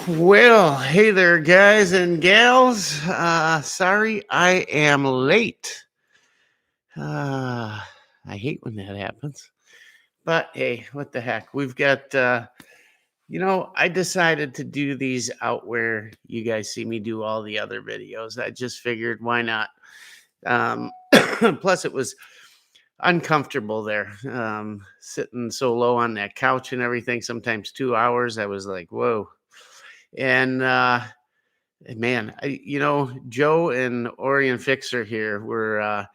Well, hey there, guys and gals. Sorry I am late. Uh, I hate when that happens. But hey, what the heck? We've got, I decided to do these out where you guys see me do all the other videos. I just figured, why not? Um, Plus, it was uncomfortable there, sitting so low on that couch and everything, sometimes 2 hours. I was like, whoa. And, man, Joe and Orion Fixer here were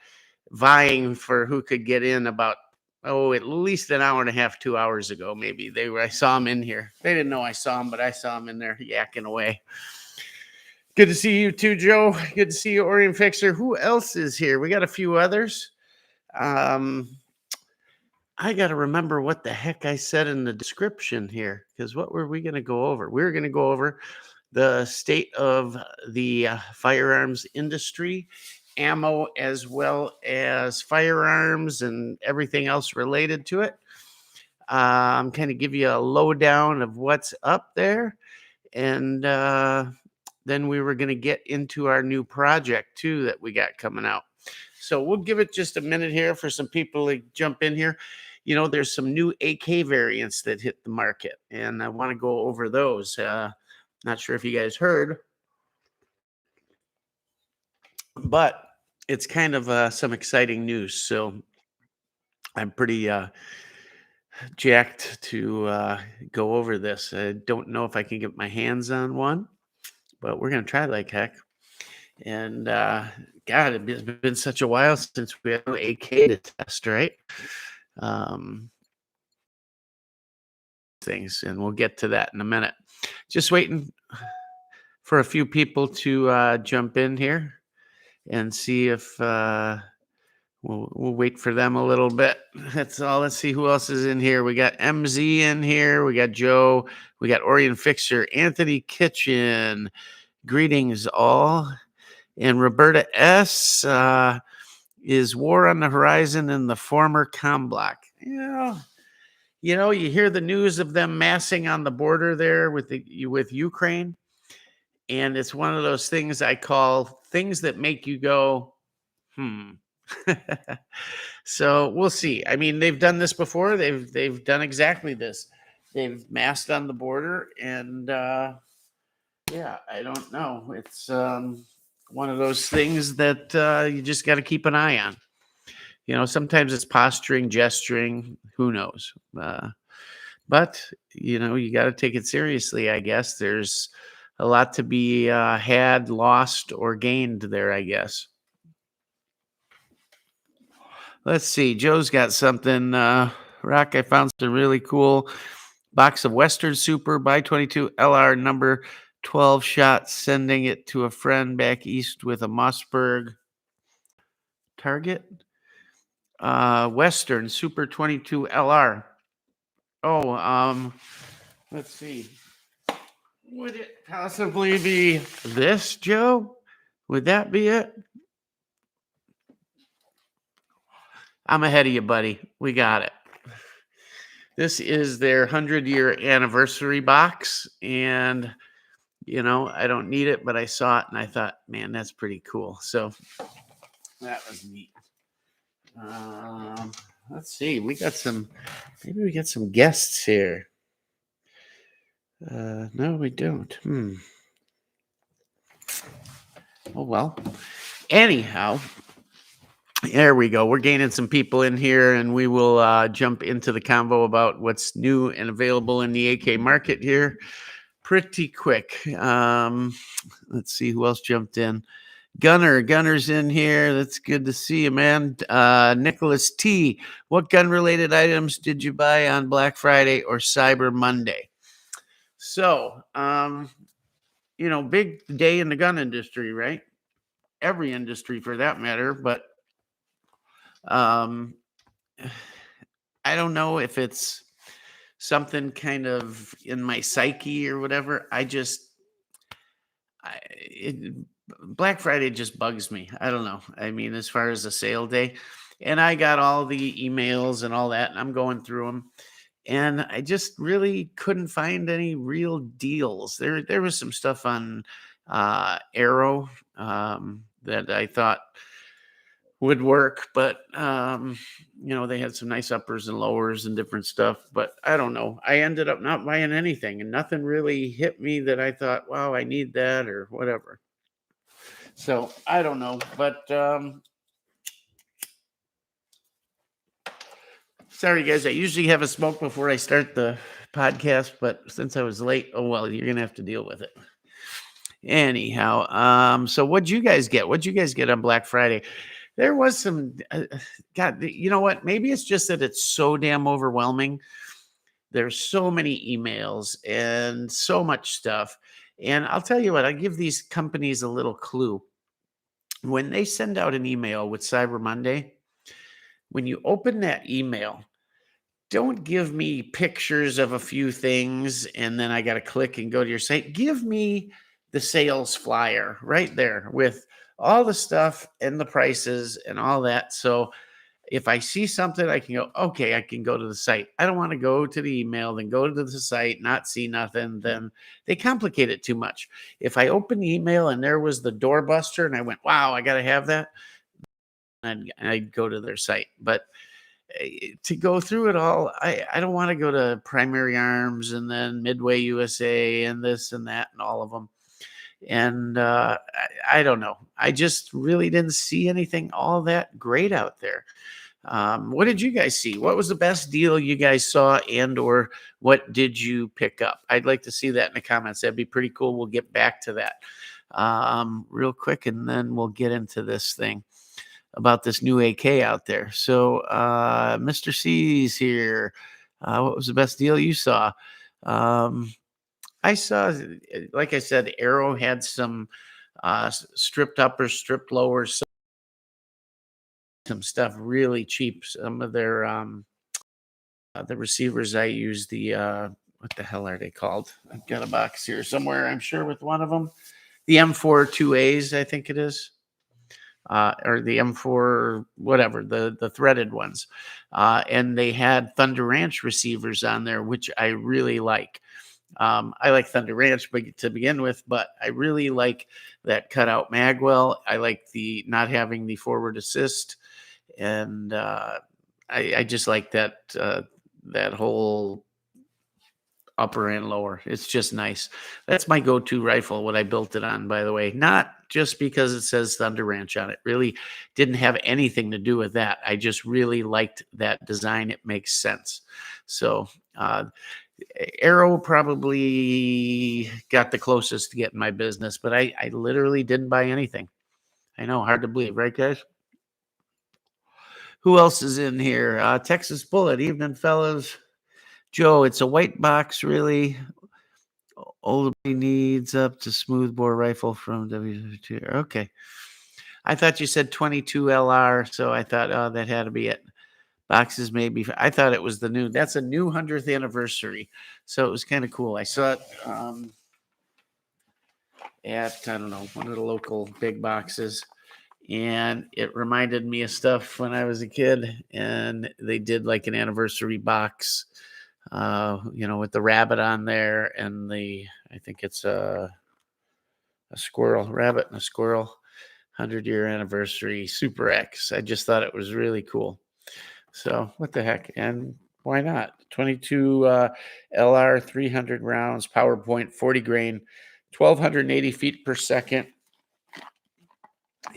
vying for who could get in about at least an hour and a half, 2 hours ago. Maybe I saw them in here. They didn't know I saw them, but I saw them in there yakking away. Good to see you too, Joe. Good to see you, Orion Fixer. Who else is here? We got a few others. I got to remember what the heck I said in the description here, because what were we going to go over? We were going to go over the state of the firearms industry, ammo, as well as firearms and everything else related to it. Kind of give you a lowdown of what's up there. And then we were going to get into our new project, too, that we got coming out. So we'll give it just a minute here for some people to jump in here. There's some new AK variants that hit the market, and I want to go over those. Not sure if you guys heard, but it's kind of some exciting news. So I'm pretty jacked to go over this. I don't know if I can get my hands on one, but we're going to try like heck. And God, it's been such a while since we had an AK to test, right? Things, and we'll get to that in a minute. Just waiting for a few people to jump in here and see if we'll wait for them a little bit. That's all. Let's see who else is in here. We got MZ in here. We got Joe. We got Orion Fixer, Anthony Kitchen. Greetings all. And Roberta S. Is war on the horizon in the former Comblock. You hear the news of them massing on the border there with Ukraine, and it's one of those things I call things that make you go, So we'll see. I mean, they've done this before. They've done exactly this. They've massed on the border, and I don't know. It's one of those things that you just got to keep an eye on. Sometimes it's posturing, gesturing, who knows? But you got to take it seriously, I guess. There's a lot to be had, lost, or gained there, I guess. Let's see. Joe's got something. Rock, I found some really cool box of Western Super by 22 LR number 12 shot, sending it to a friend back east with a Mossberg target. Western Super 22 LR. Oh, let's see. Would it possibly be this, Joe? Would that be it? I'm ahead of you, buddy. We got it. This is their 100-year anniversary box, and I don't need it, but I saw it and I thought, man, that's pretty cool. So that was neat. Let's see. Maybe we got some guests here. No, we don't. Oh, well. Anyhow, there we go. We're gaining some people in here, and we will jump into the convo about what's new and available in the AK market here pretty quick. Let's see who else jumped in. Gunner's in here. That's good to see you, man. Nicholas T. What gun-related items did you buy on Black Friday or Cyber Monday? So, big day in the gun industry, right? Every industry for that matter, but I don't know if it's something kind of in my psyche or whatever. Black Friday just bugs me. I don't know. I mean, as far as a sale day, and I got all the emails and all that, and I'm going through them. and I just really couldn't find any real deals. There was some stuff on Arrow that I thought would work, but they had some nice uppers and lowers and different stuff. But I don't know. I ended up not buying anything, and nothing really hit me that I thought, wow, I need that or whatever. So I don't know, but sorry guys, I usually have a smoke before I start the podcast, but since I was late, oh well, you're gonna have to deal with it. Anyhow, so what'd you guys get? What'd you guys get on Black Friday? There was some, God, you know what? Maybe it's just that it's so damn overwhelming. There's so many emails and so much stuff. And I'll tell you what, I give these companies a little clue. When they send out an email with Cyber Monday, when you open that email, don't give me pictures of a few things and then I got to click and go to your site. Give me the sales flyer right there with all the stuff and the prices and all that. So if I see something, I can go, okay, I can go to the site. I don't want to go to the email, then go to the site, not see nothing. Then they complicate it too much. If I open the email and there was the doorbuster and I went, wow, I got to have that, and I'd go to their site. But to go through it all, I don't want to go to Primary Arms and then Midway USA and this and that and all of them. And I don't know. I just really didn't see anything all that great out there. What did you guys see? What was the best deal you guys saw, and or what did you pick up? I'd like to see that in the comments. That'd be pretty cool. We'll get back to that real quick, and then we'll get into this thing about this new AK out there. So Mr. C's here. What was the best deal you saw? I saw, like I said, Arrow had some stripped uppers, stripped lowers, some stuff really cheap. Some of their the receivers I use, the what the hell are they called? I've got a box here somewhere, I'm sure, with one of them. The M4 2As, I think it is. Or the M4, whatever, the threaded ones. And they had Thunder Ranch receivers on there, which I really like. I like Thunder Ranch to begin with, but I really like that cutout magwell. I like the not having the forward assist, and I just like that that whole upper and lower. It's just nice. That's my go-to rifle, what I built it on, by the way. Not just because it says Thunder Ranch on it. Really didn't have anything to do with that. I just really liked that design. It makes sense. So Arrow probably got the closest to getting my business, but I literally didn't buy anything. I know, hard to believe, right, guys? Who else is in here? Texas Bullet, evening, fellas. Joe, it's a white box, really. Old needs up to smoothbore rifle from W2. Okay. I thought you said 22 LR, so I thought, oh, that had to be it. Boxes maybe. I thought it was that's a new 100th anniversary. So it was kind of cool. I saw it at, I don't know, one of the local big boxes. And it reminded me of stuff when I was a kid. And they did like an anniversary box, with the rabbit on there. And I think it's a rabbit and a squirrel, 100-year anniversary Super X. I just thought it was really cool. So what the heck? And why not? 22 LR, 300 rounds, PowerPoint, 40 grain, 1,280 feet per second.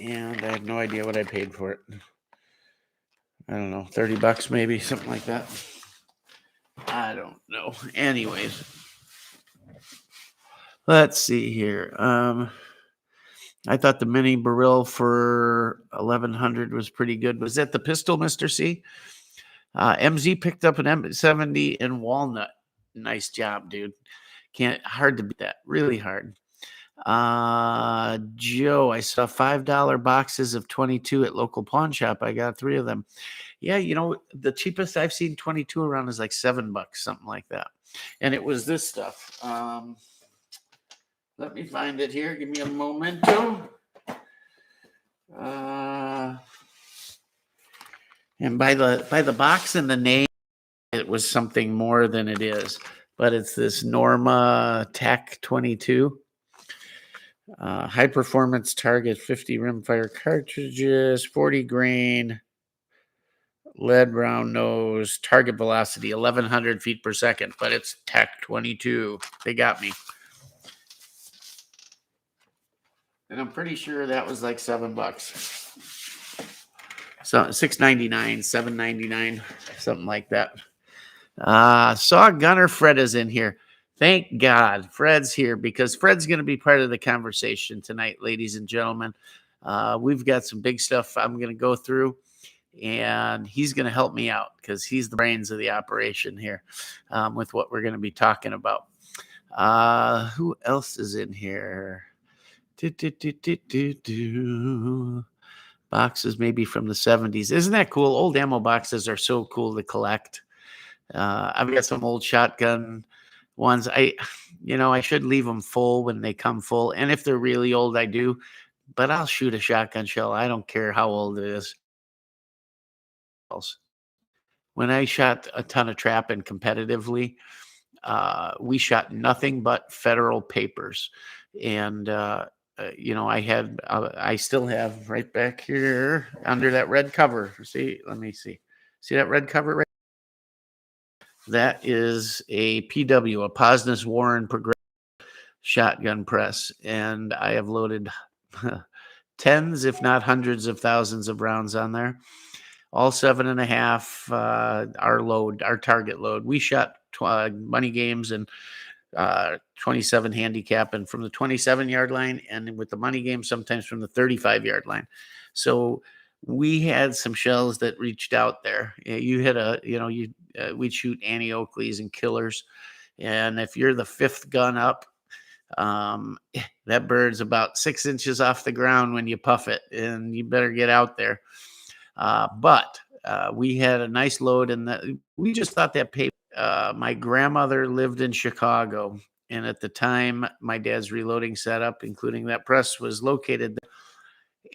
And I have no idea what I paid for it. I don't know, $30 maybe, something like that. I don't know. Anyways, let's see here. I thought the mini barrel for 1,100 was pretty good. Was that the pistol, Mr. C? MZ picked up an M70 in walnut. Nice job, dude. Hard to beat that. Really hard. Joe, I saw $5 boxes of 22 at local pawn shop. I got 3 of them. Yeah, the cheapest I've seen 22 around is like $7, something like that. And it was this stuff. Let me find it here. Give me a momento. And by the box and the name, it was something more than it is. But it's this Norma TAC 22. High performance target 50 rimfire cartridges, 40 grain, lead round nose, target velocity 1100 feet per second, but it's TAC 22. They got me. And I'm pretty sure that was like $7. So $6.99, $7.99, something like that. Saw Gunner Fred is in here. Thank God Fred's here, because Fred's going to be part of the conversation tonight, ladies and gentlemen. We've got some big stuff I'm going to go through, and he's going to help me out because he's the brains of the operation here with what we're going to be talking about. Who else is in here? Boxes maybe from the 70s. Isn't that cool? Old ammo boxes are so cool to collect. I've got some old shotgun ones. I should leave them full when they come full. And if they're really old, I do. But I'll shoot a shotgun shell. I don't care how old it is. When I shot a ton of trapping competitively, we shot nothing but federal papers. And, I still have right back here under that red cover. Let me see. See that red cover right? That is a PW, a Posnus Warren Progressive shotgun press. And I have loaded tens, if not hundreds of thousands of rounds on there. All 7.5, our target load. We shot money games and 27 handicap, and from the 27-yard line, and with the money game, sometimes from the 35-yard line. So we had some shells that reached out there. You hit we'd shoot Annie Oakleys and Killers. And if you're the fifth gun up, that bird's about 6 inches off the ground when you puff it, and you better get out there. But we had a nice load, and we just thought that paper. My grandmother lived in Chicago, and at the time, my dad's reloading setup, including that press, was located there.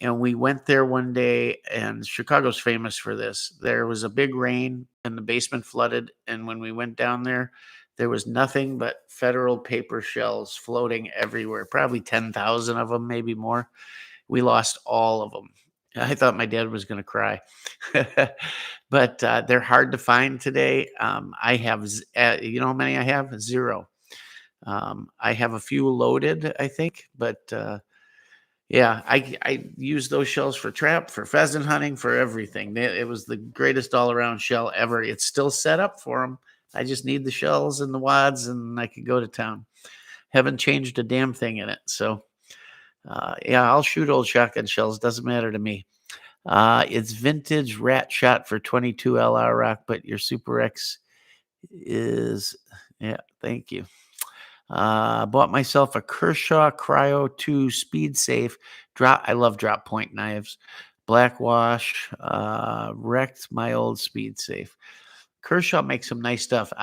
And we went there one day, and Chicago's famous for this. There was a big rain, and the basement flooded. And when we went down there was nothing but federal paper shells floating everywhere, probably 10,000 of them, maybe more. We lost all of them. I thought my dad was going to cry. But they're hard to find today. I have, you know how many I have? 0. I have a few loaded, I think, but yeah, I use those shells for trap, for pheasant hunting, for everything. It was the greatest all-around shell ever. It's still set up for them. I just need the shells and the wads, and I could go to town. Haven't changed a damn thing in it. So, yeah, I'll shoot old shotgun shells. Doesn't matter to me. It's vintage rat shot for 22 LR rock, but your Super X is, yeah, thank you. Bought myself a Kershaw Cryo 2 Speed Safe drop. I love drop point knives. Black wash, wrecked my old Speed Safe. Kershaw makes some nice stuff.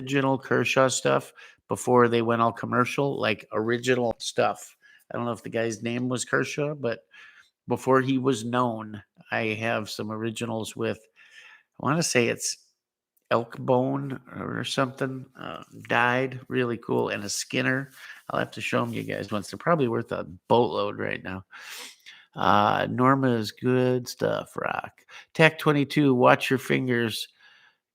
Original Kershaw stuff before they went all commercial, like original stuff. I don't know if the guy's name was Kershaw, but before he was known, I have some originals with, I want to say it's elk bone or something, dyed, really cool, and a Skinner. I'll have to show them you guys once. They're probably worth a boatload right now. Norma's good stuff, rock. TAC 22, watch your fingers,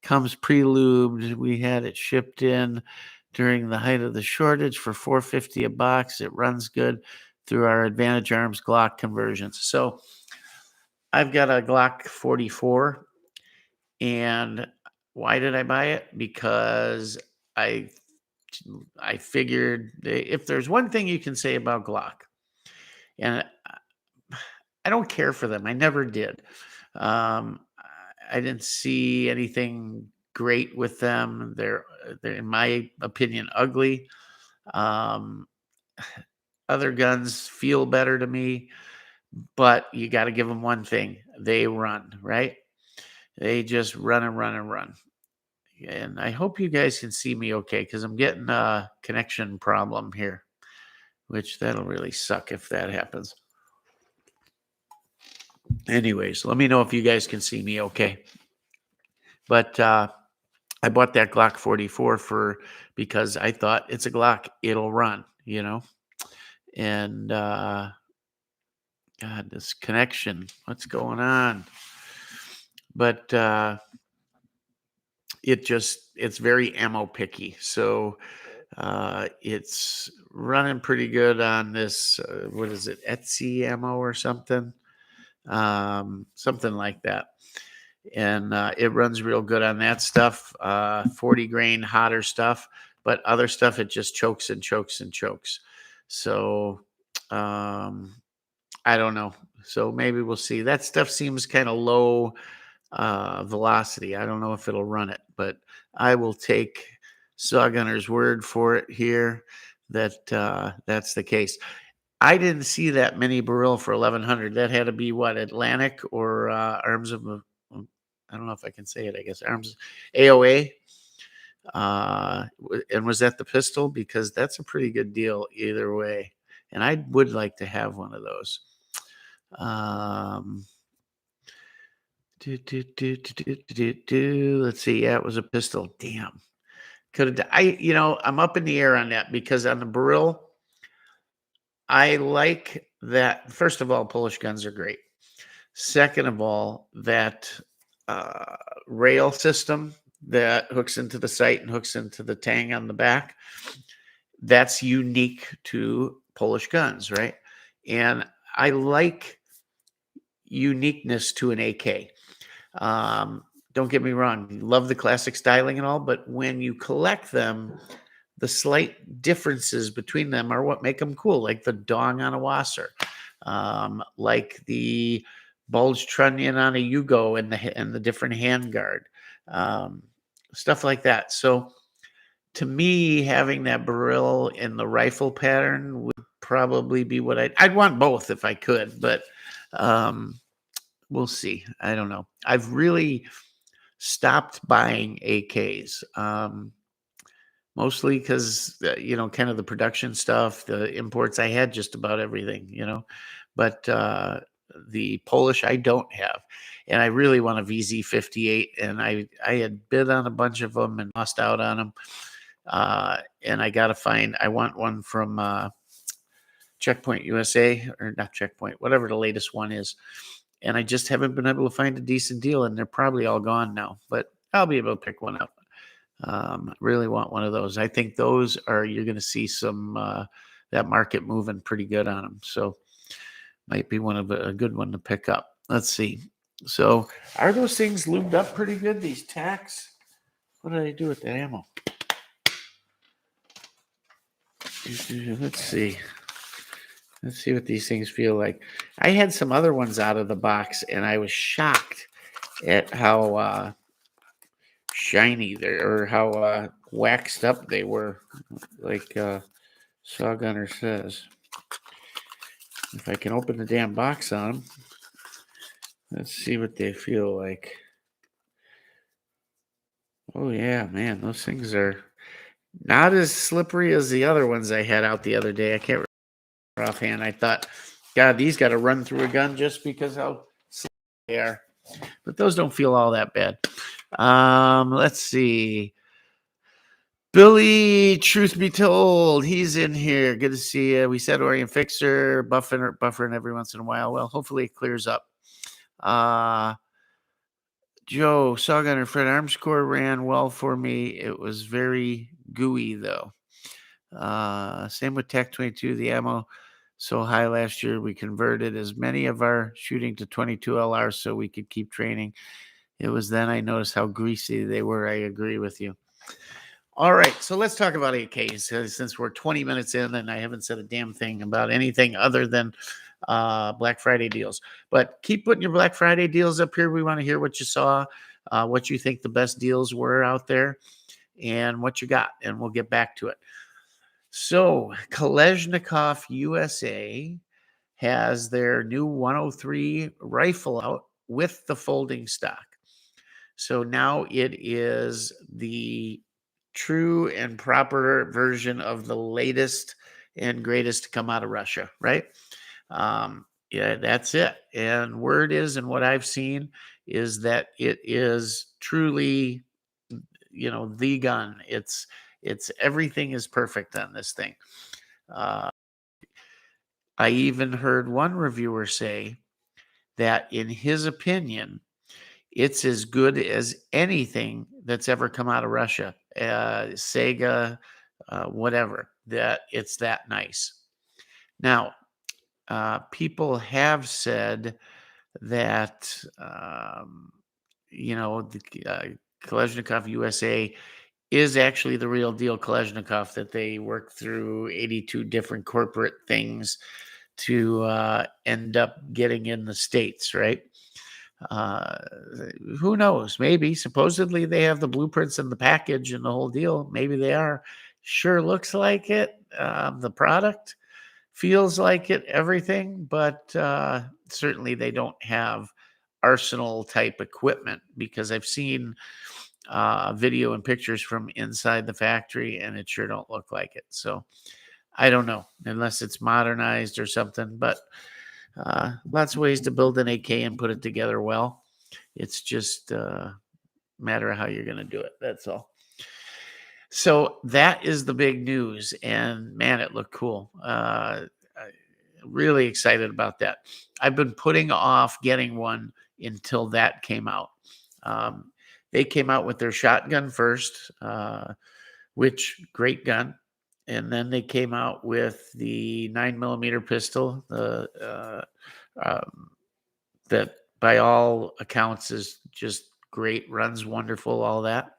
comes pre-lubed. We had it shipped in during the height of the shortage for $4.50 a box. It runs good through our Advantage Arms Glock conversions. So I've got a Glock 44, and why did I buy it? Because I figured if there's one thing you can say about Glock, and I don't care for them. I never did. I didn't see anything great with them. They're in my opinion, ugly. Other guns feel better to me, but you got to give them one thing. They run, right? They just run and run and run. And I hope you guys can see me okay, because I'm getting a connection problem here, which that'll really suck if that happens. Anyways, let me know if you guys can see me okay. But I bought that Glock 44 because I thought it's a Glock, it'll run, and God, this connection, what's going on? But it's very ammo picky. So it's running pretty good on this, what is it, Etsy ammo or something? Something like that. And it runs real good on that stuff, 40 grain hotter stuff, but other stuff, it just chokes and chokes and chokes. So I don't know. So maybe we'll see. That stuff seems kind of low velocity. I don't know if it'll run it, but I will take Saw Gunner's word for it here that that's the case. I didn't see that mini barrel for 1100. That had to be what, Atlantic or Arms of I don't know if I can say it. I guess Arms AOA. And was that the pistol? Because that's a pretty good deal either way. And I would like to have one of those. Let's see. Yeah, it was a pistol. Damn. Could have. I'm up in the air on that because on the barrel, I like that. First of all, Polish guns are great. Second of all, that rail system that hooks into the sight and hooks into the tang on the back, that's unique to Polish guns, right? And I like uniqueness to an AK. Don't get me wrong, love the classic styling and all, but when you collect them, the slight differences between them are what make them cool, like the dong on a Wasser, like the bulge trunnion on a Yugo and the different handguard, stuff like that. So to me, having that barrel in the rifle pattern would probably be what I'd want both if I could, but we'll see. I don't know. I've really stopped buying AKs. Mostly because, kind of the production stuff, the imports, I had just about everything, but the Polish I don't have. And I really want a VZ58. And I had bid on a bunch of them and lost out on them. And I want one from Checkpoint USA, or not Checkpoint, whatever the latest one is. And I just haven't been able to find a decent deal. And they're probably all gone now, but I'll be able to pick one up. Really want one of those. I think you're going to see some that market moving pretty good on them. So might be a good one to pick up. Let's see. So are those things lubed up pretty good? These tacks? What did I do with that ammo? Let's see. Let's see what these things feel like. I had some other ones out of the box, and I was shocked at how shiny or how waxed up they were, like Saw Gunner says. If I can open the damn box on them, let's see what they feel like. Oh yeah, man, those things are not as slippery as the other ones I had out the other day. I can't remember offhand. I thought, God, these got to run through a gun just because how slippery they are. But those don't feel all that bad. Let's see. Billy, truth be told, he's in here. Good to see you. We said Orient Fixer, buffering every once in a while. Well, hopefully it clears up. Joe, Saw Gunner, Fred Arms Corps ran well for me. It was very gooey, though. Same with Tech 22. The ammo so high last year, we converted as many of our shooting to 22 LR so we could keep training. It was then I noticed how greasy they were. I agree with you. All right, so let's talk about AKs since we're 20 minutes in and I haven't said a damn thing about anything other than Black Friday deals. But keep putting your Black Friday deals up here. We want to hear what you saw, what you think the best deals were out there, and what you got, and we'll get back to it. So Kalashnikov USA has their new 103 rifle out with the folding stock. So now it is the true and proper version of the latest and greatest to come out of Russia, right? Yeah, that's it. And word is, and what I've seen is that it is truly, the gun. It's everything is perfect on this thing. Uh, I even heard one reviewer say that, in his opinion, it's as good as anything that's ever come out of Russia, Sega, whatever. That it's that nice. Now, people have said that the Kalashnikov USA is actually the real deal Kalashnikov, that they worked through 82 different corporate things to end up getting in the States, right? Uh, who knows? Maybe. Supposedly they have the blueprints and the package and the whole deal. Maybe they are. Sure looks like it. The product feels like it, everything, but certainly they don't have arsenal type equipment, because I've seen video and pictures from inside the factory and it sure don't look like it. So I don't know, unless it's modernized or something, but lots of ways to build an AK and put it together well. It's just a matter of how you're going to do it. That's all. So that is the big news, and man, it looked cool. Really excited about that. I've been putting off getting one until that came out. They came out with their shotgun first, which great gun. And then they came out with the 9mm pistol, that by all accounts is just great, runs wonderful, all that.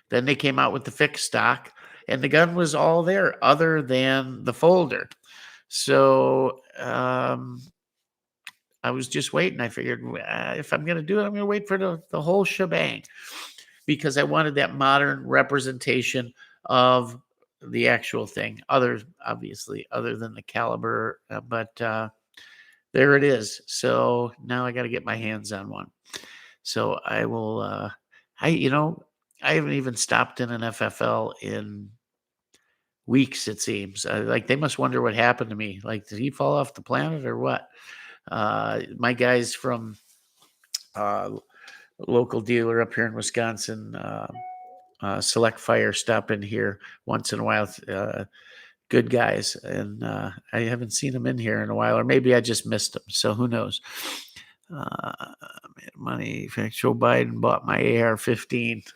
Then they came out with the fixed stock, and the gun was all there other than the folder. So I was just waiting. I figured if I'm going to do it, I'm going to wait for the whole shebang, because I wanted that modern representation of the actual thing. Obviously, other than the caliber, but there it is. So now I got to get my hands on one. So I will. I haven't even stopped in an FFL in weeks, it seems. Like, they must wonder what happened to me. Like, did he fall off the planet or what? My guys from local dealer up here in Wisconsin, Select Fire, stop in here once in a while. Good guys, and I haven't seen them in here in a while, or maybe I just missed them. So who knows? Money. Joe Biden bought my AR-15.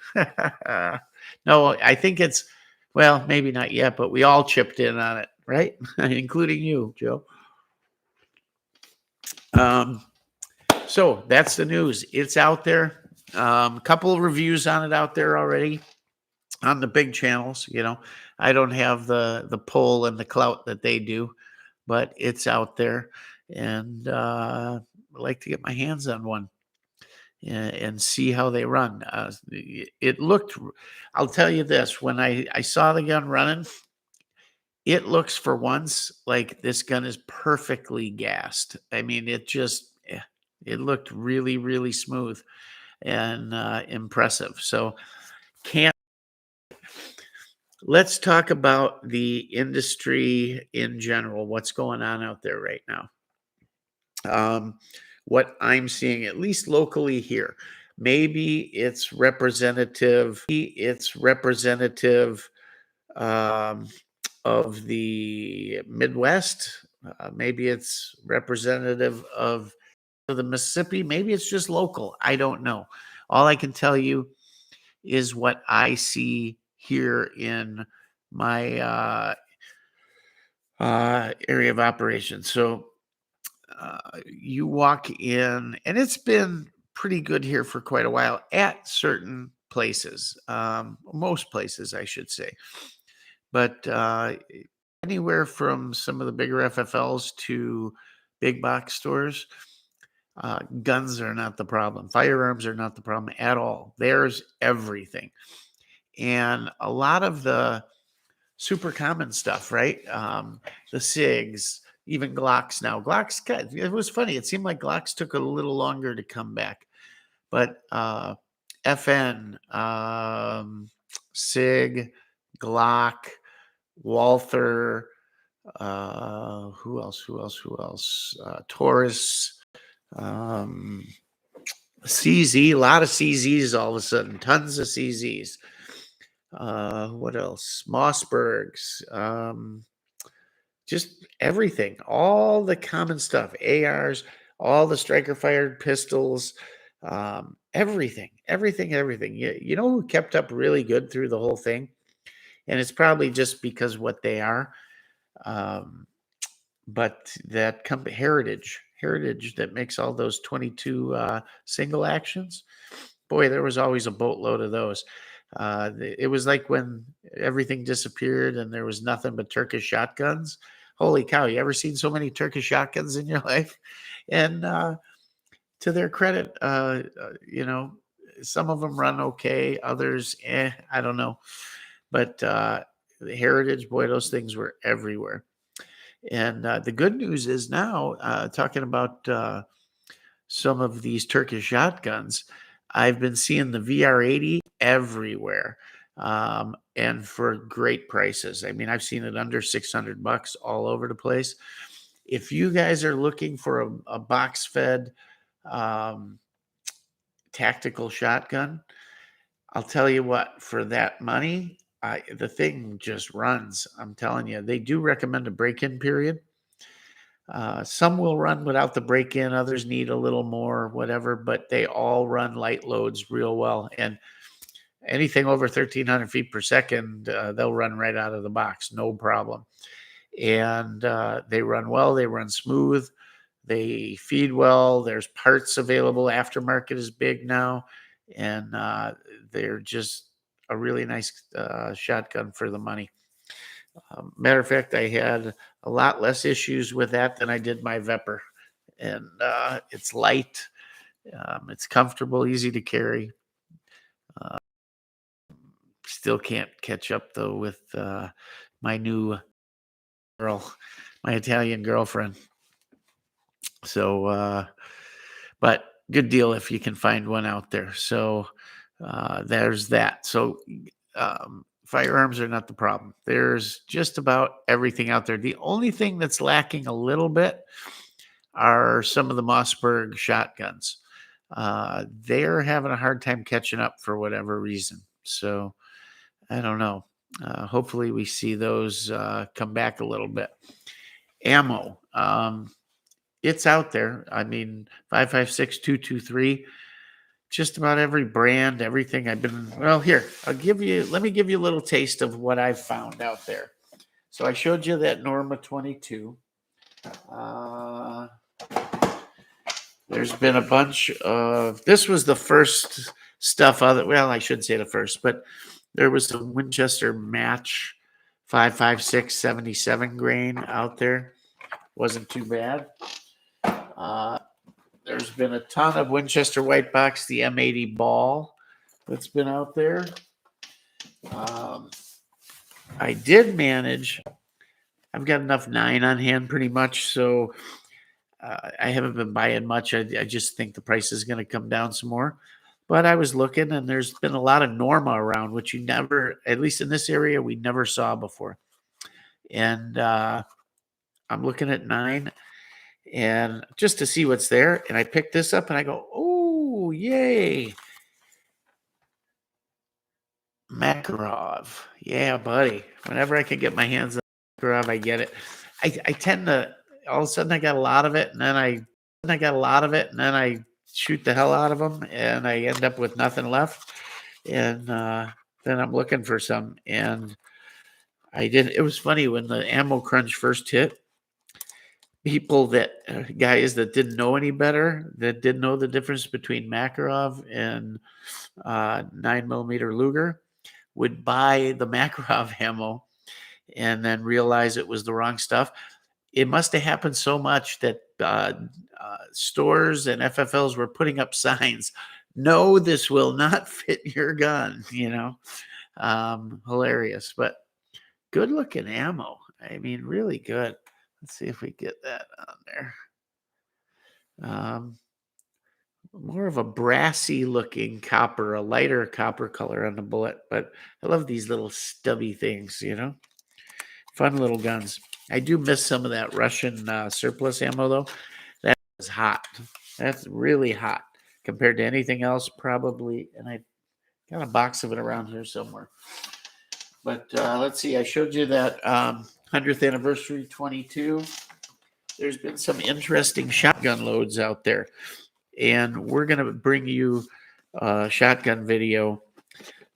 No, I think it's, well, maybe not yet, but we all chipped in on it, right? Including you, Joe. So that's the news. It's out there. A couple of reviews on it out there already on the big channels. I don't have the pull and the clout that they do, but it's out there, and I'd like to get my hands on one and see how they run. It looked, I'll tell you this, when I saw the gun running, it looks for once like this gun is perfectly gassed. I mean, it looked really, really smooth and impressive. So let's talk about the industry in general, what's going on out there right now. What I'm seeing, at least locally here, maybe it's representative. Of the Midwest. Maybe it's representative of the Mississippi. Maybe it's just local. I don't know. All I can tell you is what I see here in my area of operation. So you walk in, and it's been pretty good here for quite a while at certain places, most places, I should say. But anywhere from some of the bigger FFLs to big box stores, guns are not the problem. Firearms are not the problem at all. There's everything. And a lot of the super common stuff, right? The SIGs, even Glocks now. It was funny. It seemed like Glocks took a little longer to come back. But FN, SIG, Glock, Walther, who else? Taurus, CZ, a lot of CZs all of a sudden, tons of CZs. What else? Mossbergs. Just everything, all the common stuff, ARs, all the striker fired pistols, everything. You know who kept up really good through the whole thing? And it's probably just because what they are. Um, but that Heritage that makes all those 22 single actions. Boy, there was always a boatload of those. It was like when everything disappeared and there was nothing but Turkish shotguns. Holy cow! You ever seen so many Turkish shotguns in your life? And to their credit, some of them run okay, others, I don't know. But the Heritage, boy, those things were everywhere. And the good news is now, talking about some of these Turkish shotguns, I've been seeing the VR80 everywhere, and for great prices. I mean, I've seen it under $600 all over the place. If you guys are looking for a box fed um, tactical shotgun, I'll tell you what, for that money, the thing just runs. I'm telling you, they do recommend a break in period. Some will run without the break in, others need a little more, whatever, but they all run light loads real well. And anything over 1,300 feet per second, they'll run right out of the box, no problem. And they run well, they run smooth, they feed well. There's parts available. Aftermarket is big now. And they're just a really nice shotgun for the money. Matter of fact, I had a lot less issues with that than I did my Vepr. And it's light, it's comfortable, easy to carry. Still can't catch up though with my new girl, my Italian girlfriend. So, but good deal if you can find one out there. So there's that. So firearms are not the problem. There's just about everything out there. The only thing that's lacking a little bit are some of the Mossberg shotguns. They're having a hard time catching up for whatever reason. So I don't know. Hopefully we see those come back a little bit. Ammo. It's out there. I mean, 5.56, 223, just about every brand, everything I've been. Well, here, let me give you a little taste of what I've found out there. So I showed you that Norma 22. There's been a bunch of, this was the first stuff well, I shouldn't say the first, but there was some Winchester Match 5.56 77 grain out there. Wasn't too bad. There's been a ton of Winchester White Box, the M80 ball that's been out there. I did manage, I've got enough 9 on hand pretty much, so I haven't been buying much. I just think the price is going to come down some more. But I was looking, and there's been a lot of Norma around, which you never, at least in this area, we never saw before. And I'm looking at 9, and just to see what's there. And I picked this up, and I go, oh, yay. Makarov. Yeah, buddy. Whenever I can get my hands on Makarov, I get it. I tend to, all of a sudden I got a lot of it, and then I shoot the hell out of them, and I end up with nothing left. And then I'm looking for some. And it was funny when the ammo crunch first hit. Guys that didn't know any better, that didn't know the difference between Makarov and 9mm Luger, would buy the Makarov ammo and then realize it was the wrong stuff. It must have happened so much that stores and FFLs were putting up signs, no, this will not fit your gun, hilarious, but good looking ammo. I mean, really good. Let's see if we get that on there. More of a brassy looking copper, a lighter copper color on the bullet, but I love these little stubby things, fun little guns. I do miss some of that Russian surplus ammo though. That is hot. That's really hot compared to anything else probably. And I got a box of it around here somewhere. But let's see, I showed you that 100th anniversary 22. There's been some interesting shotgun loads out there. And we're going to bring you a shotgun video.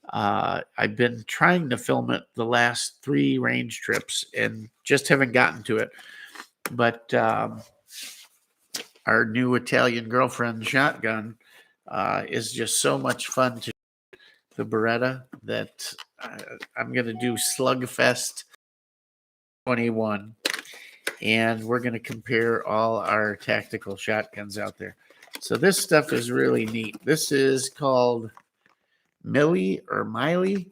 I've been trying to film it the last 3 range trips and just haven't gotten to it. But our new Italian girlfriend shotgun is just so much fun to the Beretta that I'm going to do Slugfest 21. And we're going to compare all our tactical shotguns out there. So this stuff is really neat. This is called Millie or Miley,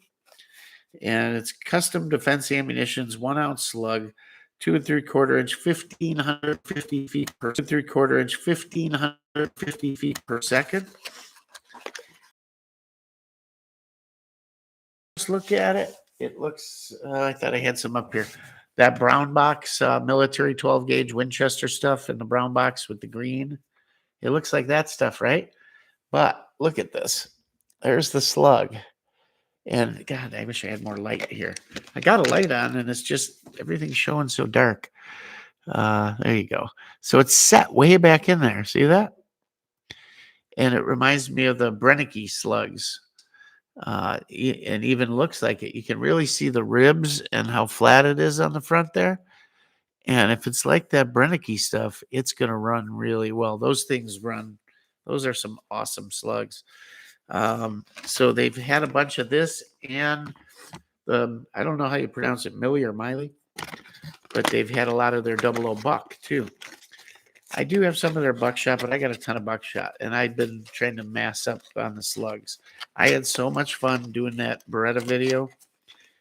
and it's custom defense ammunition's 1 ounce slug, 2 3/4 inch, 1,550 feet per 2 3/4 inch, 1,550 feet per second. Let's look at it. It looks, I thought I had some up here. That brown box, military 12 gauge Winchester stuff in the brown box with the green. It looks like that stuff, right? But look at this. There's the slug. And God, I wish I had more light here. I got a light on and it's just everything's showing so dark. There you go. So it's set way back in there. See that? And it reminds me of the Brennecke slugs. And even looks like it. You can really see the ribs and how flat it is on the front there. And if it's like that Brennecke stuff, it's going to run really well. Those things run. Those are some awesome slugs. So they've had a bunch of this and I don't know how you pronounce it, Millie or Miley, but they've had a lot of their 00 buck too. I do have some of their buckshot, but I got a ton of buckshot, and I've been trying to mass up on the slugs. I had so much fun doing that Beretta video,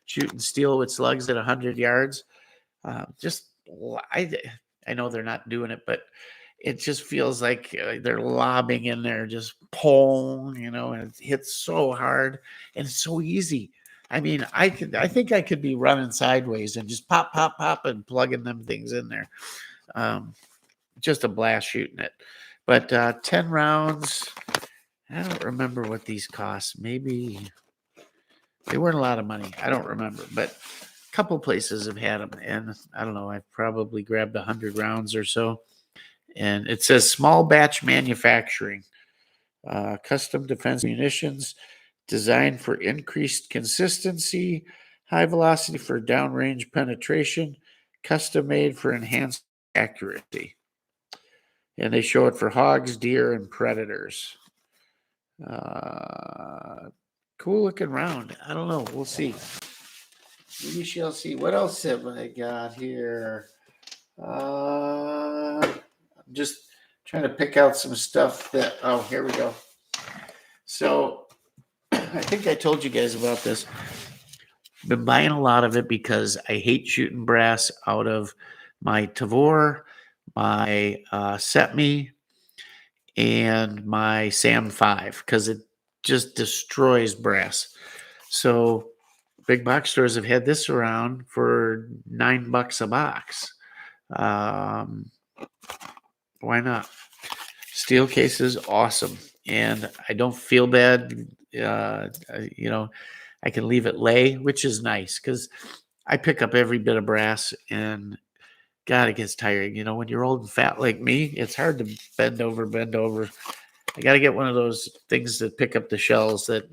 shooting steel with slugs at 100 yards. I know they're not doing it, but it just feels like they're lobbing in there, just pong, and it hits so hard and it's so easy. I mean, I think I could be running sideways and just pop, pop, pop and plugging them things in there. Just a blast shooting it. But 10 rounds, I don't remember what these cost. Maybe they weren't a lot of money. I don't remember, but a couple places have had them. And I don't know, I've probably grabbed 100 rounds or so. And it says small batch manufacturing, custom defense munitions designed for increased consistency, high velocity for downrange penetration, custom made for enhanced accuracy. And they show it for hogs, deer, and predators. Cool looking round. I don't know. We'll see. We shall see. What else have I got here? I'm just trying to pick out some stuff that, here we go. So I think I told you guys about this. Been buying a lot of it because I hate shooting brass out of my Tavor, my Setme, and my Sam 5 because it just destroys brass. So big box stores have had this around for $9 a box. Why not? Steel case is awesome, and I don't feel bad. I can leave it lay, which is nice because I pick up every bit of brass, and God, it gets tiring. When you're old and fat like me, it's hard to bend over. I got to get one of those things that pick up the shells that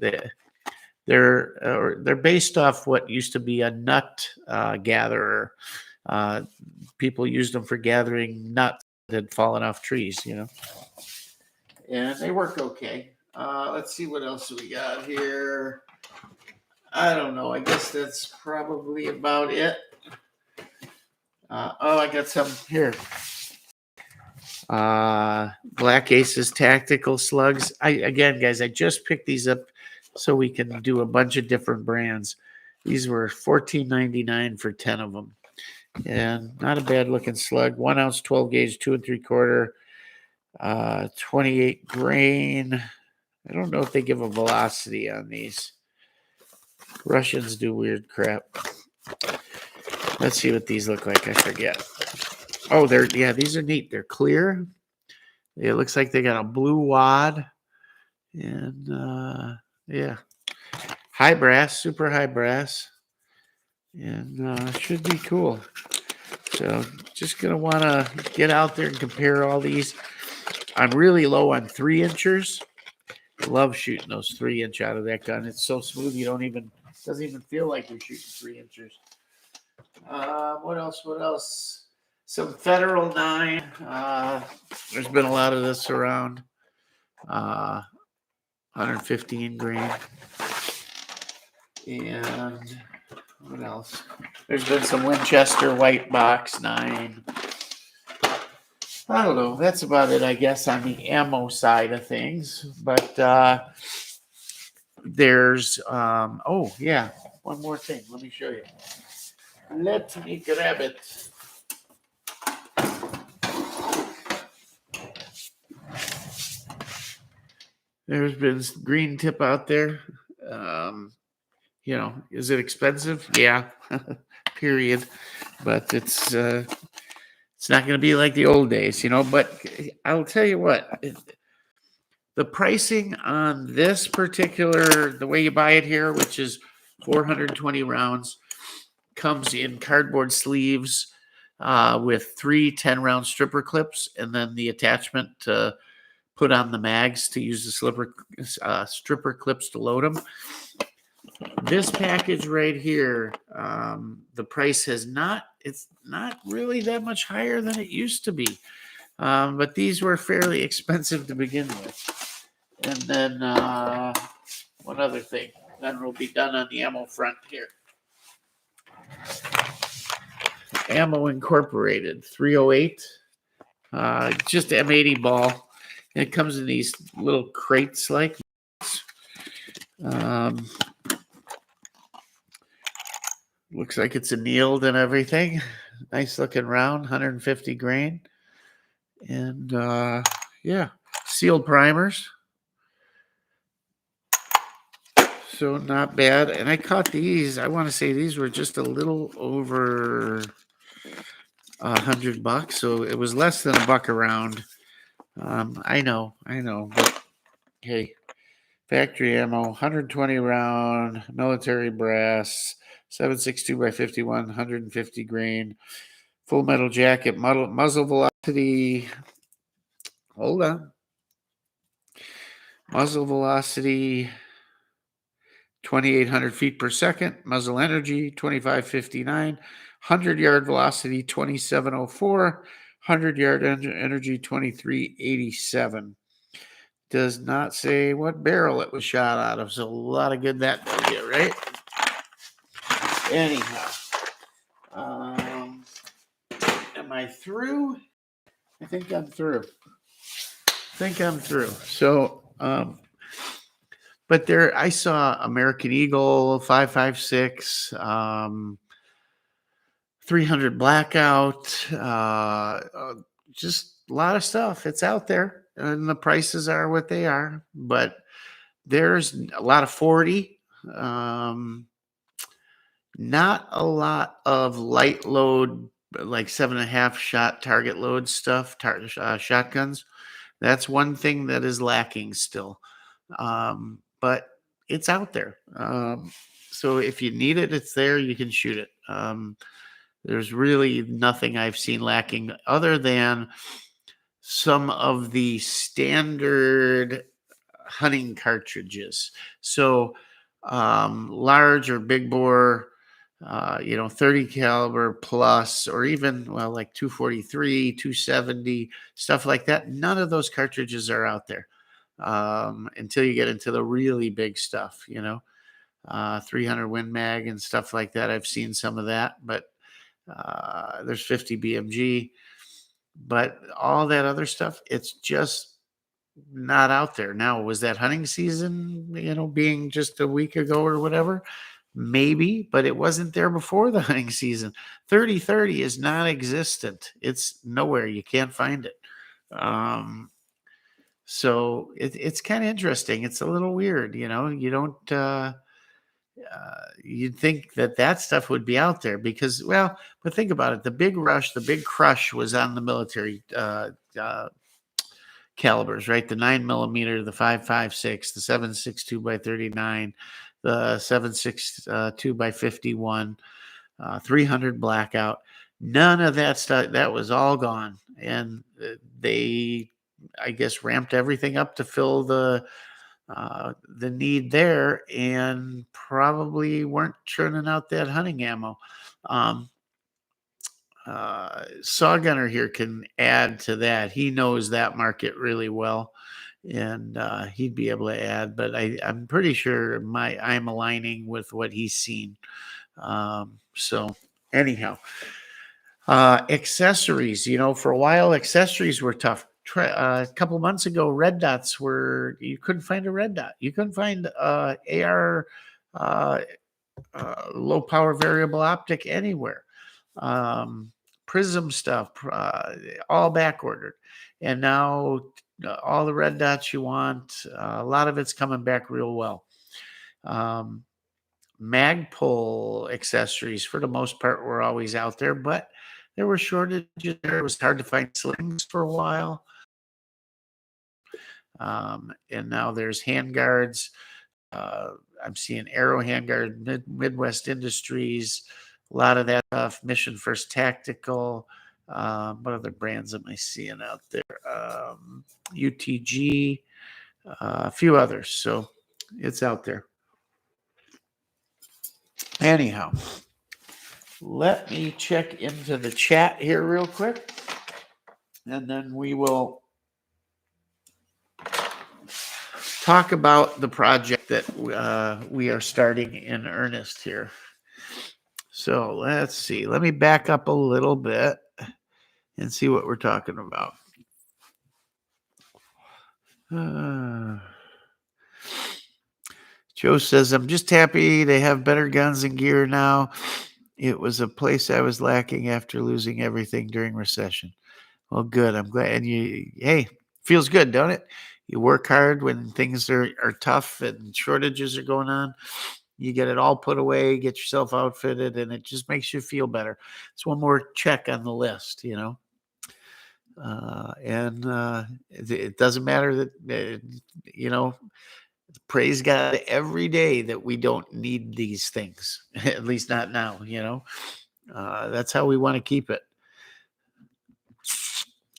they're based off what used to be a nut gatherer. People used them for gathering nuts that had fallen off trees, and they work okay. Let's see what else we got here. I don't know. I guess that's probably about it. I got some here. Black Aces Tactical Slugs. Again, guys, I just picked these up so we can do a bunch of different brands. These were $14.99 for 10 of them. And not a bad looking slug. 1 ounce, 12 gauge, 2 3/4, 28 grain. I don't know if they give a velocity on these. Russians do weird crap. Let's see what these look like. I forget. Oh, these are neat. They're clear. It looks like they got a blue wad. And high brass, super high brass. and should be cool. So just going to want to get out there and compare all these. I'm really low on 3-inchers. Love shooting those 3-inch out of that gun. It's so smooth, you don't even, doesn't even feel like you're shooting 3-inchers. What else? What else? Some Federal 9. There's been a lot of this around. 115 grain. And what else? There's been some Winchester White Box 9. I don't know. That's about it, I guess, on the ammo side of things. But there's, oh, yeah, one more thing. Let me show you. Let me grab it. There's been green tip out there. Is it expensive? Yeah, period. But it's not going to be like the old days, But I'll tell you what, the pricing on this particular, the way you buy it here, which is 420 rounds, comes in cardboard sleeves with 3 10-round stripper clips, and then the attachment to put on the mags to use the stripper clips to load them. This package right here, the price it's not really that much higher than it used to be. But these were fairly expensive to begin with. And then one other thing. Then we'll be done on the ammo front here. Ammo Incorporated 308. Just M80 ball. And it comes in these little crates like looks like it's annealed and everything. Nice looking round, 150 grain. And yeah, sealed primers. So not bad. And I caught these. I want to say these were just a little over $100. So it was less than $1 a round. I know. But hey, factory ammo, 120 round, military brass, 7.62 by 51, 150 grain, full metal jacket, muzzle velocity. Hold on. Muzzle velocity, 2,800 feet per second. Muzzle energy, 2559. 100-yard velocity, 2704. 100-yard energy, 2387. Does not say what barrel it was shot out of. So a lot of good that does get, right? Anyhow, am I through? I think I'm through. So, but there, I saw American Eagle 5.56, 300 Blackout, just a lot of stuff. It's out there, and the prices are what they are. But there's a lot of 40, not a lot of light load, like 7.5 shot target load stuff, shotguns. That's one thing that is lacking still. But it's out there. So if you need it, it's there. You can shoot it. There's really nothing I've seen lacking other than some of the standard hunting cartridges. So large or big bore, 30 caliber plus, or even, like 243, 270, stuff like that. None of those cartridges are out there until you get into the really big stuff, 300 Win Mag and stuff like that. I've seen some of that, but there's 50 BMG. But all that other stuff, it's just not out there. Now, was that hunting season, being just a week ago or whatever? Maybe, but it wasn't there before the hunting season. 30-30 is non-existent. It's nowhere. You can't find it. So it's kind of interesting. It's a little weird, you don't, you'd think that stuff would be out there because, but think about it. The big crush was on the military calibers, right? The 9mm, the 5.56, the 7.62 by 39, the 7.62 by 51. 300 blackout. None of that stuff. That was all gone. And they, I guess, ramped everything up to fill the need there, and probably weren't churning out that hunting ammo. Um, Saw Gunner here can add to that. He knows that market really well, and he'd be able to add. But I'm pretty sure I'm aligning with what he's seen. So anyhow, accessories. For a while, accessories were tough. A couple months ago, red dots you couldn't find a red dot. You couldn't find AR uh, low power variable optic anywhere. Prism stuff, all back ordered. And now all the red dots you want, a lot of it's coming back real well. Magpul accessories, for the most part, were always out there, but there were shortages there. It was hard to find slings for a while. And now there's handguards. I'm seeing Arrow Handguard, Midwest Industries, a lot of that stuff, Mission First Tactical. What other brands am I seeing out there? UTG, a few others. So it's out there. Anyhow, let me check into the chat here real quick, and then we will talk about the project that we are starting in earnest here. So let's see. Let me back up a little bit and see what we're talking about. Joe says, I'm just happy they have better guns and gear now. It was a place I was lacking after losing everything during recession. Well, good. I'm glad. And hey, feels good, don't it? You work hard when things are tough and shortages are going on. You get it all put away, get yourself outfitted, and it just makes you feel better. It's one more check on the list, it doesn't matter that, praise God every day that we don't need these things, at least not now, that's how we want to keep it.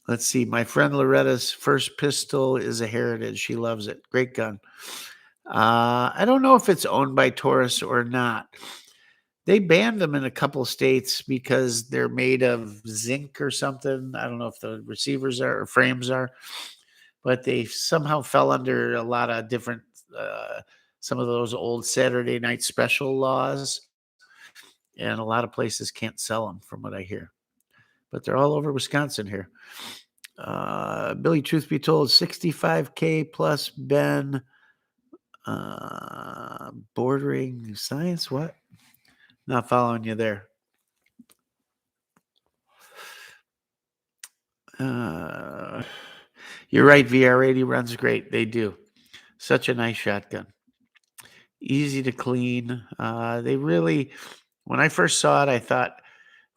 Let's see. My friend Loretta's first pistol is a Heritage. She loves it. Great gun. I don't know if it's owned by Taurus or not. They banned them in a couple of states because they're made of zinc or something. I don't know if the receivers are or frames are, but they somehow fell under a lot of different, some of those old Saturday night special laws. And a lot of places can't sell them, from what I hear. But they're all over Wisconsin here. Billy, truth be told, 65K plus Ben, bordering science. What? Not following you there. You're right. VR80 runs great. They do. Such a nice shotgun. Easy to clean. They really, when I first saw it, I thought,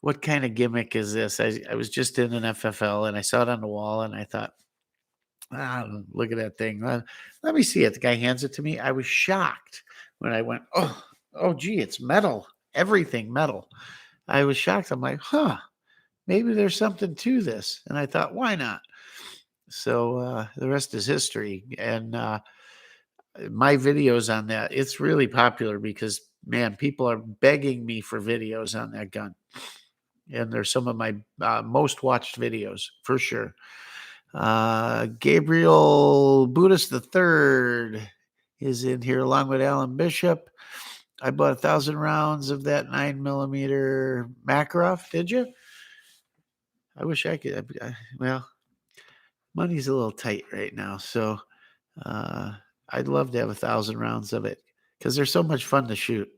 what kind of gimmick is this? I was just in an FFL and I saw it on the wall and I thought, look at that thing. Let me see it. The guy hands it to me. I was shocked when I went, oh, gee, it's metal. Everything metal. I was shocked. I'm like, maybe there's something to this. And I thought, why not? So the rest is history. And my videos on that, it's really popular because, man, people are begging me for videos on that gun. And they're some of my most watched videos for sure. Gabriel Buddhist III is in here along with Alan Bishop. I bought 1,000 rounds of that 9mm Makarov. Did you? I wish I could. Well, money's a little tight right now, so I'd love to have 1,000 rounds of it because they're so much fun to shoot,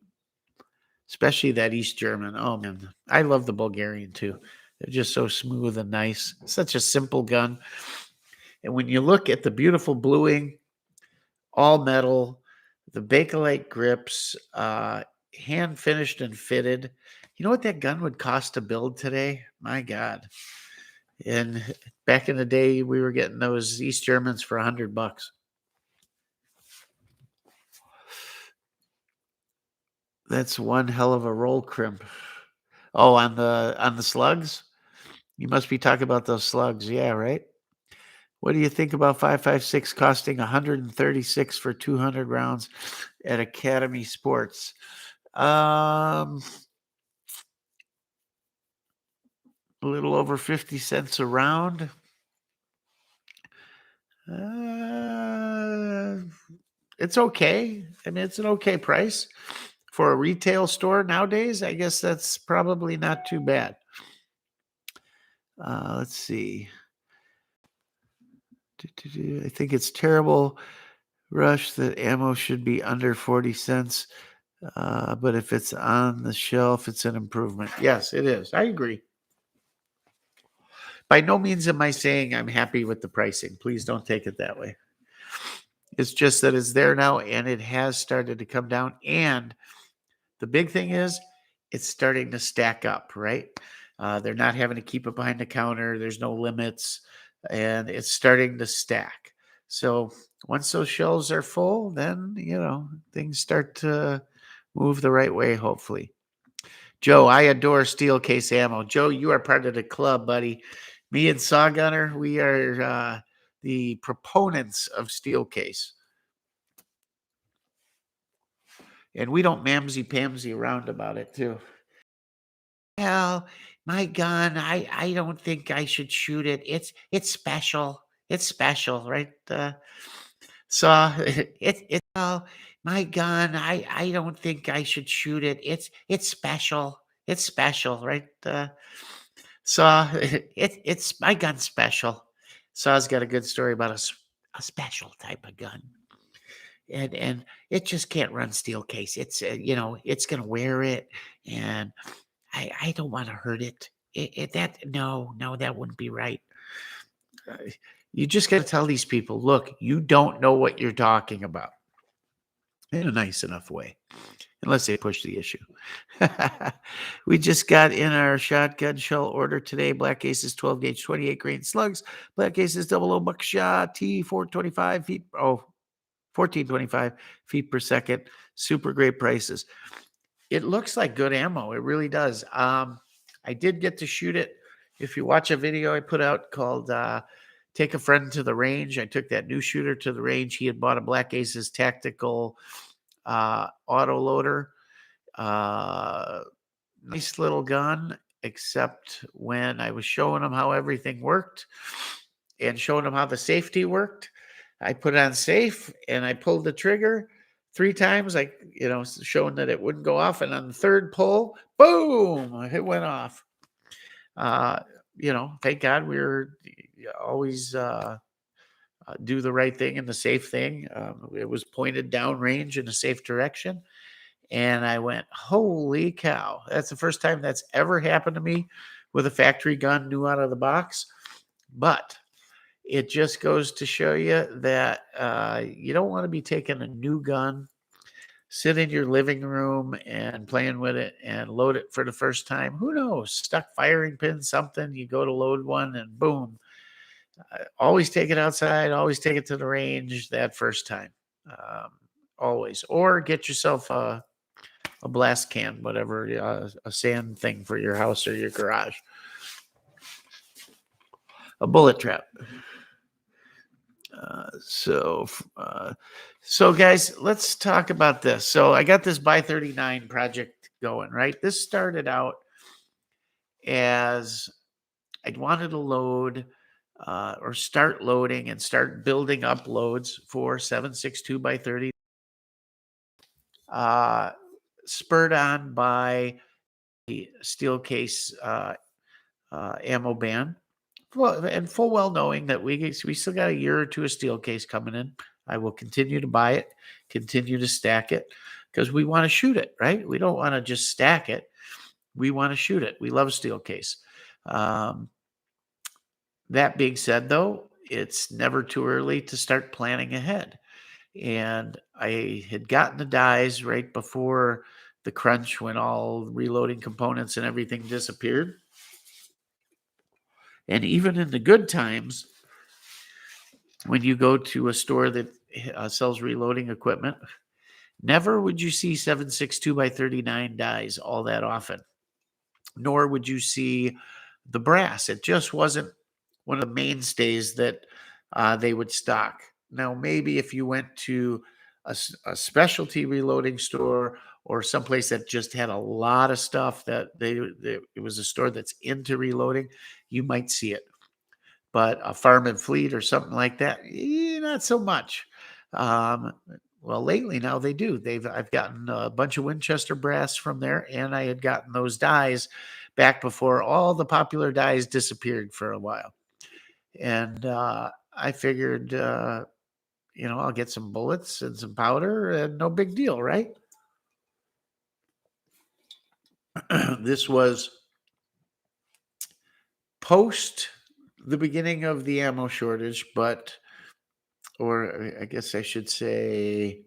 especially that East German. Oh man, I love the Bulgarian too. They're just so smooth and nice. Such a simple gun. And when you look at the beautiful bluing, all metal, the Bakelite grips, hand finished and fitted. You know what that gun would cost to build today? My God. And back in the day, we were getting those East Germans for $100. That's one hell of a roll crimp. Oh, on the slugs? You must be talking about those slugs. Yeah, right? What do you think about 5.56 costing 136 for 200 rounds at Academy Sports? Um, a little over 50 cents a round. Uh, it's okay. I mean, it's an okay price for a retail store nowadays. I guess that's probably not too bad. Let's see. I think it's terrible, Rush, that ammo should be under 40 cents. But if it's on the shelf, it's an improvement. Yes, it is. I agree. By no means am I saying I'm happy with the pricing. Please don't take it that way. It's just that it's there now and it has started to come down. And the big thing is it's starting to stack up, right? They're not having to keep it behind the counter. There's no limits and it's starting to stack. So once those shelves are full, then, things start to move the right way, hopefully. Joe, I adore steel case ammo. Joe, you are part of the club, buddy. Me and Saw Gunner, we are the proponents of steel case. And we don't mamsy-pamsy around about it, too. Well, my gun, I don't think I should shoot it. It's special. It's special, right? So well, my gun, I don't think I should shoot it. It's special. It's special, right? So it's my gun's special. Saw's got a good story about a special type of gun. And it just can't run steel case. It's it's gonna wear it, and I don't want to hurt it. That no, that wouldn't be right. Uh, You just got to tell these people, look, you don't know what you're talking about in a nice enough way, unless they push the issue. We just got in our shotgun shell order today. Black Aces 12 gauge 28 grain slugs. Black Aces 00 buckshot T 425 feet. Oh, 1425 feet per second. Super great prices. It looks like good ammo. It really does. I did get to shoot it. If you watch a video I put out called Take a Friend to the Range, I took that new shooter to the range. He had bought a Black Aces tactical auto loader. Nice little gun, except when I was showing him how everything worked and showing him how the safety worked, I put on safe and I pulled the trigger 3 times, like, showing that it wouldn't go off. And on the third pull, boom, it went off. Uh, thank God we were always do the right thing and the safe thing. It was pointed downrange in a safe direction. And I went, holy cow. That's the first time that's ever happened to me with a factory gun new out of the box. But it just goes to show you that you don't want to be taking a new gun, sit in your living room and playing with it and load it for the first time. Who knows? Stuck firing pin, something. You go to load one and boom. Always take it outside. Always take it to the range that first time. Always. Or get yourself a blast can, whatever, a sand thing for your house or your garage. A bullet trap. So guys, let's talk about this. So I got this Buy 39 project going, right? This started out as I wanted to load or start loading and start building up loads for 7.62 by 30. Spurred on by the steel case ammo ban. Well, and full well knowing that we still got a year or two of steel case coming in. I will continue to buy it, continue to stack it, because we want to shoot it, right? We don't want to just stack it. We want to shoot it. We love steel case. That being said, though, it's never too early to start planning ahead. And I had gotten the dies right before the crunch when all reloading components and everything disappeared. And even in the good times, when you go to a store that sells reloading equipment, never would you see 7.62 by 39 dies all that often. nor would you see the brass. It just wasn't one of the mainstays that they would stock. Now, maybe if you went to a specialty reloading store or someplace that just had a lot of stuff that it was a store that's into reloading, you might see it. But a Farm and Fleet or something like that, not so much. Um, well, lately now they do. I've gotten a bunch of Winchester brass from there, and I had gotten those dies back before all the popular dies disappeared for a while. And I figured, I'll get some bullets and some powder, and no big deal, right? This was post the beginning of the ammo shortage, or I guess I should say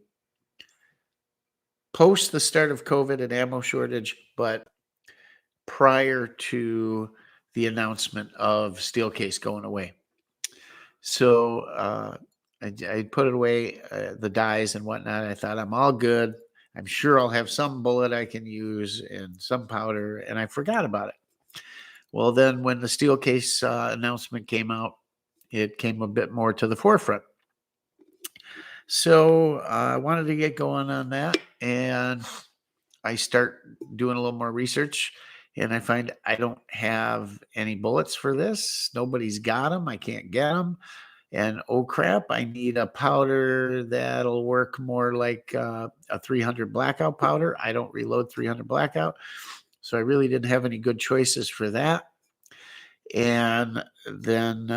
post the start of COVID and ammo shortage, but prior to the announcement of Steelcase going away. So I put it away, the dies and whatnot. I thought I'm all good. I'm sure I'll have some bullet I can use and some powder, and I forgot about it. Well, then when the Steelcase announcement came out, it came a bit more to the forefront. So I wanted to get going on that, and I start doing a little more research, and I find I don't have any bullets for this. Nobody's got them. I can't get them. And oh crap, I need a powder that'll work more like a 300 blackout powder. I don't reload 300 blackout. So I really didn't have any good choices for that. And then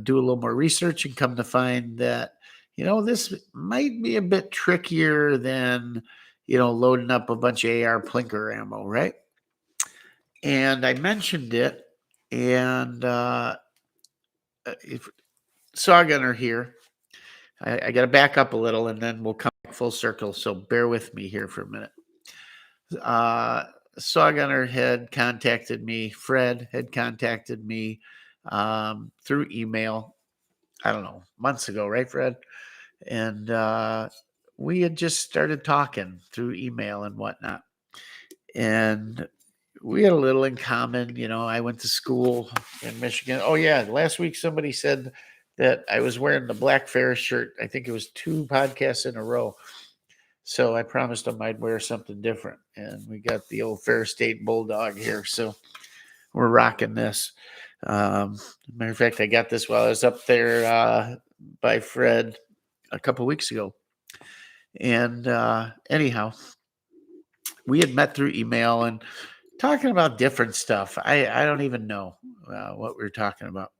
do a little more research and come to find that, this might be a bit trickier than, loading up a bunch of AR plinker ammo, right? And I mentioned it, and if Saw Gunner here, I got to back up a little, and then we'll come back full circle. So bear with me here for a minute. Saw Gunner had contacted me. Fred had contacted me through email. I don't know, months ago, right, Fred? And we had just started talking through email and whatnot. And we had a little in common. I went to school in Michigan. Oh, yeah. Last week, somebody said that I was wearing the Black Ferris shirt. I think it was 2 podcasts in a row. So I promised them I'd wear something different. And we got the old Ferris State Bulldog here. So we're rocking this. Matter of fact, I got this while I was up there by Fred a couple weeks ago. And anyhow, we had met through email and talking about different stuff. I don't even know what we were talking about.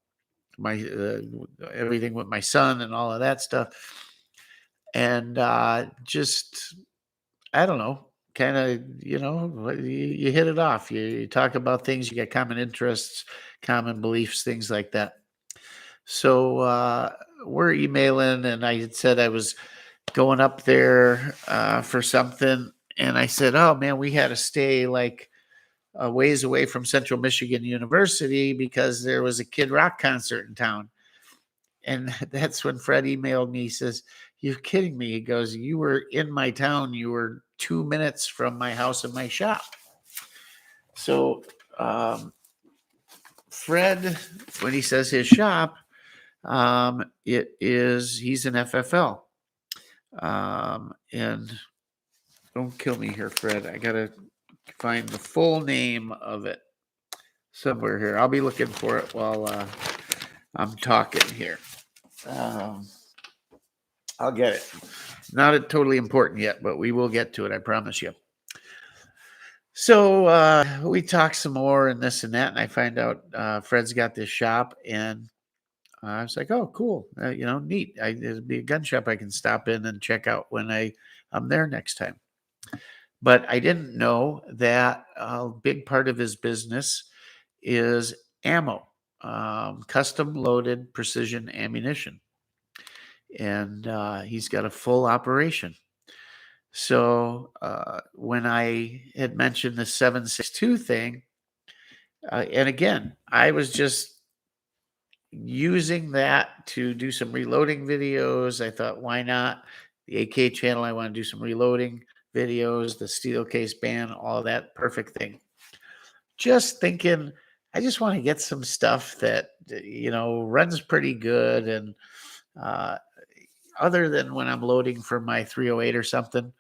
Everything with my son and all of that stuff. And just, I don't know, kind of, you hit it off. You talk about things, you get common interests, common beliefs, things like that. So we're emailing, and I had said I was going up there for something. And I said, oh, man, we had to stay like a ways away from Central Michigan University because there was a Kid Rock concert in town. And that's when Fred emailed me. He says, you're kidding me. He goes, you were in my town. You were 2 minutes from my house and my shop. So Fred, when he says his shop, he's an FFL. And don't kill me here, Fred. I got to find the full name of it somewhere here. I'll be looking for it while I'm talking here. I'll get it. Not totally important yet, but we will get to it. I promise you. So we talk some more and this and that, and I find out Fred's got this shop, and I was like, "Oh, cool! Neat. It'd be a gun shop I can stop in and check out when I'm there next time." But I didn't know that a big part of his business is ammo, custom loaded precision ammunition. And he's got a full operation. So when I had mentioned the 7.62 thing, and again, I was just using that to do some reloading videos. I thought, why not? The AK channel, I want to do some reloading videos, the Steelcase band, all that perfect thing. just thinking, I just want to get some stuff that, runs pretty good. And uh, other than when I'm loading for my 308 or something,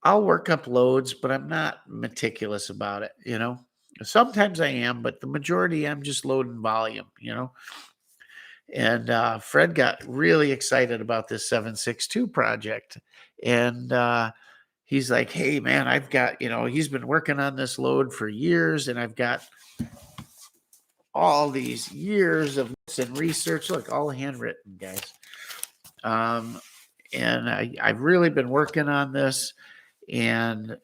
I'll work up loads, but I'm not meticulous about it. Sometimes I am, but the majority I'm just loading volume. And Fred got really excited about this 762 project. And he's like, hey, man, I've got, he's been working on this load for years, and I've got all these years of notes and research. Look, all handwritten, guys. And I've really been working on this, and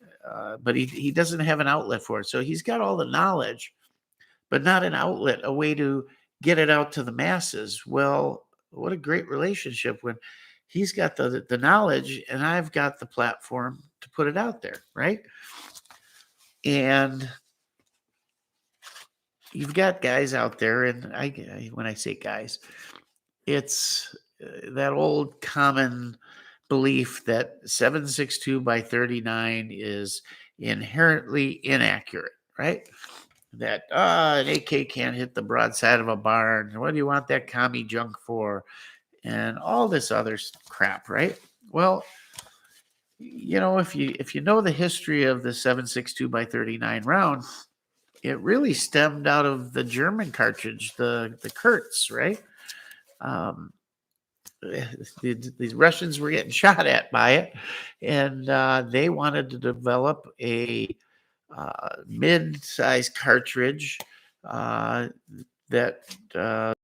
but he doesn't have an outlet for it. So he's got all the knowledge, but not an outlet, a way to get it out to the masses. Well, what a great relationship when he's got the knowledge and I've got the platform to put it out there, right? And you've got guys out there, and when I say guys, it's that old common belief that 762 by 39 is inherently inaccurate, right? That an AK can't hit the broadside of a barn. What do you want that commie junk for? And all this other crap, right? Well, if you know the history of the 762 by 39 round, it really stemmed out of the German cartridge, the Kurtz, right? Um, these Russians were getting shot at by it, and they wanted to develop a mid-sized cartridge that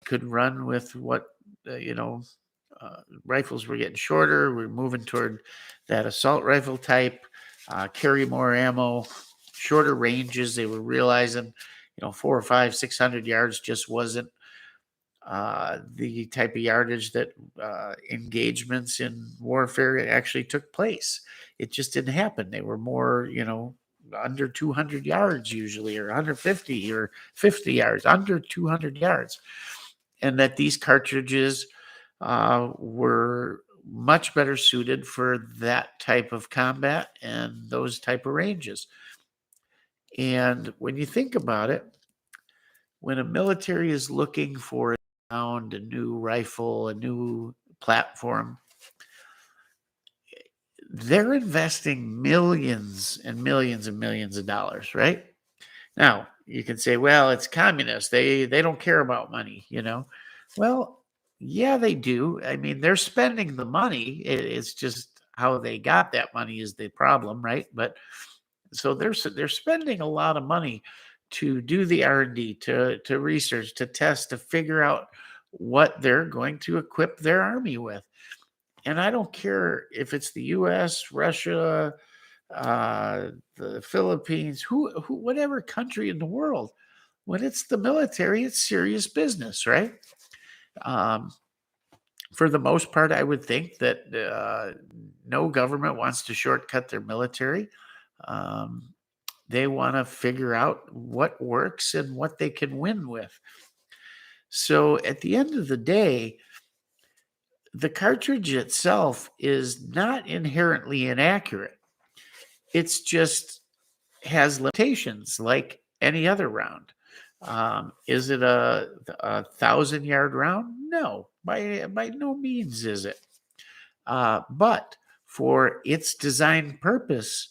could run with what rifles were getting shorter. We're moving toward that assault rifle type, carry more ammo, shorter ranges. They were realizing, 4 or 5, 600 yards just wasn't the type of yardage that engagements in warfare actually took place. It just didn't happen. They were more, under 200 yards usually, or 150 or 50 yards, under 200 yards. And that these cartridges were much better suited for that type of combat and those type of ranges. And when you think about it, when a military is looking for a new rifle, a new platform, they're investing millions and millions and millions of dollars, right? Now, you can say, well, it's communist. They don't care about money. Well, yeah, they do. I mean, they're spending the money. It's just how they got that money is the problem, right? But so they're spending a lot of money to do the R&D, to research, to test, to figure out what they're going to equip their army with. And I don't care if it's the U.S., Russia, the Philippines, whatever country in the world. When it's the military, it's serious business, right? Um, for the most part, I would think that no government wants to shortcut their military. Um, they want to figure out what works and what they can win with. So at the end of the day, the cartridge itself is not inherently inaccurate. It's just has limitations like any other round. Is it a 1,000-yard round? No, by no means is it. But for its design purpose,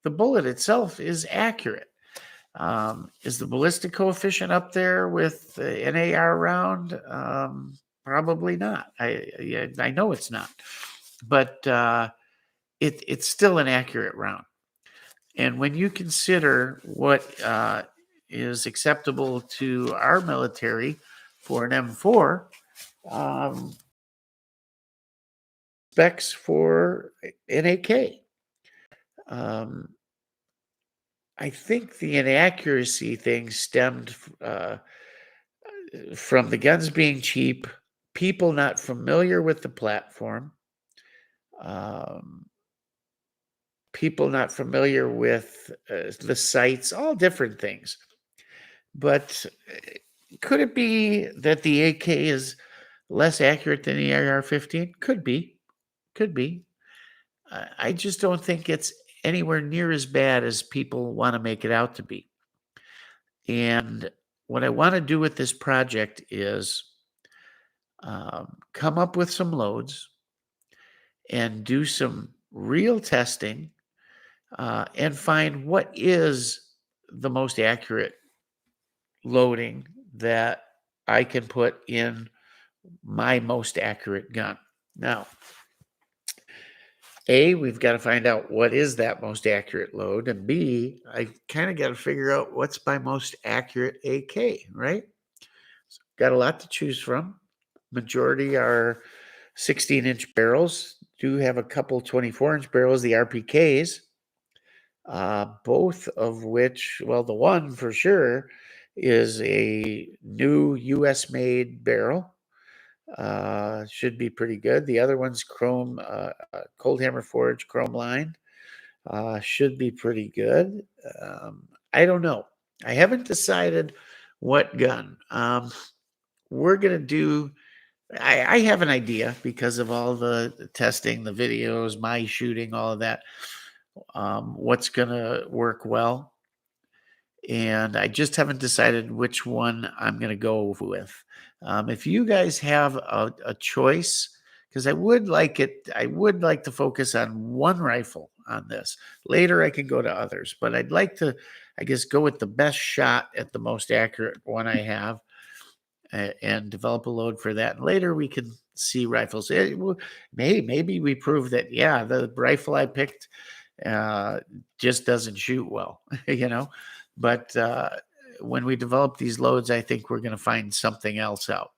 the bullet itself is accurate. Is the ballistic coefficient up there with an AR round? Probably not. I know it's not, but it's still an accurate round. And when you consider what is acceptable to our military for an M4, specs for an AK. I think the inaccuracy thing stemmed from the guns being cheap, people not familiar with the platform, um, people not familiar with the sights, all different things. But could it be that the AK is less accurate than the AR-15? Could be. Could be. I just don't think it's anywhere near as bad as people want to make it out to be. And what I want to do with this project is come up with some loads and do some real testing and find what is the most accurate loading that I can put in my most accurate gun. Now, A, we've got to find out what is that most accurate load, and B, I kind of got to figure out what's my most accurate AK, right? So got a lot to choose from. Majority are 16-inch barrels. Do have a couple 24-inch barrels, the RPKs, both of which, well, the one for sure is a new US-made barrel. Should be pretty good. The other one's chrome, cold hammer forged chrome line. Should be pretty good. I don't know. I haven't decided what gun. We're gonna do. I have an idea because of all the testing, the videos, my shooting, all of that. What's gonna work well, and I just haven't decided which one I'm going to go with. If you guys have a choice, because I would like to focus on one rifle on this. Later, I can go to others, but I'd like to, I guess, go with the best shot at the most accurate one I have and develop a load for that. And later, we can see rifles. Maybe we prove that, yeah, the rifle I picked uh, just doesn't shoot well, you know. But when we develop these loads, I think we're going to find something else out.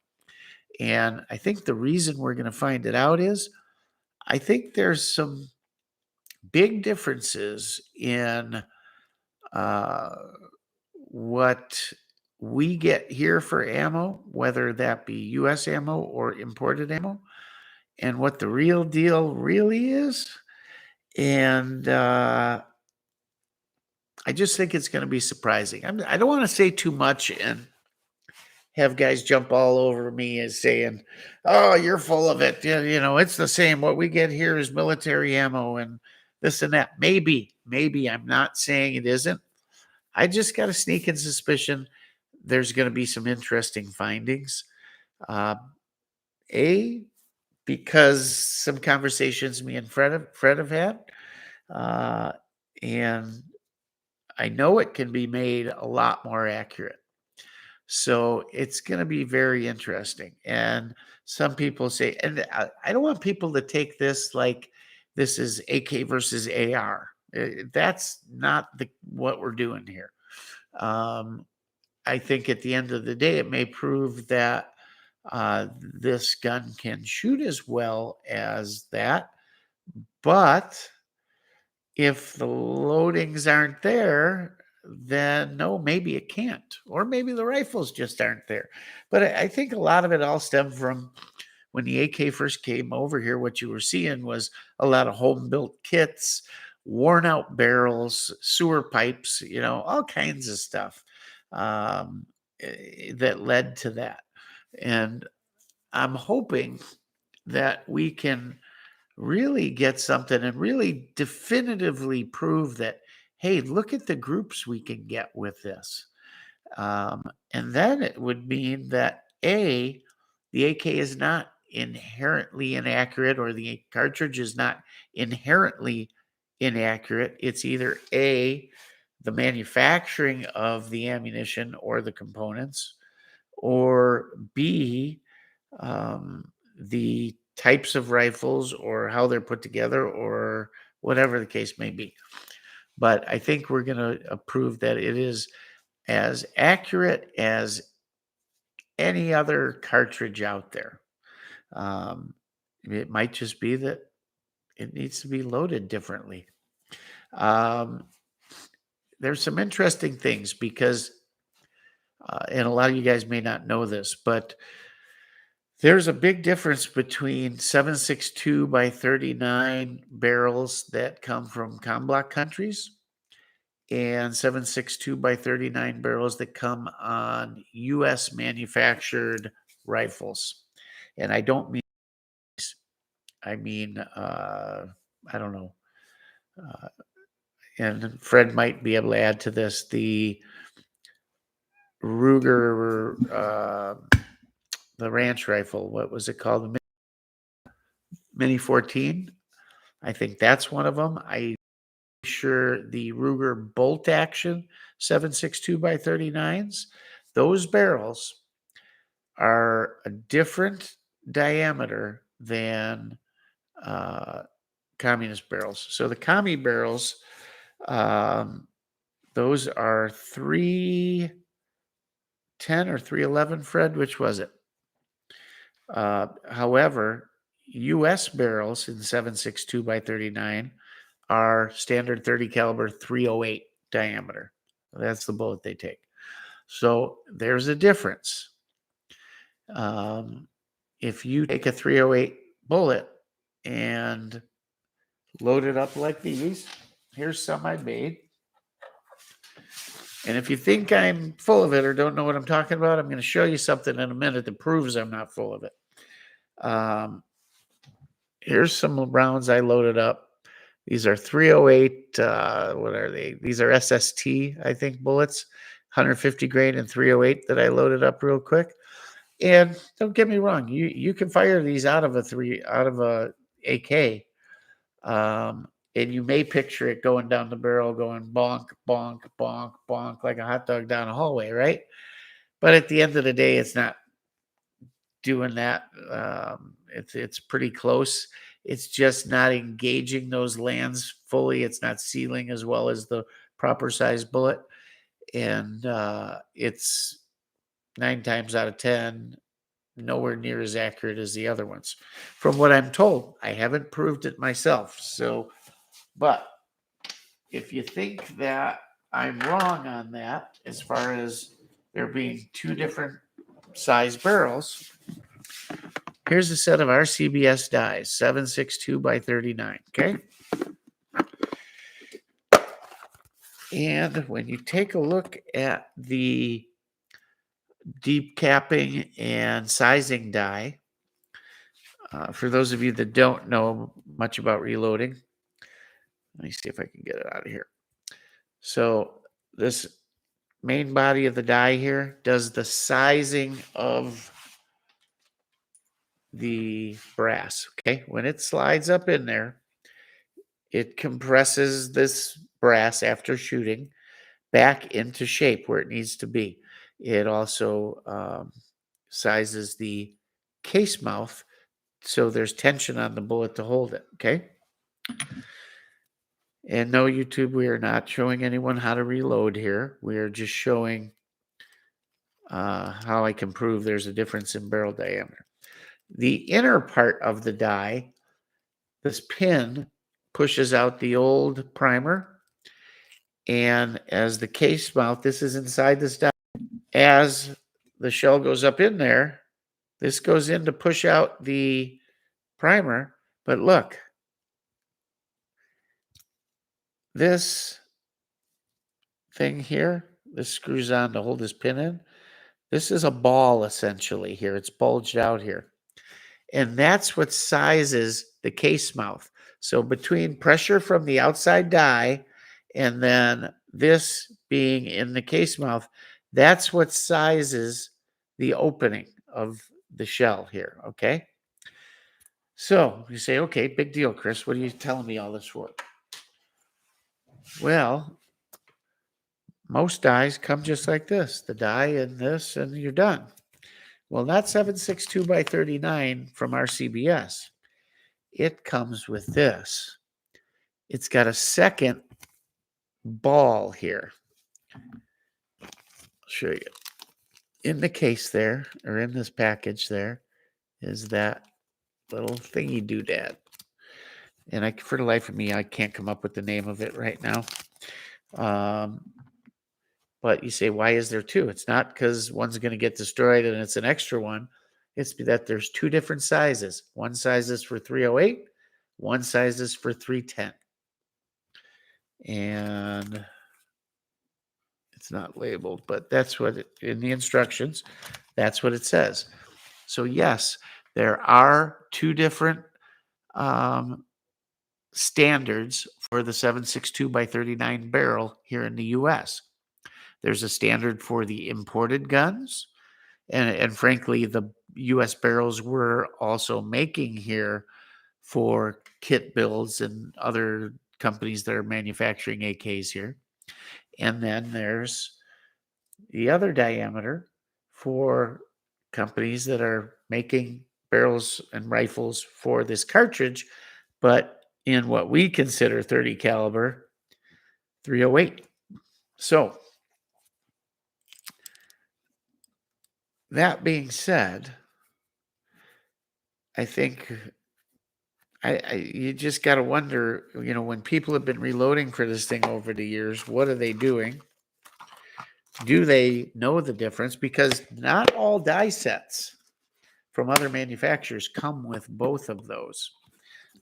And I think the reason we're going to find it out is I think there's some big differences in uh, what we get here for ammo, whether that be US ammo or imported ammo, and what the real deal really is. And I just think it's going to be surprising. I don't want to say too much and have guys jump all over me as saying, "Oh, you're full of it." You know, it's the same. What we get here is military ammo and this and that. Maybe I'm not saying it isn't. I just got a sneaking suspicion there's going to be some interesting findings. Uh, a because some conversations me and Fred have had, uh, and I know it can be made a lot more accurate. So it's going to be very interesting. And some people say, and I don't want people to take this like this is AK versus AR. That's not what we're doing here. Um, I think at the end of the day, it may prove that this gun can shoot as well as that. But if the loadings aren't there, then no, maybe it can't. Or maybe the rifles just aren't there. But I think a lot of it all stemmed from when the AK first came over here. What you were seeing was a lot of home built kits, worn out barrels, sewer pipes, you know, all kinds of stuff um, that led to that. And I'm hoping that we can really get something and really definitively prove that, hey, look at the groups we can get with this. Um, and then it would mean that the AK is not inherently inaccurate or the cartridge is not inherently inaccurate. It's either the manufacturing of the ammunition or the components, or B, the types of rifles or how they're put together or whatever the case may be. But I think we're going to prove that it is as accurate as any other cartridge out there. Um, it might just be that it needs to be loaded differently. Um, there's some interesting things because, and a lot of you guys may not know this, but there's a big difference between 7.62 by 39 barrels that come from COMBLOC countries and 7.62 by 39 barrels that come on US manufactured rifles. And I don't mean, I mean, I don't know. And Fred might be able to add to this. Ruger, the ranch rifle. What was it called? The Mini 14. I think that's one of them. I'm sure the Ruger bolt action 7.62 by 39s. Those barrels are a different diameter than communist barrels. So the commie barrels, those are 310 or 311, Fred, which was it? However, U.S. barrels in 7.62 by 39 are standard 30 caliber 308 diameter. That's the bullet they take. So there's a difference. If you take a 308 bullet and load it up like these, here's some I made. And if you think I'm full of it or don't know what I'm talking about, I'm going to show you something in a minute that proves I'm not full of it. Here's some rounds I loaded up. These are 308. What are they? These are SST, I think, bullets, 150 grain and 308 that I loaded up real quick. And don't get me wrong, you can fire these out of a AK, and you may picture it going down the barrel, going bonk, bonk, bonk, bonk, like a hot dog down a hallway, right? But at the end of the day, it's not doing that. It's pretty close. It's just not engaging those lands fully. It's not sealing as well as the proper size bullet, and it's 9 times out of 10 nowhere near as accurate as the other ones, from what I'm told. I haven't proved it myself. So, but if you think that I'm wrong on that, as far as there being 2 different size barrels, here's a set of RCBS dies, 7.62 by 39. Okay. And when you take a look at the deep capping and sizing die, for those of you that don't know much about reloading, let me see if I can get it out of here. So this main body of the die here does the sizing of the brass. Okay. When it slides up in there, it compresses this brass after shooting back into shape where it needs to be. It also sizes the case mouth so there's tension on the bullet to hold it. Okay. And no, YouTube, we are not showing anyone how to reload here. We are just showing how I can prove there's a difference in barrel diameter. The inner part of the die, this pin pushes out the old primer. And as the case mouth, this is inside this die. As the shell goes up in there, this goes in to push out the primer. But look, this thing here, this screws on to hold this pin in. This is a ball essentially here. It's bulged out here. And that's what sizes the case mouth. So between pressure from the outside die and then this being in the case mouth, that's what sizes the opening of the shell here, okay? So you say, okay, big deal, Chris. What are you telling me all this for? Well, most dies come just like this. The die and this, and you're done. Well, not 7.62 by 39 from RCBS. It comes with this. It's got a second ball here. I'll show you. In the case there, or in this package there, is that little thingy doodad. And for the life of me, I can't come up with the name of it right now. But you say, why is there 2? It's not because one's going to get destroyed and it's an extra one. It's that there's 2 different sizes. One size is for 308, one size is for 310. And it's not labeled, but that's what in the instructions, that's what it says. So yes, there are 2 different standards for the 7.62 by 39 barrel here in the U.S. There's a standard for the imported guns. And frankly, the U.S. barrels we're also making here for kit builds and other companies that are manufacturing AKs here. And then there's the other diameter for companies that are making barrels and rifles for this cartridge, but in what we consider 30 caliber 308. So that being said, I think you just got to wonder, when people have been reloading for this thing over the years, what are they doing? Do they know the difference? Because not all die sets from other manufacturers come with both of those.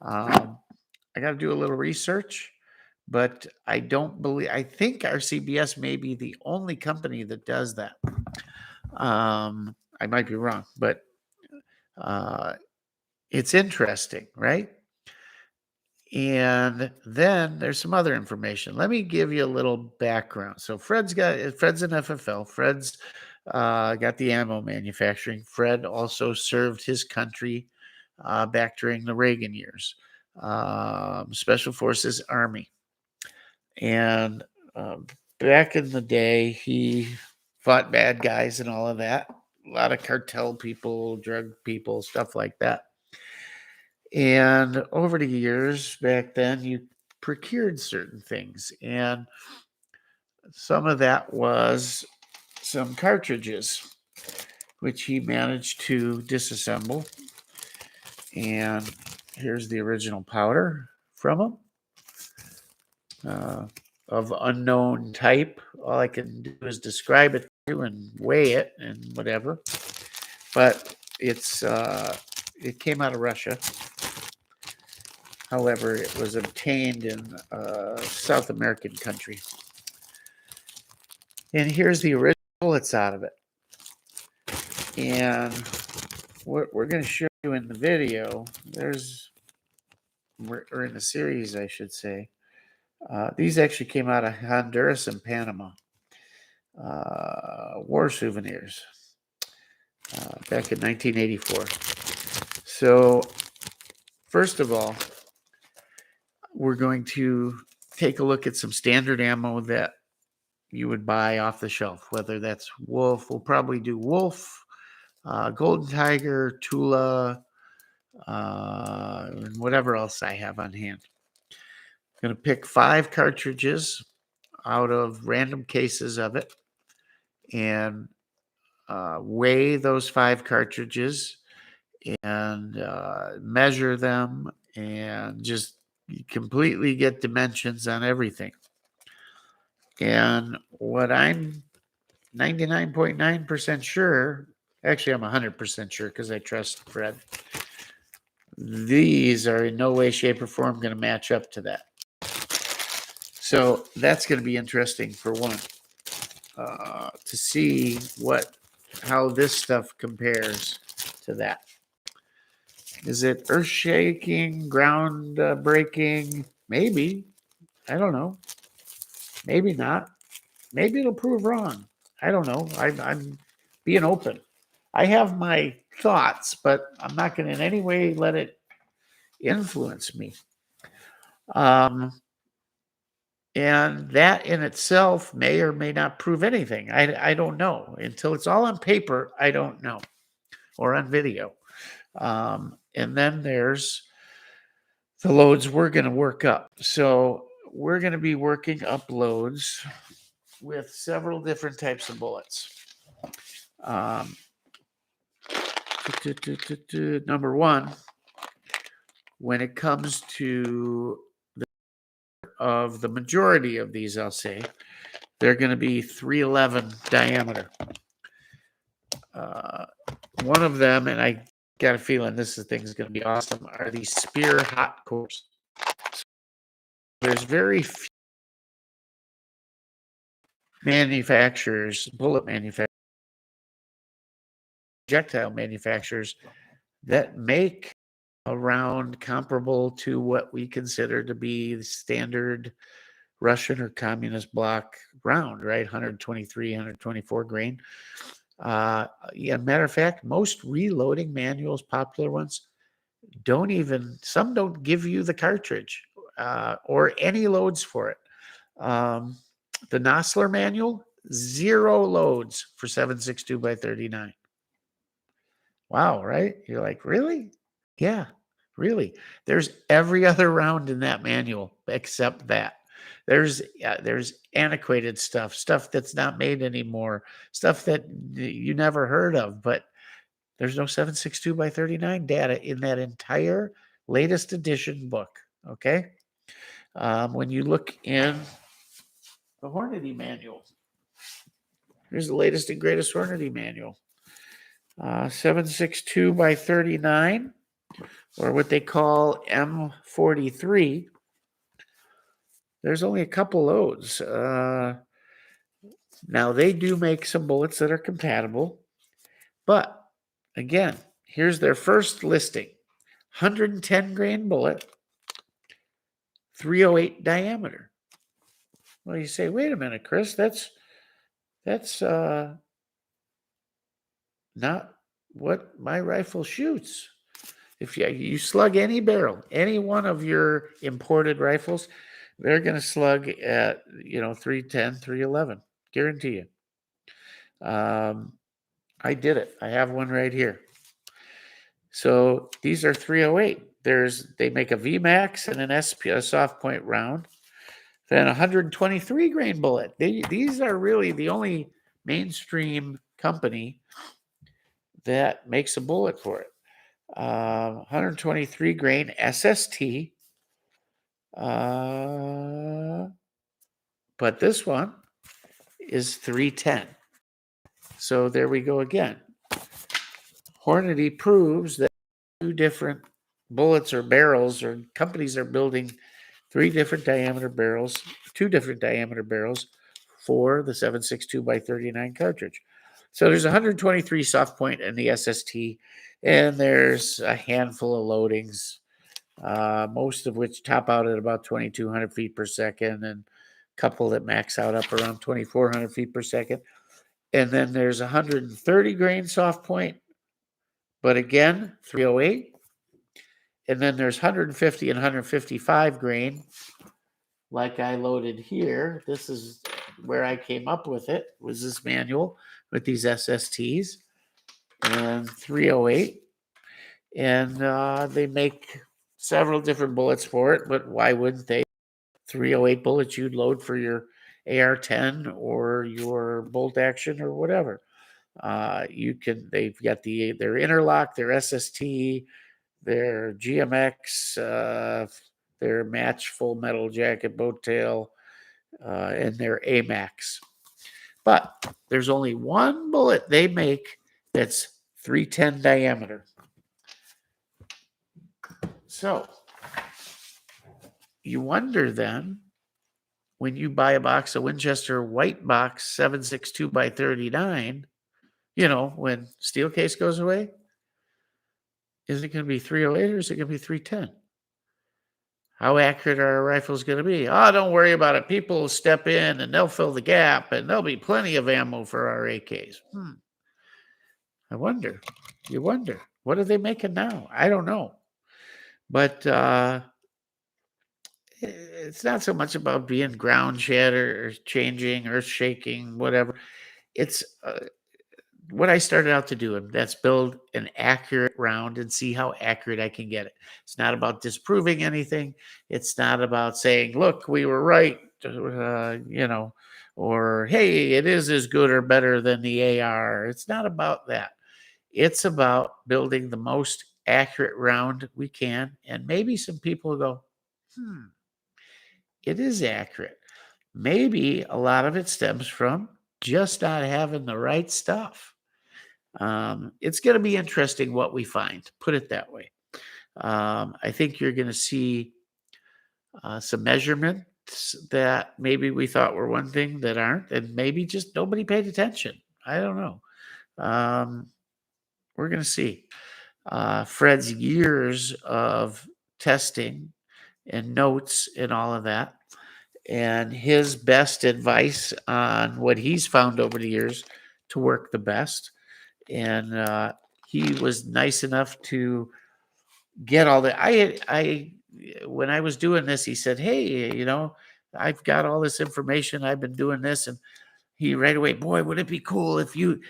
I got to do a little research, but I think RCBS may be the only company that does that. I might be wrong, but it's interesting, right? And then there's some other information. Let me give you a little background. So Fred's an FFL. Fred's got the ammo manufacturing. Fred also served his country back during the Reagan years. Special Forces Army. And back in the day, he fought bad guys and all of that. A lot of cartel people, drug people, stuff like that. And over the years back then, you procured certain things. And some of that was some cartridges, which he managed to disassemble. And here's the original powder from them, of unknown type. All I can do is describe it to you and weigh it and whatever. But it came out of Russia. However, it was obtained in a South American country. And here's the original bullets out of it. And what we're going to show you in the video, or in the series, I should say, these actually came out of Honduras and Panama. War souvenirs back in 1984. So, first of all, we're going to take a look at some standard ammo that you would buy off the shelf, whether that's Wolf. We'll probably do Wolf, Golden Tiger, Tula, and whatever else I have on hand. I'm going to pick 5 cartridges out of random cases of it and weigh those 5 cartridges and measure them and just completely get dimensions on everything. And what I'm 99.9% sure, actually I'm 100% sure because I trust Fred, these are in no way, shape, or form going to match up to that. So that's going to be interesting for one, to see how this stuff compares to that. Is it earth-shaking, ground-breaking? Maybe. I don't know. Maybe not. Maybe it'll prove wrong. I don't know. I'm being open. I have my thoughts, but I'm not going to in any way let it influence me. And that in itself may or may not prove anything. I don't know. Until it's all on paper, I don't know. Or on video. And then there's the loads we're going to work up. So we're going to be working up loads with several different types of bullets. Number one, when it comes to the majority of these, I'll say, they're going to be 311 diameter. One of them, and I got a feeling this thing is going to be awesome, are these Spear hot cores. There's very few manufacturers, bullet manufacturers, projectile manufacturers that make a round comparable to what we consider to be the standard Russian or communist bloc round, right? 123, 124 grain. Yeah, matter of fact, most reloading manuals, popular ones, some don't give you the cartridge or any loads for it. The Nosler manual, 0 loads for 7.62 by 39. Wow, right? You're like, really? Yeah, really. There's every other round in that manual except that. There's antiquated stuff that's not made anymore, stuff that you never heard of, but there's no 7.62 by 39 data in that entire latest edition book. Okay. When you look in the Hornady manual, here's the latest and greatest Hornady manual. 7.62 by 39, or what they call M43. There's only a couple loads. Now, they do make some bullets that are compatible, but again, here's their first listing. 110 grain bullet, 308 diameter. Well, you say, wait a minute, Chris, that's not what my rifle shoots. If you slug any barrel, any one of your imported rifles, they're going to slug at 310, 311. Guarantee you. I did it. I have one right here. So these are 308. They make a VMAX and an SP, a soft point round. Then 123 grain bullet. These are really the only mainstream company that makes a bullet for it. 123 grain SST. But this one is 310. So there we go again. Hornady proves that 2 different bullets or barrels, or companies are building 3 different diameter barrels, 2 different diameter barrels for the 7.62 by 39 cartridge. So there's 123 soft point in the SST, and there's a handful of loadings, most of which top out at about 2,200 feet per second, and a couple that max out up around 2,400 feet per second. And then there's 130 grain soft point, but again, 308. And then there's 150 and 155 grain, like I loaded here. This is where I came up with it, was this manual with these SSTs, and 308. And they make several different bullets for it, but why wouldn't they? 308 bullets you'd load for your AR-10 or your bolt action or whatever. They've got their interlock, their SST, their GMX, their match full metal jacket boat tail, and their AMAX. But there's only one bullet they make that's 310 diameter. So you wonder then, when you buy a box of Winchester white box 7.62 by 39, when steel case goes away, is it going to be 308 or is it going to be 310? How accurate are our rifles going to be? Oh, don't worry about it. People will step in and they'll fill the gap, and there'll be plenty of ammo for our AKs. I wonder. You wonder. What are they making now? I don't know. But it's not so much about being ground shatter or changing, earth shaking, whatever. It's what I started out to do, and that's build an accurate round and see how accurate I can get it. It's not about disproving anything. It's not about saying, look, we were right, or hey, it is as good or better than the AR. It's not about that. It's about building the most accurate round we can. And maybe some people go, it is accurate. Maybe a lot of it stems from just not having the right stuff. It's going to be interesting what we find, put it that way. I think you're going to see some measurements that maybe we thought were one thing that aren't, and maybe just nobody paid attention. I don't know. We're going to see. Fred's years of testing and notes and all of that. and his best advice on what he's found over the years to work the best. And he was nice enough to get all that. When I was doing this, he said, "Hey, I've got all this information. I've been doing this," and he right away, "Boy, would it be cool if you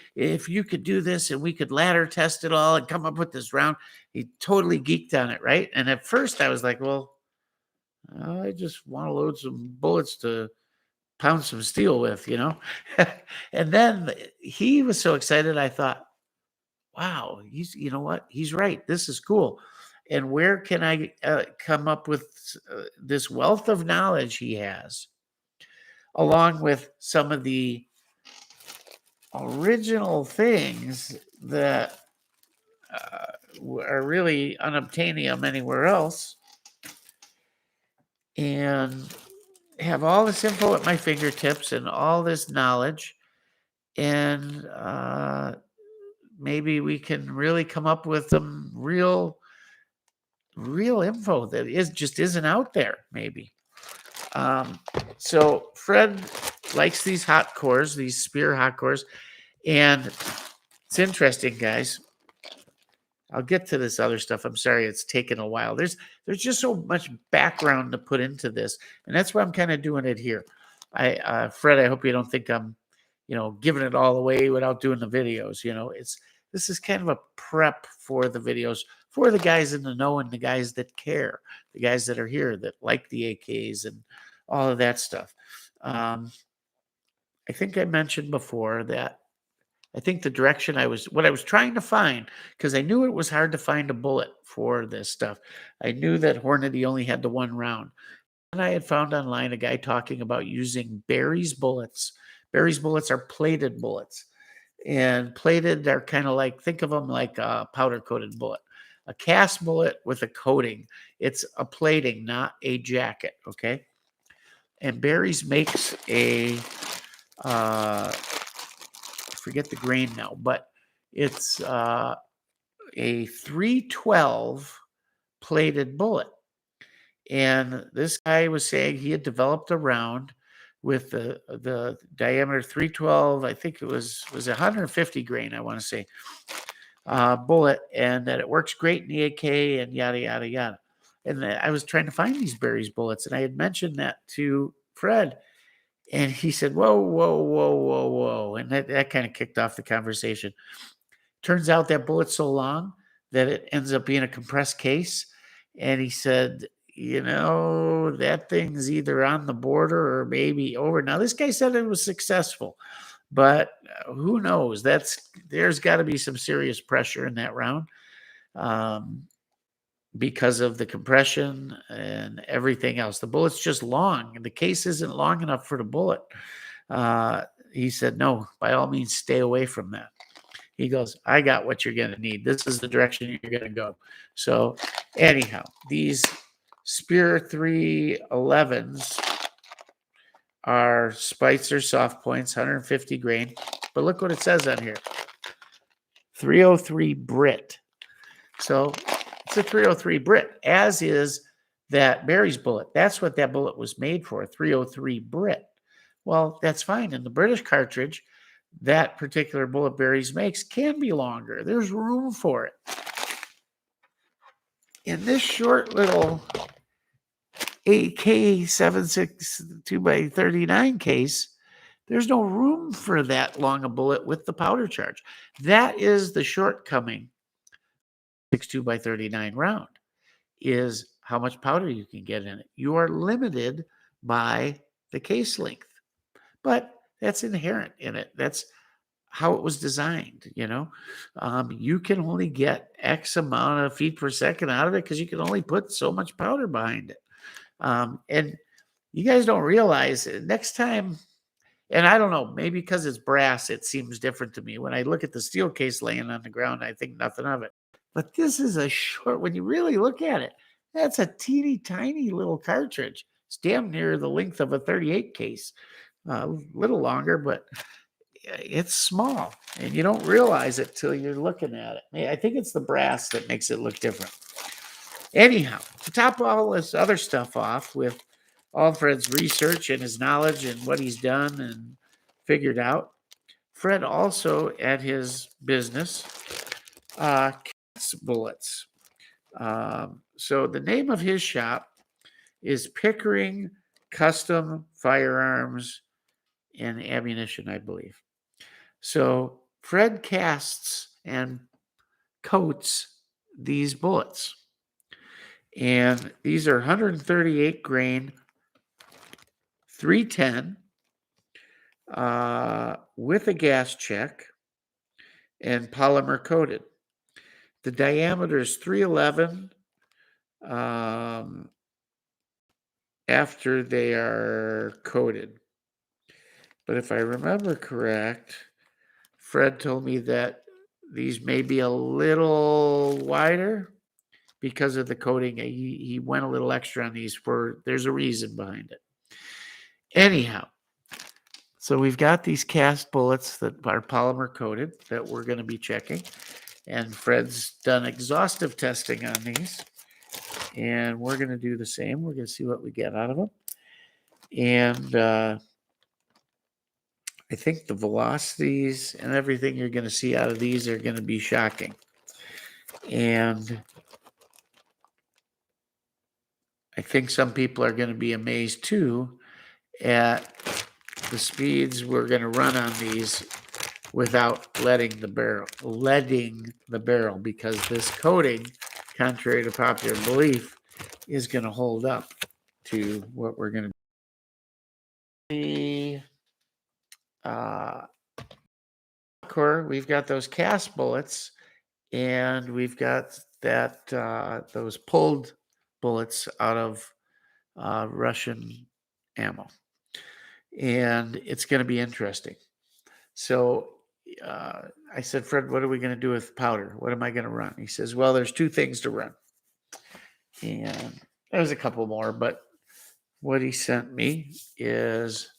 could do this and we could ladder test it all and come up with this round." He totally geeked on it, right? And at first, I was like, "Well, I just want to load some bullets to pound some steel with," And then he was so excited. I thought, wow, you know what? He's right. This is cool. And where can I come up with this wealth of knowledge he has, along with some of the original things that are really unobtainium anywhere else, and have all this info at my fingertips and all this knowledge, and maybe we can really come up with some real info that just isn't out there, maybe. So Fred likes these hot cores, these spear hot cores, and it's interesting, guys. I'll get to this other stuff. I'm sorry it's taken a while. There's just so much background to put into this, and that's why I'm kind of doing it here. Fred, I hope you don't think I'm, giving it all away without doing the videos. This is kind of a prep for the videos for the guys in the know and the guys that care, the guys that are here that like the AKs and all of that stuff. I think I mentioned before that I think the direction what I was trying to find, because I knew it was hard to find a bullet for this stuff. I knew that Hornady only had the one round. And I had found online a guy talking about using Barry's bullets. Barry's bullets are plated bullets. And plated are kind of like, think of them like a powder coated bullet. A cast bullet with a coating. It's a plating, not a jacket, okay? And Barry's makes I forget the grain now, but it's a 312 plated bullet. And this guy was saying he had developed a round with the diameter 312. I think it was 150 grain, I want to say, bullet, and that it works great in the AK and yada, yada, yada. And I was trying to find these Barry's bullets, and I had mentioned that to Fred. And he said, whoa, whoa, whoa, whoa, whoa. And that kind of kicked off the conversation. Turns out that bullet's so long that it ends up being a compressed case. And he said, that thing's either on the border or maybe over. Now, this guy said it was successful, but who knows? There's got to be some serious pressure in that round. Because of the compression and everything else. The bullet's just long, and the case isn't long enough for the bullet. He said, no, by all means, stay away from that. He goes, I got what you're going to need. This is the direction you're going to go. So anyhow, these Spear 311s are Spitzer soft points, 150 grain. But look what it says on here. 303 Brit. So it's a 303 Brit, as is that Barry's bullet. That's what that bullet was made for, 303 Brit. Well, that's fine. In the British cartridge, that particular bullet Barry's makes can be longer. There's room for it. In this short little AK 7.62 by 39 case, there's no room for that long a bullet with the powder charge. That is the shortcoming. 6.2 by 39 round is how much powder you can get in it. You are limited by the case length, but that's inherent in it. That's how it was designed. You can only get X amount of feet per second out of it because you can only put so much powder behind it. And you guys don't realize next time, and I don't know, maybe because it's brass, it seems different to me. When I look at the steel case laying on the ground, I think nothing of it. But this is a short, when you really look at it, that's a teeny tiny little cartridge. It's damn near the length of a 38 case. A little longer, but it's small. And you don't realize it till you're looking at it. I think it's the brass that makes it look different. Anyhow, to top all this other stuff off with all Fred's research and his knowledge and what he's done and figured out. Fred also, at his business, casts bullets. So the name of his shop is Pickering Custom Firearms and Ammunition, I believe. So Fred casts and coats these bullets. And these are 138 grain, 310 with a gas check and polymer coated. The diameter is 311 after they are coated. But if I remember correct, Fred told me that these may be a little wider because of the coating. He went a little extra on these there's a reason behind it. Anyhow, so we've got these cast bullets that are polymer coated that we're going to be checking. And Fred's done exhaustive testing on these. And we're going to do the same. We're going to see what we get out of them. And I think the velocities and everything you're going to see out of these are going to be shocking. And I think some people are going to be amazed too at the speeds we're going to run on these without leading the barrel, because this coating, contrary to popular belief, is going to hold up to what we're going to do. We've got those cast bullets, and we've got that those pulled bullets out of Russian ammo, and it's going to be interesting. So I said, Fred, what are we going to do with powder? What am I going to run? He says, well, there's two things to run, and there's a couple more, but what he sent me is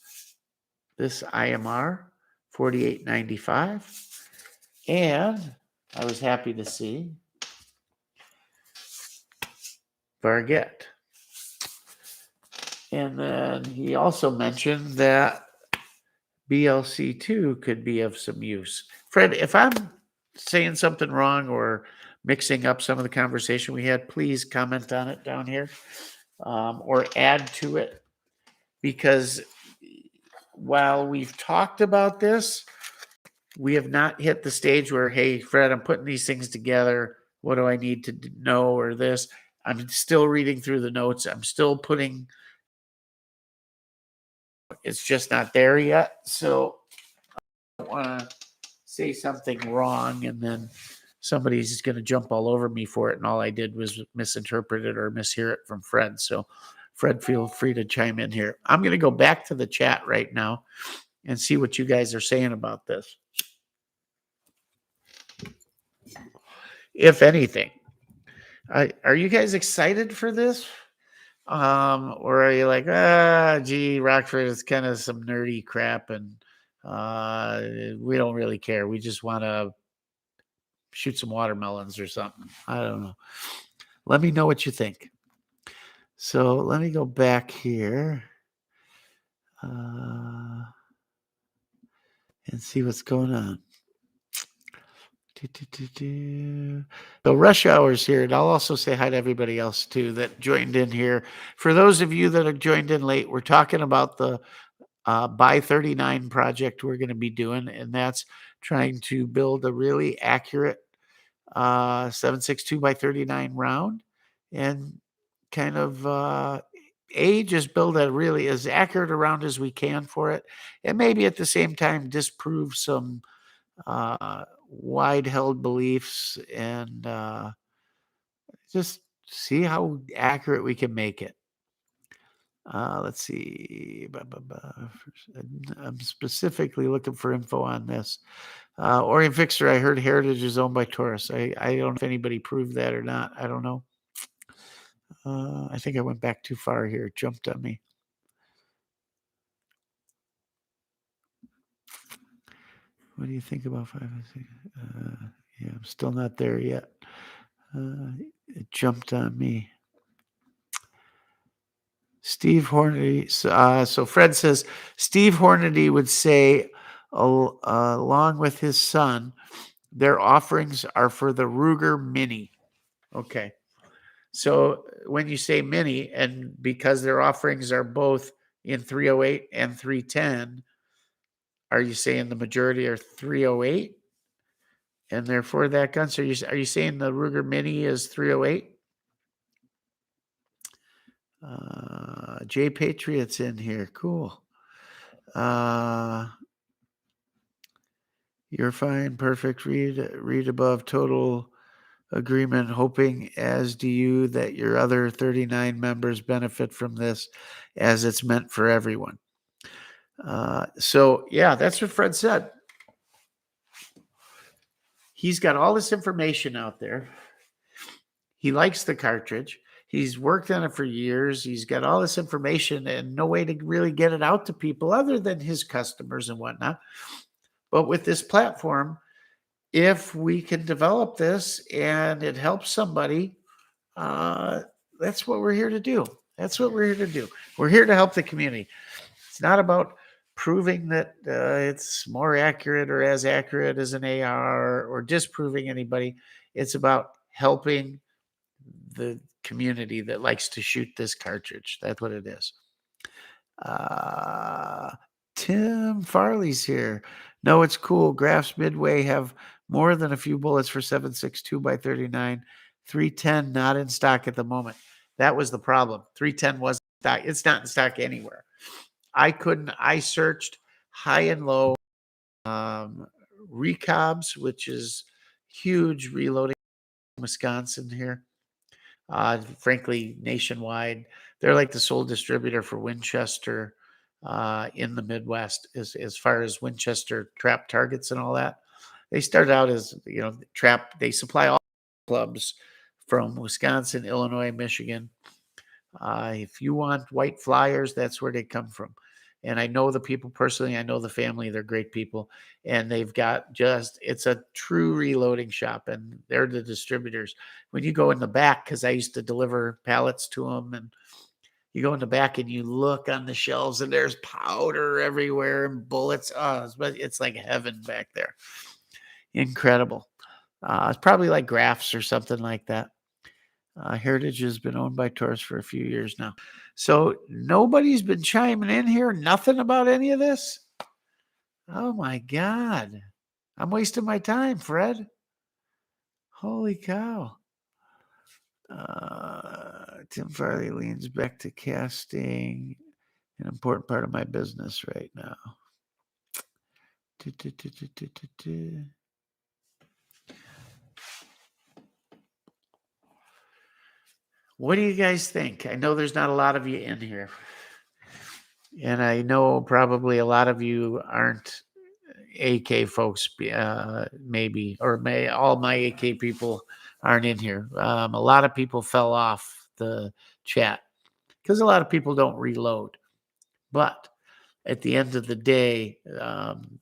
this IMR 4895. And I was happy to see Varget. And then he also mentioned that BLC2 could be of some use. Fred, if I'm saying something wrong or mixing up some of the conversation we had, please comment on it down here or add to it. Because while we've talked about this, we have not hit the stage where, hey, Fred, I'm putting these things together. What do I need to know or this? I'm still reading through the notes. I'm still putting, it's just not there yet. So I don't want to say something wrong and then somebody's going to jump all over me for it. And all I did was misinterpret it or mishear it from Fred. So Fred, feel free to chime in here. I'm going to go back to the chat right now and see what you guys are saying about this. If anything, are you guys excited for this? Or are you like, gee, Rockford is kind of some nerdy crap and we don't really care. We just want to shoot some watermelons or something. I don't know. Let me know what you think. So let me go back here and see what's going on. So rush hours here, and I'll also say hi to everybody else too that joined in here. For those of you that have joined in late, we're talking about the by 39 project we're going to be doing, and that's trying to build a really accurate 7.62 by 39 round, and kind of just build a really as accurate a round as we can for it, and maybe at the same time disprove some wide held beliefs and just see how accurate we can make it. Let's see. I'm specifically looking for info on this. Orient Fixer, I heard Heritage is owned by Taurus. I don't know if anybody proved that or not. I don't know. I think I went back too far here. It jumped on me. What do you think about 5 and 6? Yeah, I'm still not there yet. It jumped on me. Steve Hornady. So Fred says Steve Hornady would say, along with his son, their offerings are for the Ruger Mini. Okay. So when you say mini, and because their offerings are both in 308 and 310, are you saying the majority are 308? And they're for that gun? So are you saying the Ruger Mini is 308? J Patriot's in here. Cool. You're fine. Perfect. Read above. Total agreement. Hoping, as do you, that your other 39 members benefit from this, as it's meant for everyone. So yeah, that's what Fred said. He's got all this information out there. He likes the cartridge. He's worked on it for years. He's got all this information and no way to really get it out to people other than his customers and whatnot. But with this platform, if we can develop this and it helps somebody, that's what we're here to do. That's what we're here to do. We're here to help the community. It's not about proving that it's more accurate or as accurate as an AR or disproving anybody. It's about helping the community that likes to shoot this cartridge. That's what it is. Tim Farley's here. No, it's cool. Graphs Midway have more than a few bullets for 7.62 by 39. 310 not in stock at the moment. That was the problem. 310 wasn't in stock. It's not in stock anywhere. I searched high and low, Recobs, which is huge reloading in Wisconsin here. Frankly, nationwide, they're like the sole distributor for Winchester in the Midwest as far as Winchester trap targets and all that. They started out as, trap. They supply all clubs from Wisconsin, Illinois, Michigan. If you want white flyers, that's where they come from. And I know the people personally. I know the family. They're great people. And they've got it's a true reloading shop. And they're the distributors. When you go in the back, because I used to deliver pallets to them, and you go in the back and you look on the shelves and there's powder everywhere and bullets. It's like heaven back there. Incredible. It's probably like Graphs or something like that. Heritage has been owned by Taurus for a few years now. So nobody's been chiming in here. Nothing about any of this. Oh my God. I'm wasting my time, Fred. Holy cow. Tim Farley leans back to casting, an important part of my business right now. What do you guys think? I know there's not a lot of you in here. And I know probably a lot of you aren't AK folks, maybe, or all my AK people aren't in here. A lot of people fell off the chat because a lot of people don't reload. But at the end of the day,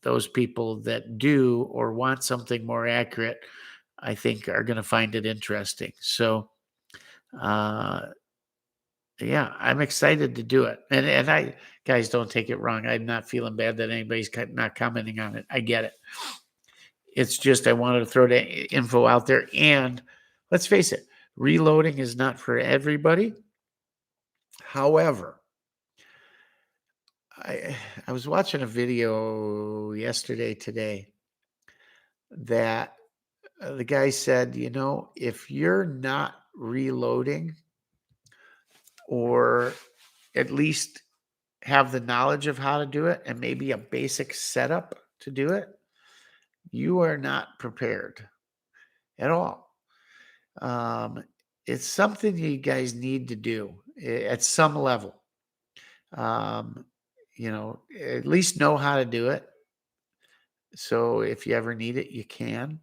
those people that do or want something more accurate, I think, are going to find it interesting. So, yeah, I'm excited to do it. And I, guys, don't take it wrong. I'm not feeling bad that anybody's not commenting on it. I get it. It's just I wanted to throw the info out there. And let's face it, reloading is not for everybody. However, I was watching a video today, that the guy said, if you're not reloading, or at least have the knowledge of how to do it and maybe a basic setup to do it, you are not prepared at all. It's something you guys need to do at some level. At least know how to do it. So if you ever need it, you can.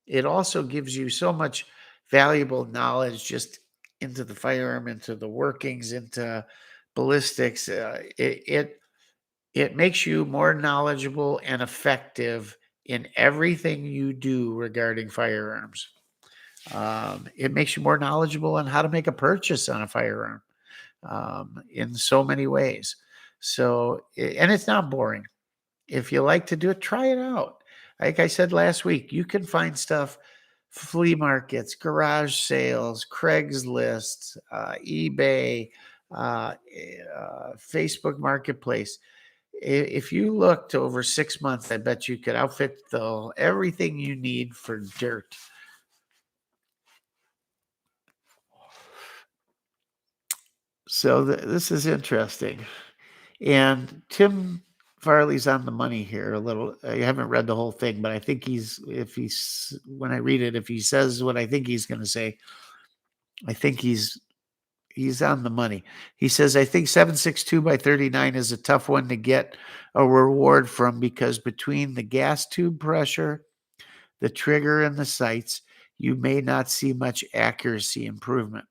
It also gives you so much valuable knowledge just into the firearm, into the workings, into ballistics. It makes you more knowledgeable and effective in everything you do regarding firearms. It makes you more knowledgeable on how to make a purchase on a firearm. in so many ways. So, and it's not boring. If you like to do it, try it out. Like I said last week, you can find stuff, flea markets, garage sales, Craigslist, eBay, Facebook Marketplace. If you looked over 6 months, I bet you could outfit everything you need for dirt. So this is interesting. And Tim Farley's on the money here a little. I haven't read the whole thing, but I think when I read it, if he says what I think he's going to say, I think he's on the money. He says, I think 7.62 by 39 is a tough one to get a reward from because between the gas tube pressure, the trigger, and the sights, you may not see much accuracy improvement.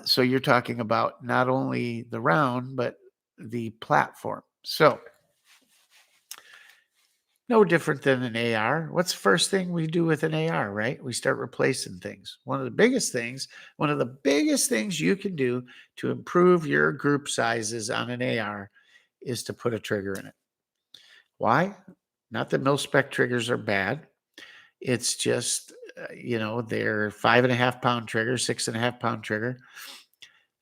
So you're talking about not only the round, but the platform. So no different than an AR. What's the first thing we do with an AR, right? We start replacing things. One of the biggest things you can do to improve your group sizes on an AR is to put a trigger in it. Why? Not that mil-spec triggers are bad. It's just, they're 5.5 pound trigger, 6.5 pound trigger,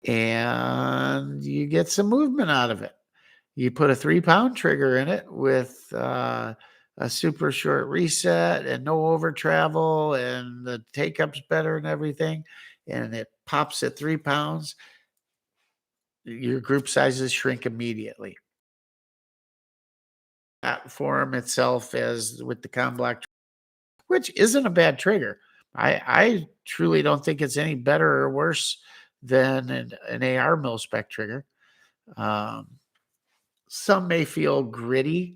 and you get some movement out of it. You put a 3 pound trigger in it with a super short reset and no over travel, and the take up's better and everything, and it pops at 3 pounds. Your group sizes shrink immediately. Platform itself, as with the Comblock, which isn't a bad trigger. I truly don't think it's any better or worse than an AR mil-spec trigger. Some may feel gritty,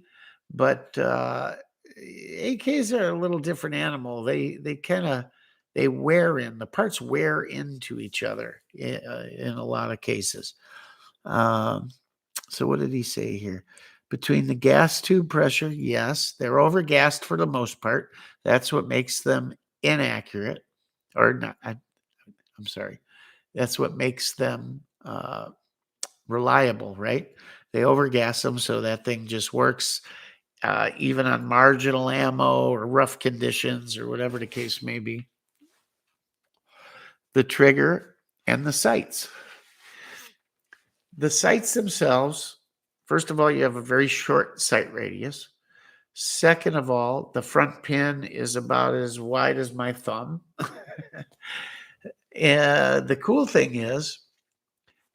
but AKs are a little different animal. They wear in. The parts wear into each other in a lot of cases. So what did he say here? Between the gas tube pressure, yes, they're overgassed for the most part. That's what makes them inaccurate, or not. I'm sorry. That's what makes them reliable, right? They overgas them so that thing just works even on marginal ammo or rough conditions or whatever the case may be. The trigger and the sights. The sights themselves, first of all, you have a very short sight radius. Second of all, the front pin is about as wide as my thumb. And the cool thing is,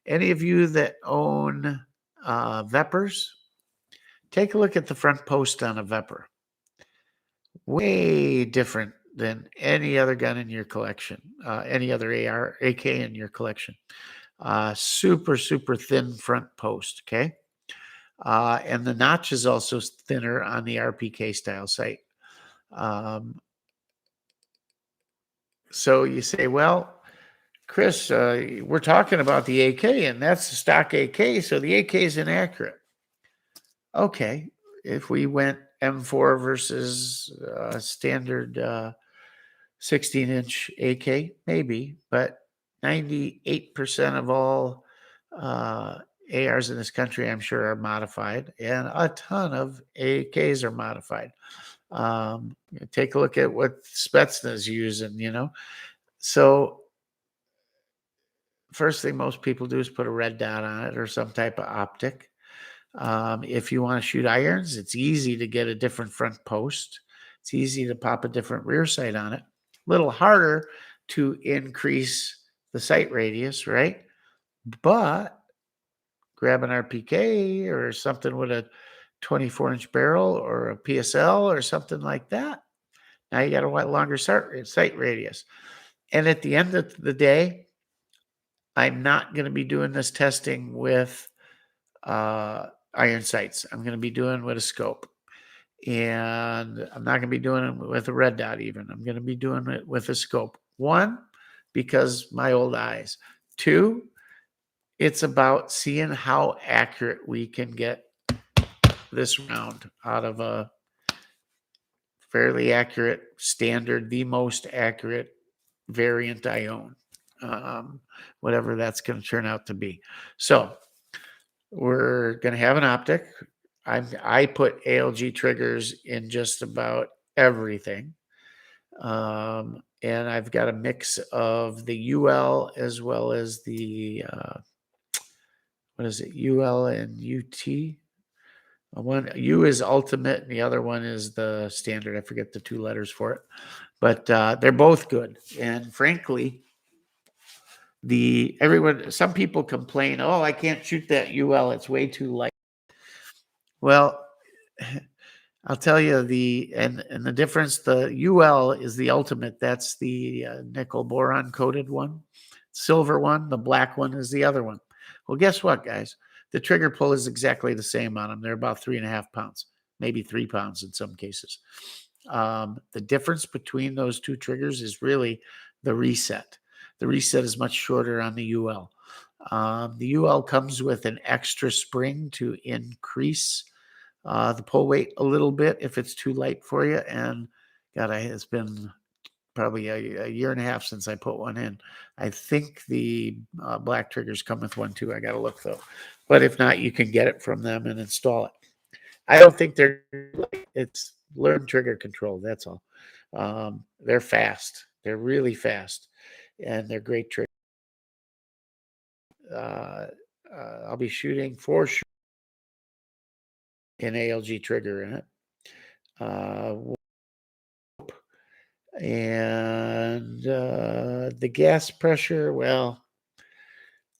any of you that own Vepers, take a look at the front post on a Vepr. Way different than any other gun in your collection, any other AK in your collection. Super, super thin front post, okay? And the notch is also thinner on the RPK style sight. So you say, well, Chris, we're talking about the AK, and that's the stock AK, so the AK is inaccurate. Okay, if we went M4 versus standard 16-inch AK, maybe, but 98% of all ARs in this country, I'm sure, are modified, and a ton of AKs are modified. Take a look at what Spetsnaz using, So first thing most people do is put a red dot on it or some type of optic. If you want to shoot irons, it's easy to get a different front post. It's easy to pop a different rear sight on it. A little harder to increase the sight radius, right? But grab an RPK or something with a 24-inch barrel or a PSL or something like that. Now you got a longer sight radius. And at the end of the day, I'm not going to be doing this testing with iron sights. I'm going to be doing with a scope. And I'm not going to be doing it with a red dot even. I'm going to be doing it with a scope. One, because my old eyes. Two, it's about seeing how accurate we can get this round out of a fairly accurate standard, the most accurate variant I own. whatever that's going to turn out to be. So we're going to have an optic. I put ALG triggers in just about everything. And I've got a mix of the UL as well as the, what is it, UL and UT? One U is ultimate, and the other one is the standard. I forget the two letters for it, but they're both good. And frankly, some people complain, oh, I can't shoot that UL; it's way too light. Well, I'll tell you and the difference. The UL is the ultimate. That's the nickel boron coated one. Silver one. The black one is the other one. Well, guess what, guys? The trigger pull is exactly the same on them. They're about 3.5 pounds, maybe 3 pounds in some cases. The difference between those two triggers is really the reset. The reset is much shorter on the UL. The UL comes with an extra spring to increase the pull weight a little bit if it's too light for you. And God, it's been probably a year and a half since I put one in. I think the black triggers come with one too. I got to look though. But if not, you can get it from them and install it. I don't think it's learn trigger control. That's all. They're fast. They're really fast, and they're great triggers. I'll be shooting for sure an ALG trigger in it. And the gas pressure, well,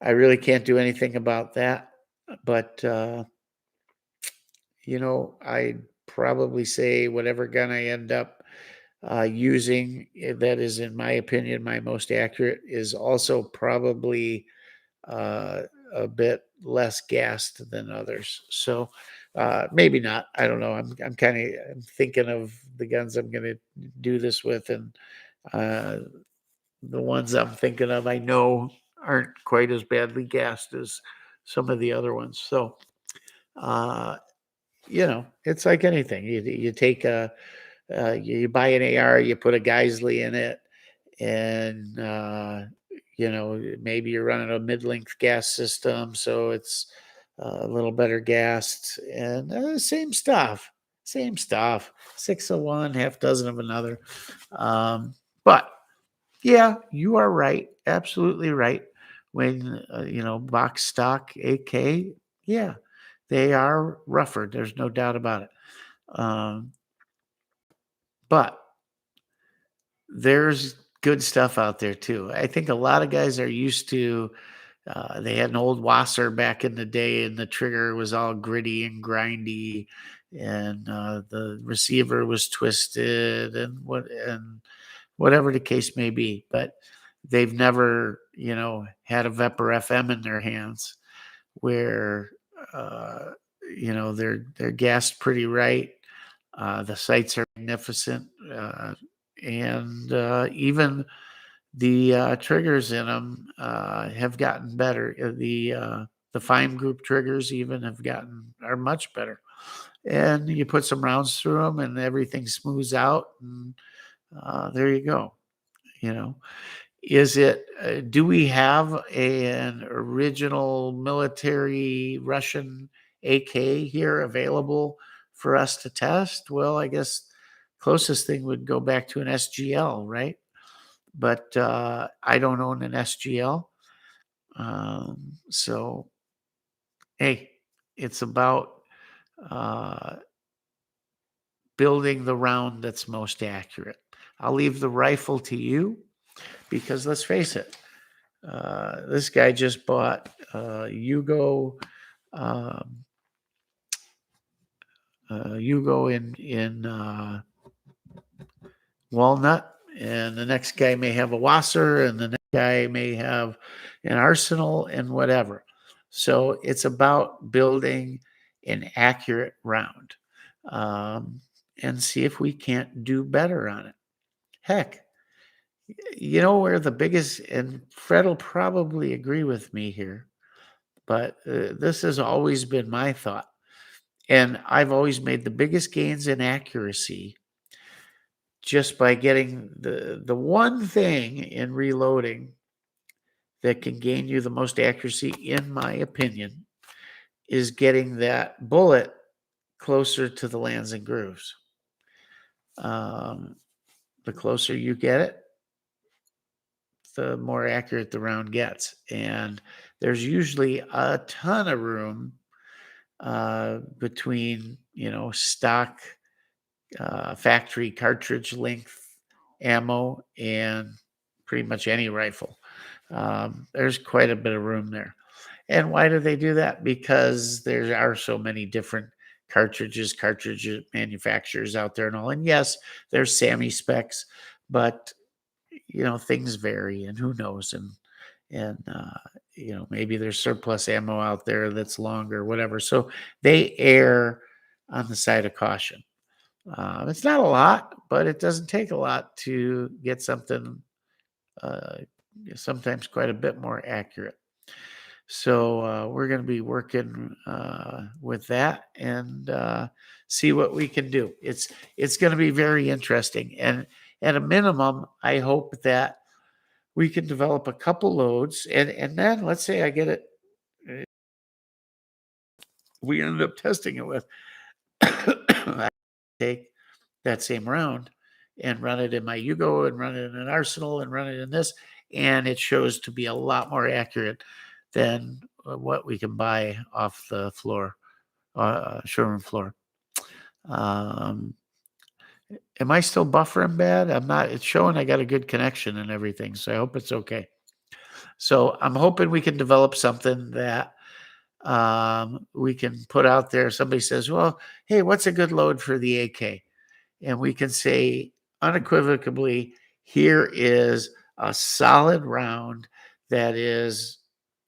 I really can't do anything about that. But, I'd probably say whatever gun I end up using, that is, in my opinion, my most accurate, is also probably a bit less gassed than others. So maybe not. I don't know. I'm thinking of the guns I'm going to do this with, and the ones I'm thinking of, I know aren't quite as badly gassed as some of the other ones. So, it's like anything. You take you buy an AR, you put a Geisley in it, and maybe you're running a mid-length gas system, so it's a little better gassed, and same stuff. 6 of one, half dozen of another. But yeah, you are right, absolutely right. When box stock AK, yeah, they are rougher. There's no doubt about it. But there's good stuff out there too. I think a lot of guys are used to. They had an old Wasser back in the day, and the trigger was all gritty and grindy, and the receiver was twisted, and whatever the case may be. But they've never, had a Vepr FM in their hands, where they're gassed pretty right. The sights are magnificent, and even the triggers in them have gotten better. The fine group triggers even are much better. And you put some rounds through them, and everything smooths out, and there you go. Is it? Do we have an original military Russian AK here available for us to test? Well, I guess closest thing would go back to an SGL, right? But I don't own an SGL. So, hey, it's about building the round that's most accurate. I'll leave the rifle to you, because let's face it, this guy just bought Yugo in walnut, and the next guy may have a Wasser, and the next guy may have an Arsenal, and whatever. So it's about building an accurate round, and see if we can't do better on it. Heck, where the biggest, and Fred will probably agree with me here, but this has always been my thought. And I've always made the biggest gains in accuracy just by getting the one thing in reloading that can gain you the most accuracy, in my opinion, is getting that bullet closer to the lands and grooves. The closer you get it, the more accurate the round gets. And there's usually a ton of room between, stock factory cartridge length ammo and pretty much any rifle. There's quite a bit of room there. And why do they do that? Because there are so many different cartridge manufacturers out there and all. And yes, there's SAMI specs, but things vary, and who knows? And maybe there's surplus ammo out there that's longer, whatever. So they err on the side of caution. It's not a lot, but it doesn't take a lot to get something sometimes quite a bit more accurate. So we're going to be working with that and see what we can do. It's going to be very interesting. And at a minimum, I hope that we can develop a couple loads. And then let's say I get it. We ended up testing it with. I take that same round and run it in my Yugo and run it in an arsenal and run it in this. And it shows to be a lot more accurate than what we can buy off the floor, showroom floor. Am I still buffering bad? I'm not. It's showing I got a good connection and everything, so I hope it's okay. So I'm hoping we can develop something that we can put out there. Somebody says, well, hey, what's a good load for the AK? And we can say unequivocally, here is a solid round that is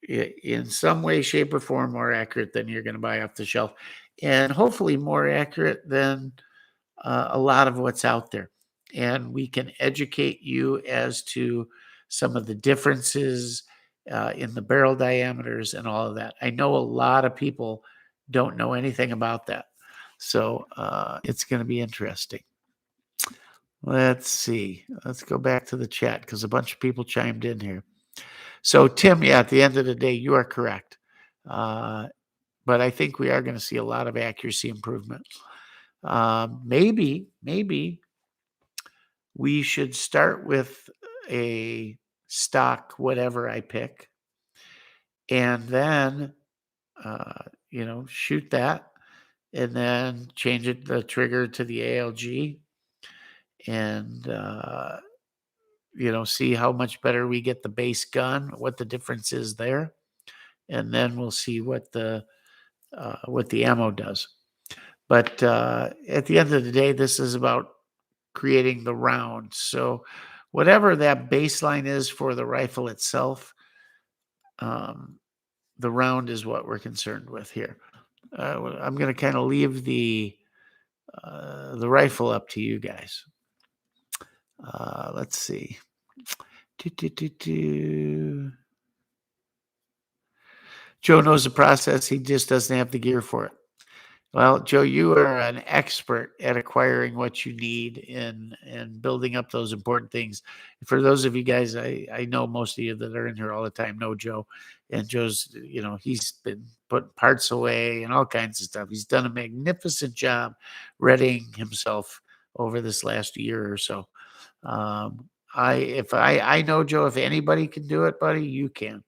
in some way, shape, or form more accurate than you're going to buy off the shelf, and hopefully more accurate than a lot of what's out there. And we can educate you as to some of the differences in the barrel diameters and all of that. I know a lot of people don't know anything about that. So it's going to be interesting. Let's see. Let's go back to the chat because a bunch of people chimed in here. So, Tim, yeah, at the end of the day, you are correct. But I think we are going to see a lot of accuracy improvement. Maybe we should start with a stock, whatever I pick, and then, shoot that, and then change the trigger to the ALG, and see how much better we get the base gun, what the difference is there, and then we'll see what the ammo does. But at the end of the day, this is about creating the round. So whatever that baseline is for the rifle itself, the round is what we're concerned with here. I'm going to kind of leave the rifle up to you guys. Let's see. Joe knows the process. He just doesn't have the gear for it. Well, Joe, you are an expert at acquiring what you need and building up those important things. For those of you guys, I know most of you that are in here all the time know Joe. And Joe's, he's been putting parts away and all kinds of stuff. He's done a magnificent job readying himself over this last year or so. I know, Joe, if anybody can do it, buddy, you can.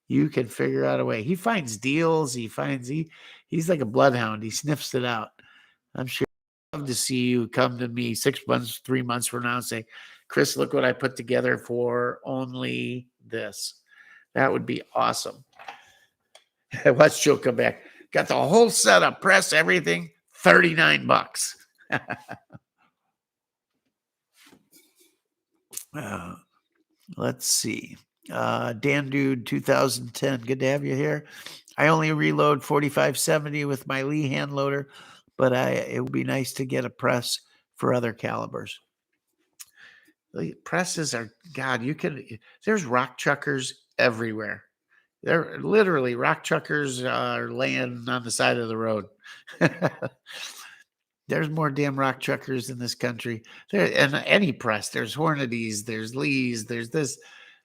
You can figure out a way. He finds deals. He's like a bloodhound. He sniffs it out. I'm sure I'd love to see you come to me 6 months, 3 months from now and say, Chris, look what I put together for only this. That would be awesome. Watch Joe come back. Got the whole setup, press, everything, $39. Let's see. Dan Dude 2010. Good to have you here. I only reload 4570 with my Lee hand loader, but it would be nice to get a press for other calibers. The presses are, God, there's rock chuckers everywhere. They're literally rock chuckers are laying on the side of the road. There's more damn rock chuckers in this country. And any press, there's Hornady's, there's Lee's, there's this.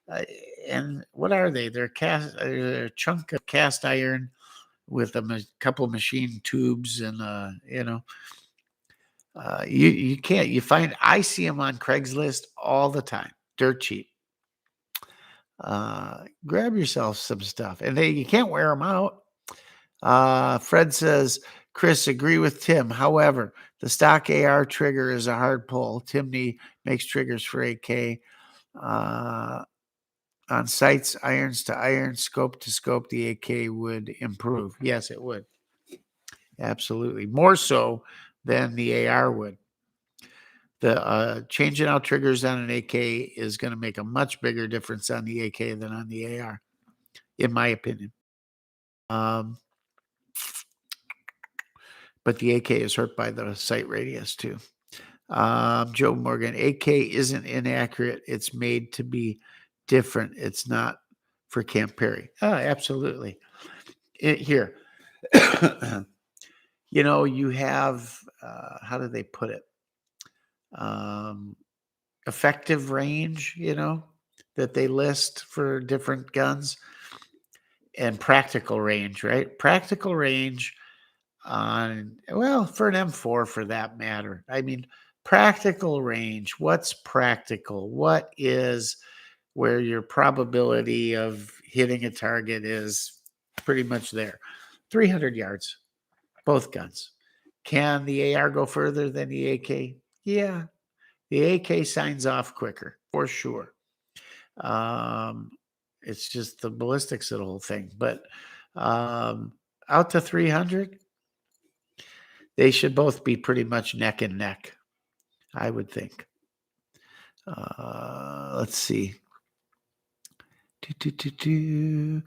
Uh, and what are they? They're they're a chunk of cast iron with a couple machine tubes, and you can't. I see them on Craigslist all the time, dirt cheap. Grab yourself some stuff, and you can't wear them out. Fred says, Chris, agree with Tim. However, the stock AR trigger is a hard pull. Timney makes triggers for AK. On sights, irons to iron, scope to scope, the AK would improve. Yes, it would. Absolutely. More so than the AR would. The changing out triggers on an AK is going to make a much bigger difference on the AK than on the AR, in my opinion. But the AK is hurt by the sight radius too. Joe Morgan, AK isn't inaccurate. It's made to be different. It's not for Camp Perry. Oh, absolutely. Here, you have, how do they put it? Effective range, that they list for different guns, and practical range, right? Practical range for an M4 for that matter. I mean, practical range, what's practical? What is where your probability of hitting a target is pretty much there? 300 yards, both guns. Can the AR go further than the AK? Yeah, the AK signs off quicker, for sure. It's just the ballistics of the whole thing. But out to 300, they should both be pretty much neck and neck, I would think. Let's see. Tim,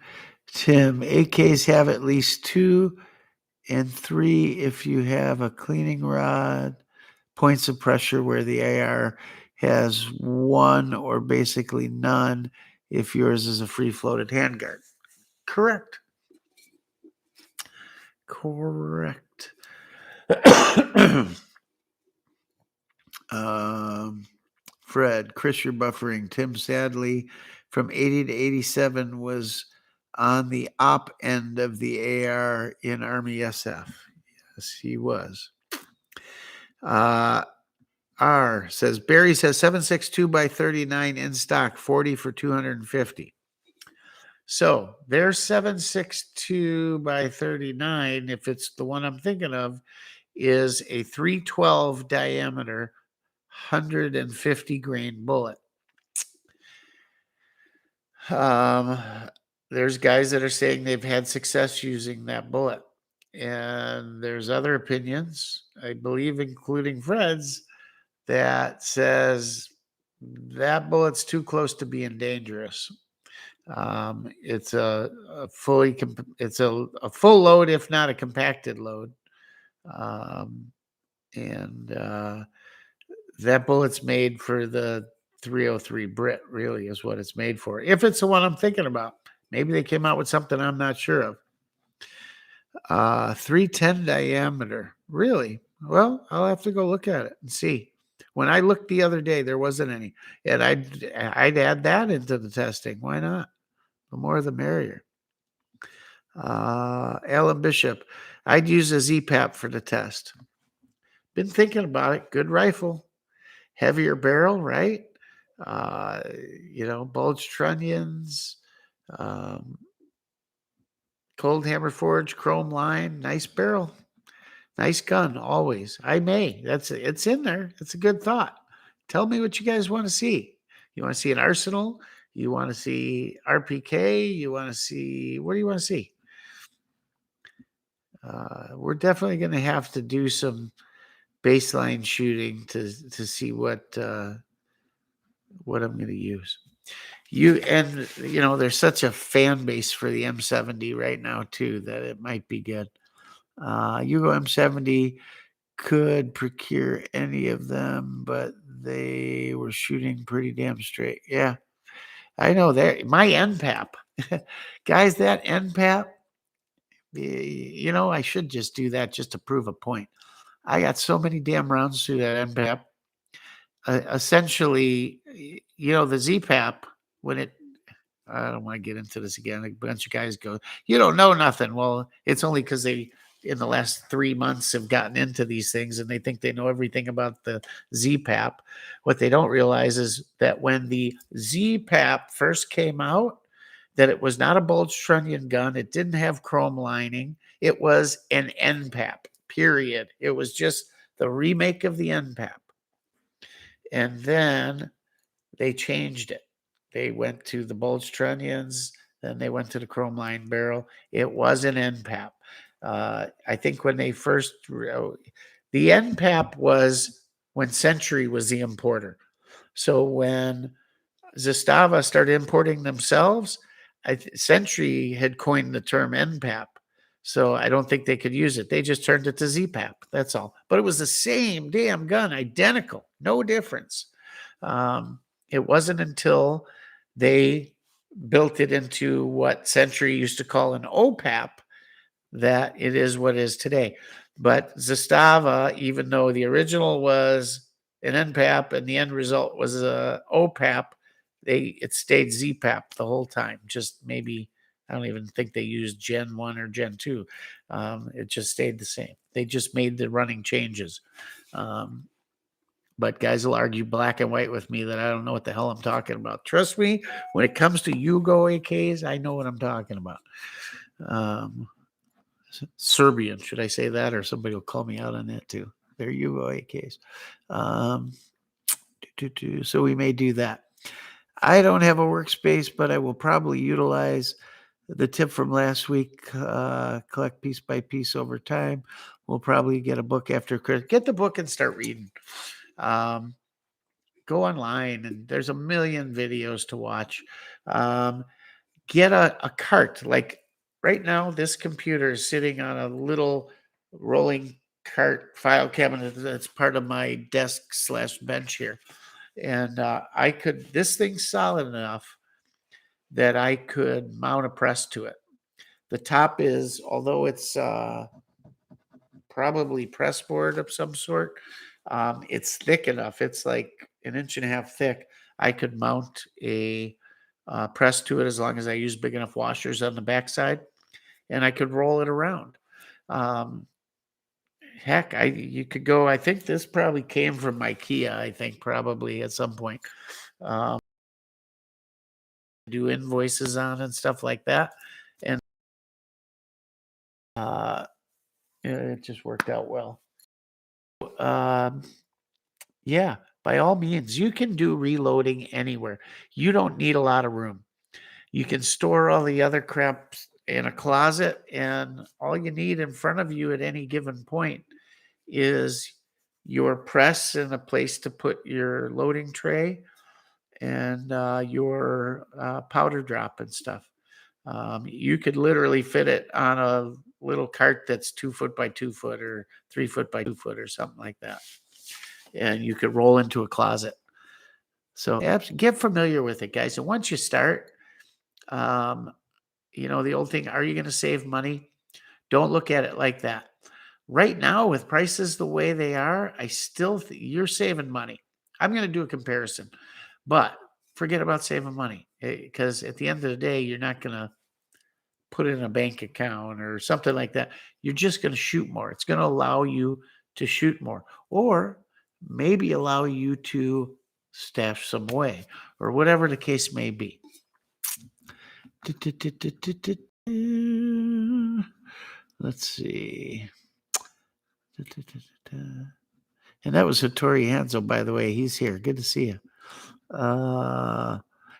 AKs have at least 2 and 3 if you have a cleaning rod, points of pressure, where the AR has 1 or basically none if yours is a free floated handguard. Correct. Fred, Chris, you're buffering. Tim, sadly, from 80 to 87 was on the op end of the AR in Army SF. Yes, he was. R says, Barry says 7.62 by 39 in stock, 40 for 250. So there's 7.62 by 39, if it's the one I'm thinking of, is a 312 diameter, 150 grain bullet. There's guys that are saying they've had success using that bullet. And there's other opinions, I believe, including Fred's, that says that bullet's too close to being dangerous. It's a full load, if not a compacted load. That bullet's made for the 303 Brit, really, is what it's made for. If it's the one I'm thinking about, maybe they came out with something I'm not sure of. 310 diameter, really? Well, I'll have to go look at it and see. When I looked the other day, there wasn't any, and I'd add that into the testing. Why not? The more, the merrier. Alan Bishop, I'd use a ZPAP for the test. Been thinking about it. Good rifle. Heavier barrel, right? Bulge trunnions, cold hammer forge, chrome line, nice barrel, nice gun, always. It's in there. It's a good thought. Tell me what you guys want to see. You want to see an arsenal? You want to see RPK? You want to see, what do you want to see? We're definitely going to have to do some baseline shooting to see what I'm going to use. There's such a fan base for the M70 right now too, that it might be good. Hugo M70 could procure any of them, but they were shooting pretty damn straight. Yeah, I know that. My NPAP, guys, that NPAP, I should just do that just to prove a point. I got so many damn rounds through that NPAP. Essentially, the ZPAP, when I don't want to get into this again. A bunch of guys go, you don't know nothing. Well, it's only because they, in the last 3 months, have gotten into these things and they think they know everything about the Z-PAP. What they don't realize is that when the Z-PAP first came out, that it was not a bulge trunnion gun. It didn't have chrome lining. It was an NPAP, period. It was just the remake of the NPAP. And then they changed it. They went to the bulge trunnions, then they went to the chrome line barrel. It was an NPAP. I think when they first, the NPAP was when Century was the importer. So when Zastava started importing themselves, Century had coined the term NPAP. So I don't think they could use it. They just turned it to ZPAP. That's all. But it was the same damn gun, identical, no difference. It wasn't until they built it into what Century used to call an OPAP that it is what it is today. But Zastava, even though the original was an NPAP and the end result was a OPAP, it stayed ZPAP the whole time. Just maybe, I don't even think they used Gen 1 or Gen 2. It just stayed the same. They just made the running changes. But guys will argue black and white with me that I don't know what the hell I'm talking about. Trust me, when it comes to Yugo AKs, I know what I'm talking about. Serbian, should I say that? Or somebody will call me out on that too. They're Yugo AKs. So we may do that. I don't have a workspace, but I will probably utilize the tip from last week, collect piece by piece over time. We'll probably get a book after Christmas. Get the book and start reading. Go online and there's a million videos to watch. Get a cart. Like right now, this computer is sitting on a little rolling cart file cabinet that's part of my desk / bench here. And this thing's solid enough that I could mount a press to it. The top is, although it's probably press board of some sort, it's thick enough. It's like 1.5 inches thick. I could mount a press to it as long as I use big enough washers on the backside, and I could roll it around. Heck, you could go. I think this probably came from IKEA. I think probably at some point. Do invoices on and stuff like that, and it just worked out well. Yeah, by all means, you can do reloading anywhere. You don't need a lot of room. You can store all the other crap in a closet, and all you need in front of you at any given point is your press and a place to put your loading tray and your powder drop and stuff. You could literally fit it on a little cart that's 2 foot by 2 foot or 3 foot by 2 foot or something like that. And you could roll into a closet. So get familiar with it, guys. And once you start, the old thing, are you going to save money? Don't look at it like that. Right now, with prices the way they are, I still think you're saving money. I'm going to do a comparison, but forget about saving money because at the end of the day, you're not going to put it in a bank account or something like that. You're just going to shoot more. It's going to allow you to shoot more, or maybe allow you to stash some away, or whatever the case may be. Let's see. And that was Hattori Hanzo, by the way. He's here. Good to see you.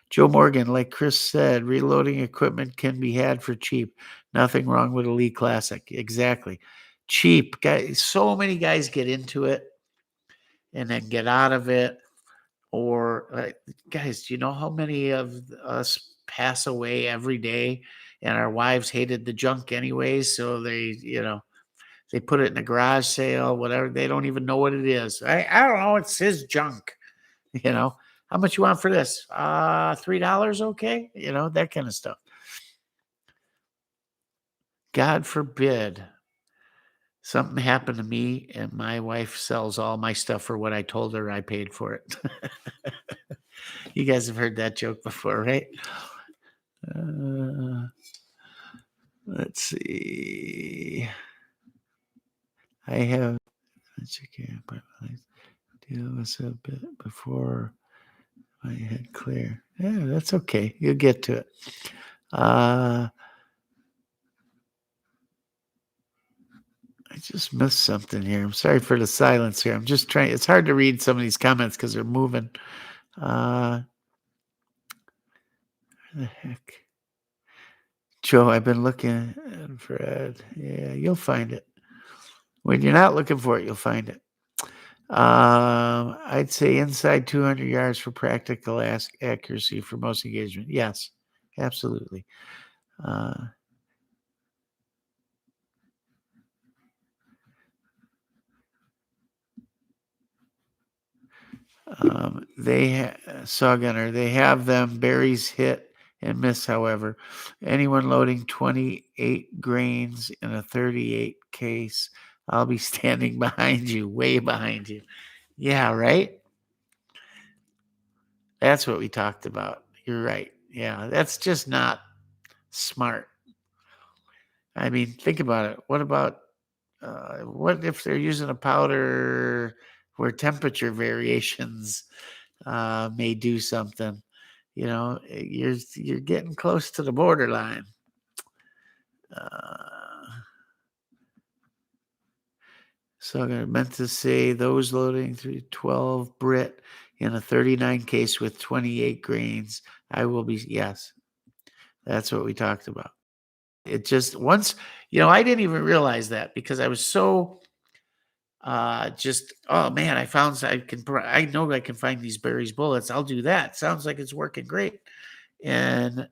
Joe Morgan, like Chris said, reloading equipment can be had for cheap. Nothing wrong with a Lee Classic. Exactly. Cheap. Guys, so many guys get into it and then get out of it. Or, guys, do you know how many of us pass away every day and our wives hated the junk anyway? So they put it in a garage sale, whatever. They don't even know what it is. I don't know. It's his junk. How much you want for this? $3, okay? That kind of stuff. God forbid something happened to me and my wife sells all my stuff for what I told her I paid for it. You guys have heard that joke before, right? Let's see. I have deal with a bit before my head clear. Yeah, that's okay. You'll get to it. I just missed something here. I'm sorry for the silence here. I'm just trying. It's hard to read some of these comments because they're moving. Where the heck? Joe, I've been looking for it. Yeah, you'll find it. When you're not looking for it, you'll find it. I'd say inside 200 yards for practical accuracy for most engagement. Yes, absolutely. Saw Gunner, they have them berries hit and miss, however. Anyone loading 28 grains in a 38 case, I'll be standing behind you, way behind you. Yeah, right? That's what we talked about. You're right. Yeah, that's just not smart. I mean, think about it. What if they're using a powder where temperature variations may do something? You know, you're getting close to the borderline. So I meant to say those loading through 12 Brit in a 39 case with 28 grains. I will be, yes, that's what we talked about. It just once, I didn't even realize that because I was so oh man, I know I can find these berries bullets. I'll do that. Sounds like it's working great. And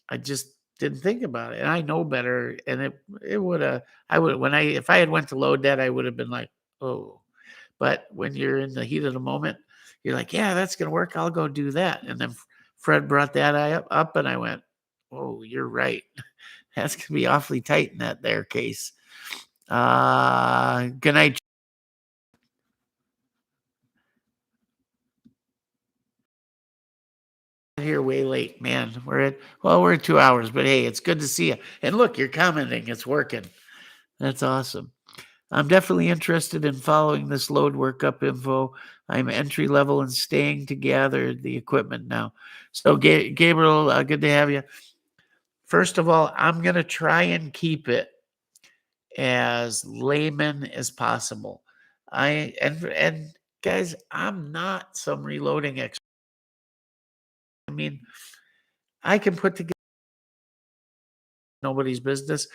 I just didn't think about it. And I know better. And it would have, if I had went to load that, I would have been like, oh, but when you're in the heat of the moment, you're like, yeah, that's going to work. I'll go do that. And then Fred brought that up and I went, oh, you're right. That's going to be awfully tight in that there case. Good night. Here way late, man. We're at 2 hours, but hey, it's good to see you. And look, you're commenting. It's working. That's awesome. I'm definitely interested in following this load workup info. I'm entry level and staying to gather the equipment now. So, Gabriel, good to have you. First of all, I'm going to try and keep it as layman as possible. And guys, I'm not some reloading expert. I mean, I can put together nobody's business,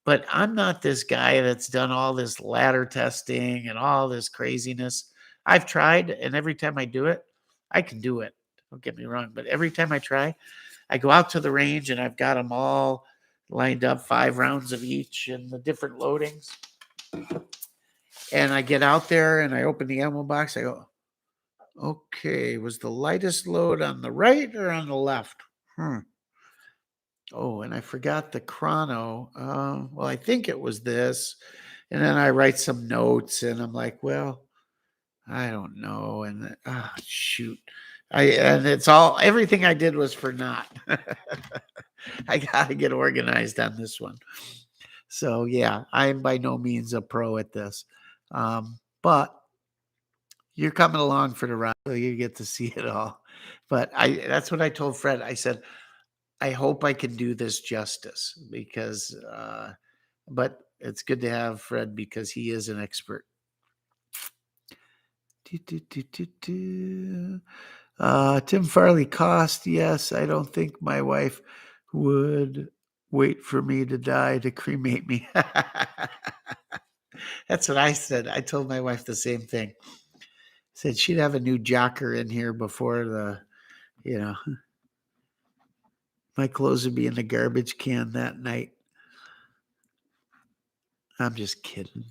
but I'm not this guy that's done all this ladder testing and all this craziness. I've tried, and every time I do it, I can do it. Don't get me wrong, but every time I try, I go out to the range and I've got them all lined up, 5 rounds of each and the different loadings. And I get out there and I open the ammo box. I go, okay, was the lightest load on the right or on the left? Oh, and I forgot the chrono. Well, I think it was this. And then I write some notes and I'm like, well, I don't know. And shoot. And it's everything I did was for naught. I got to get organized on this one. So yeah, I'm by no means a pro at this. But you're coming along for the ride. So you get to see it all. But that's what I told Fred. I said, I hope I can do this justice because, but it's good to have Fred because he is an expert. Tim Farley cost. Yes, I don't think my wife would wait for me to die to cremate me. That's what I said. I told my wife the same thing. Said she'd have a new jocker in here before my clothes would be in the garbage can that night. I'm just kidding.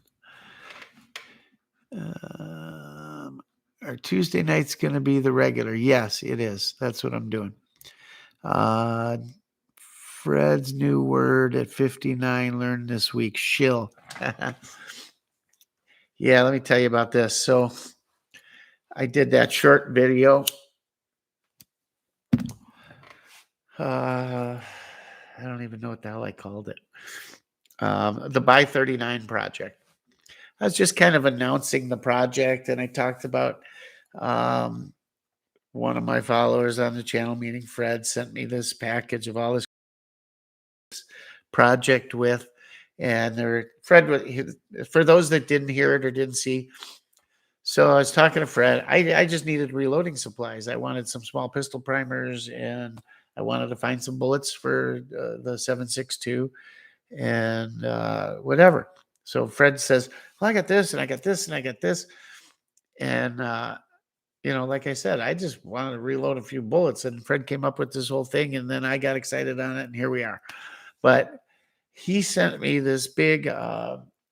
Our Tuesday night's going to be the regular. Yes, it is. That's what I'm doing. Fred's new word at 59 learned this week, shill. Yeah, let me tell you about this. So I did that short video. I don't even know what the hell I called it. The Buy 39 project. I was just kind of announcing the project, and I talked about one of my followers on the channel, meeting Fred, sent me this package of all this project with, and for those that didn't hear it or didn't see. So I was talking to Fred. I just needed reloading supplies. I wanted some small pistol primers, and I wanted to find some bullets for the 7.62 and whatever. So Fred says, well, I got this and I got this and I got this. And, like I said, I just wanted to reload a few bullets, and Fred came up with this whole thing, and then I got excited on it, and here we are. But he sent me this big,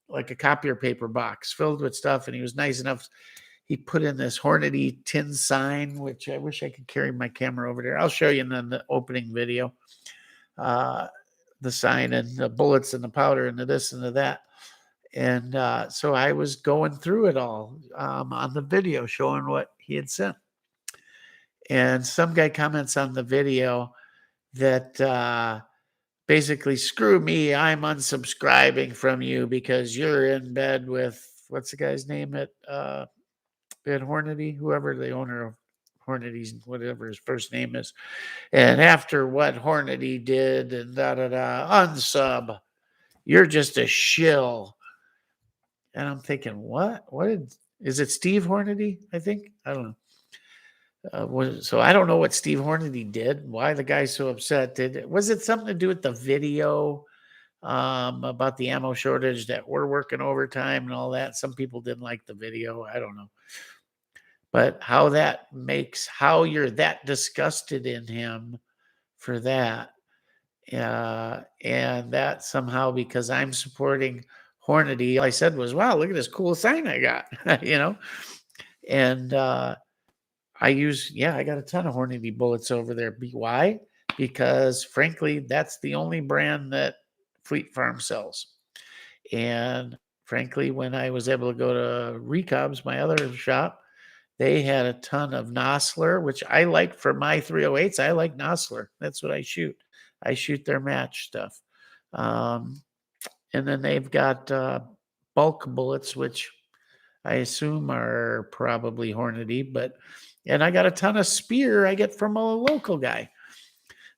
like a copier paper box filled with stuff, and he was nice enough. He put in this Hornady tin sign, which I wish I could carry my camera over there. I'll show you in the opening video. The sign and the bullets and the powder and the this and the that. And so I was going through it all on the video, showing what he had sent. And some guy comments on the video that basically, screw me, I'm unsubscribing from you because you're in bed with, what's the guy's name at Hornady, whoever the owner of Hornady's, whatever his first name is. And after what Hornady did and unsub, you're just a shill. And I'm thinking, what? Is it Steve Hornady? I think. I don't know. So I don't know what Steve Hornady did. Why the guy's so upset? Was it something to do with the video about the ammo shortage that we're working overtime and all that? Some people didn't like the video. I don't know. But how you're that disgusted in him for that. And that somehow, because I'm supporting Hornady, all I said was, wow, look at this cool sign I got, And I got a ton of Hornady bullets over there. Why? Because frankly, that's the only brand that Fleet Farm sells. And frankly, when I was able to go to Recob's, my other shop, they had a ton of Nosler, which I like for my 308s. I like Nosler. That's what I shoot. I shoot their match stuff. And then they've got bulk bullets, which I assume are probably Hornady. And I got a ton of Spear I get from a local guy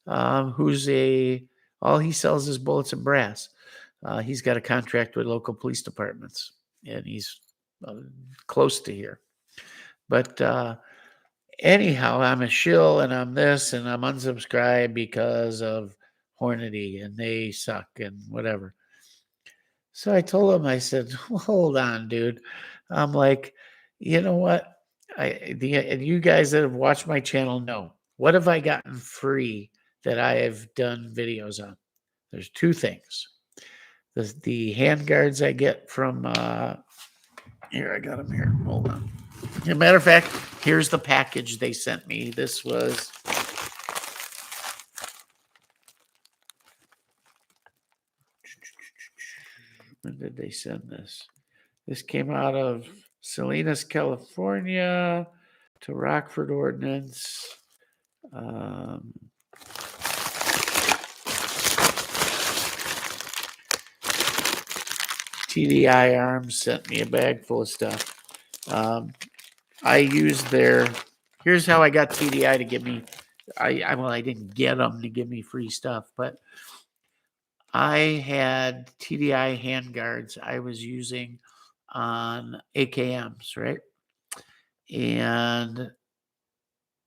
who's all he sells is bullets and brass. He's got a contract with local police departments, and he's close to here. But anyhow, I'm a shill, and I'm this, and I'm unsubscribed because of Hornady, and they suck and whatever. So I told him, I said, well, hold on, dude. I'm like, you know what? And you guys that have watched my channel know, what have I gotten free that I have done videos on? There's two things. The hand guards I get from, here, I got them here. Hold on. As a matter of fact, here's the package they sent me. This was when did they send this? This came out of Salinas, California to Rockford Ordnance. TDI Arms sent me a bag full of stuff. I used here's how I got TDI to give me, I didn't get them to give me free stuff, but I had TDI handguards I was using on AKMs, right? And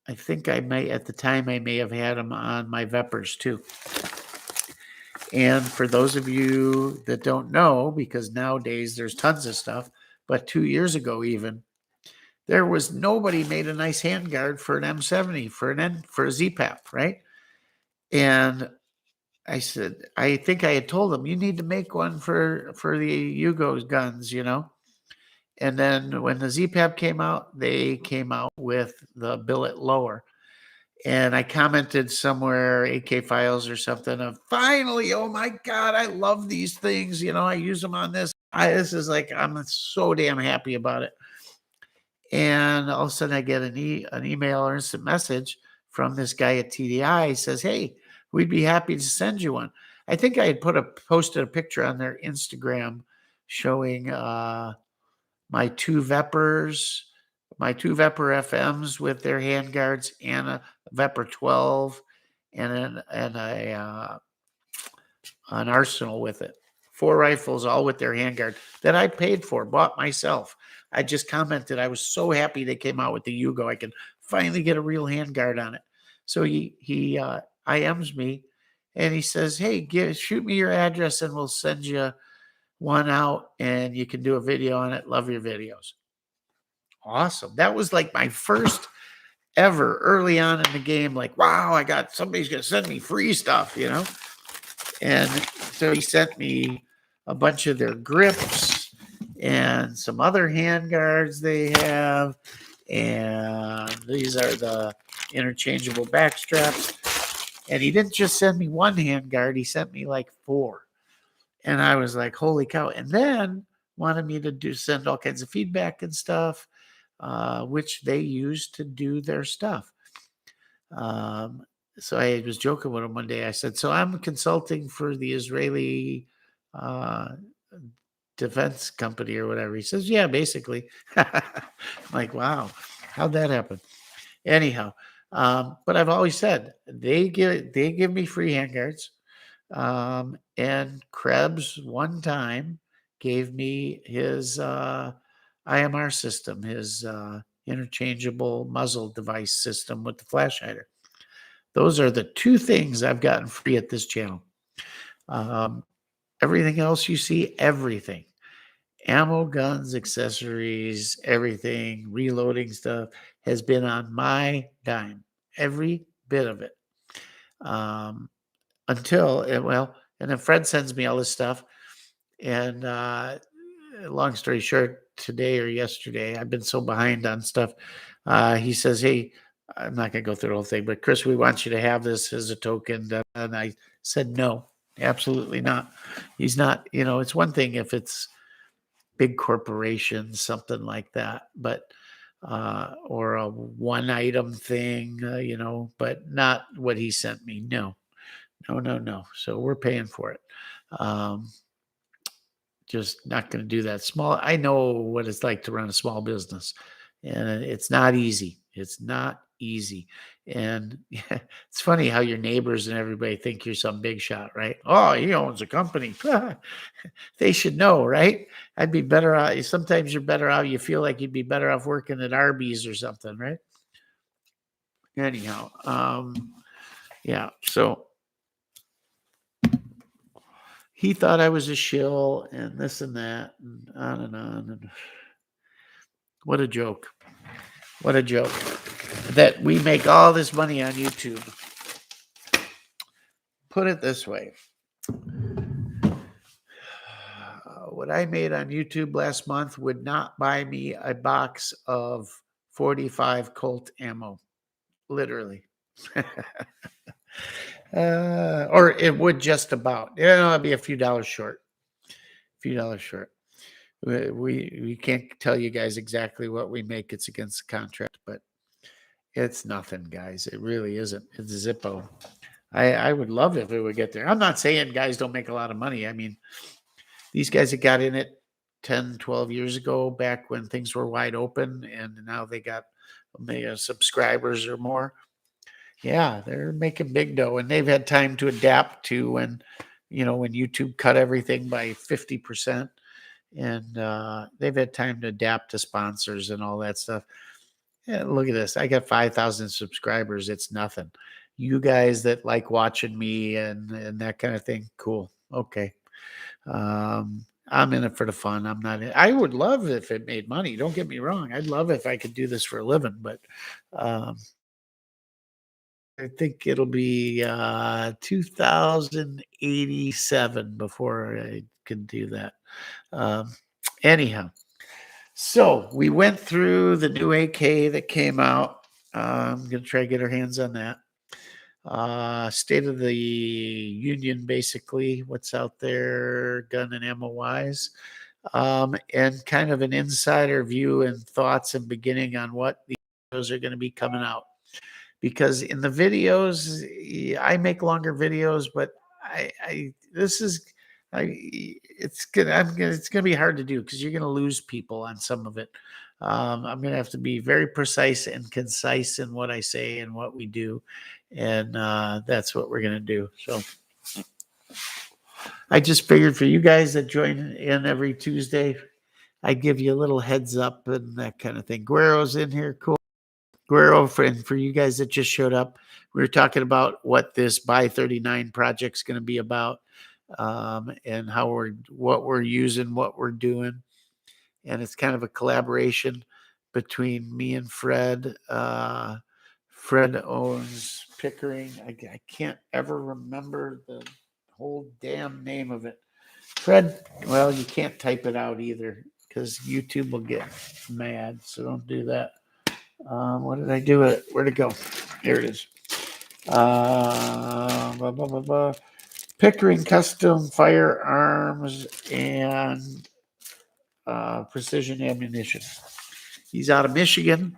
I think at the time, I may have had them on my Vepers too. And for those of you that don't know, because nowadays there's tons of stuff, but 2 years ago even, there was nobody made a nice handguard for an M70 for a ZPAP, right? And I said, I think I had told them, you need to make one for the Yugo's guns, And then when the ZPAP came out, they came out with the billet lower. And I commented somewhere, AK Files or something, of finally, oh my God, I love these things. I use them on this. This is like, I'm so damn happy about it. And all of a sudden I get an email or instant message from this guy at TDI. He says, hey, we'd be happy to send you one. I think I had posted a picture on their Instagram showing my two Vepers, my two Vepr FMs with their handguards, and a Vepr 12, and an Arsenal with it. 4 rifles, all with their handguard that I paid for, bought myself. I just commented I was so happy they came out with the Yugo. I can finally get a real handguard on it. So he IMs me, and he says, "Hey, shoot me your address, and we'll send you one out, and you can do a video on it. Love your videos." Awesome. That was like my first ever early on in the game. Like, wow, I got somebody's gonna send me free stuff, you know. And so he sent me a bunch of their grips and some other handguards they have. And these are the interchangeable back straps. And he didn't just send me one handguard, he sent me like 4. And I was like, holy cow. And then wanted me to send all kinds of feedback and stuff, which they use to do their stuff. So I was joking with him one day. I said, "So I'm consulting for the Israeli defense company or whatever." He says, "Yeah, basically." I'm like, wow, how'd that happen? Anyhow, but I've always said they give me free handguards. And Krebs one time gave me his IMR system, his interchangeable muzzle device system with the flash hider. Those are the 2 things I've gotten free at this channel. Everything else you see, everything. Ammo, guns, accessories, everything, reloading stuff has been on my dime. Every bit of it. And then Fred sends me all this stuff. And long story short, today or yesterday, I've been so behind on stuff. He says, "Hey, I'm not going to go through the whole thing, but Chris, we want you to have this as a token." And I said, "No, absolutely not." He's not, it's one thing if it's big corporations, something like that, but or a one item thing, but not what he sent me. No. So we're paying for it. Just not going to do that. I know what it's like to run a small business, and it's not easy. It's not easy. And it's funny how your neighbors and everybody think you're some big shot, right? Oh, he owns a company. They should know, right? I'd be better out. Sometimes you're better out. You feel like you'd be better off working at Arby's or something, right? Anyhow, yeah. So he thought I was a shill and this and that and on and on. And what a joke. What a joke that we make all this money on YouTube. Put it this way. What I made on YouTube last month would not buy me a box of 45 Colt ammo. Literally. Or it would just about. It'd be a few dollars short. We can't tell you guys exactly what we make. It's against the contract, but it's nothing, guys. It really isn't. It's Zippo. I would love if it would get there. I'm not saying guys don't make a lot of money. I mean, these guys that got in it 10, 12 years ago, back when things were wide open, and now they got subscribers or more. Yeah, they're making big dough, and they've had time to adapt to when YouTube cut everything by 50%, and they've had time to adapt to sponsors and all that stuff. Yeah, look at this. I got 5,000 subscribers. It's nothing. You guys that like watching me and that kind of thing, cool. Okay. I'm in it for the fun. I would love if it made money. Don't get me wrong. I'd love if I could do this for a living, but I think it'll be 2087 before I can do that. Anyhow, so we went through the new AK that came out. I'm going to try to get our hands on that. State of the Union, basically, what's out there, gun and ammo wise, and kind of an insider view and thoughts and beginning on what the videos are going to be coming out. because in the videos, I make longer videos, but I this is it's gonna be hard to do because you're gonna lose people on some of it. I'm gonna have to be very precise and concise in what I say and what we do, and that's what we're gonna do. So I just figured for you guys that join in every Tuesday, I'd give you a little heads up and that kind of thing. Guero's in here, cool. Guerrero, for you guys that just showed up, we were talking about what this Buy 39 project's going to be about, and what we're using, what we're doing. And it's kind of a collaboration between me and Fred. Fred owns Pickering. I can't ever remember the whole damn name of it. Fred, well, you can't type it out either because YouTube will get mad. So don't do that. What did I do with it? Where'd it go? Here it is. Blah, blah, blah, blah. Pickering Custom Firearms and Precision Ammunition. He's out of Michigan,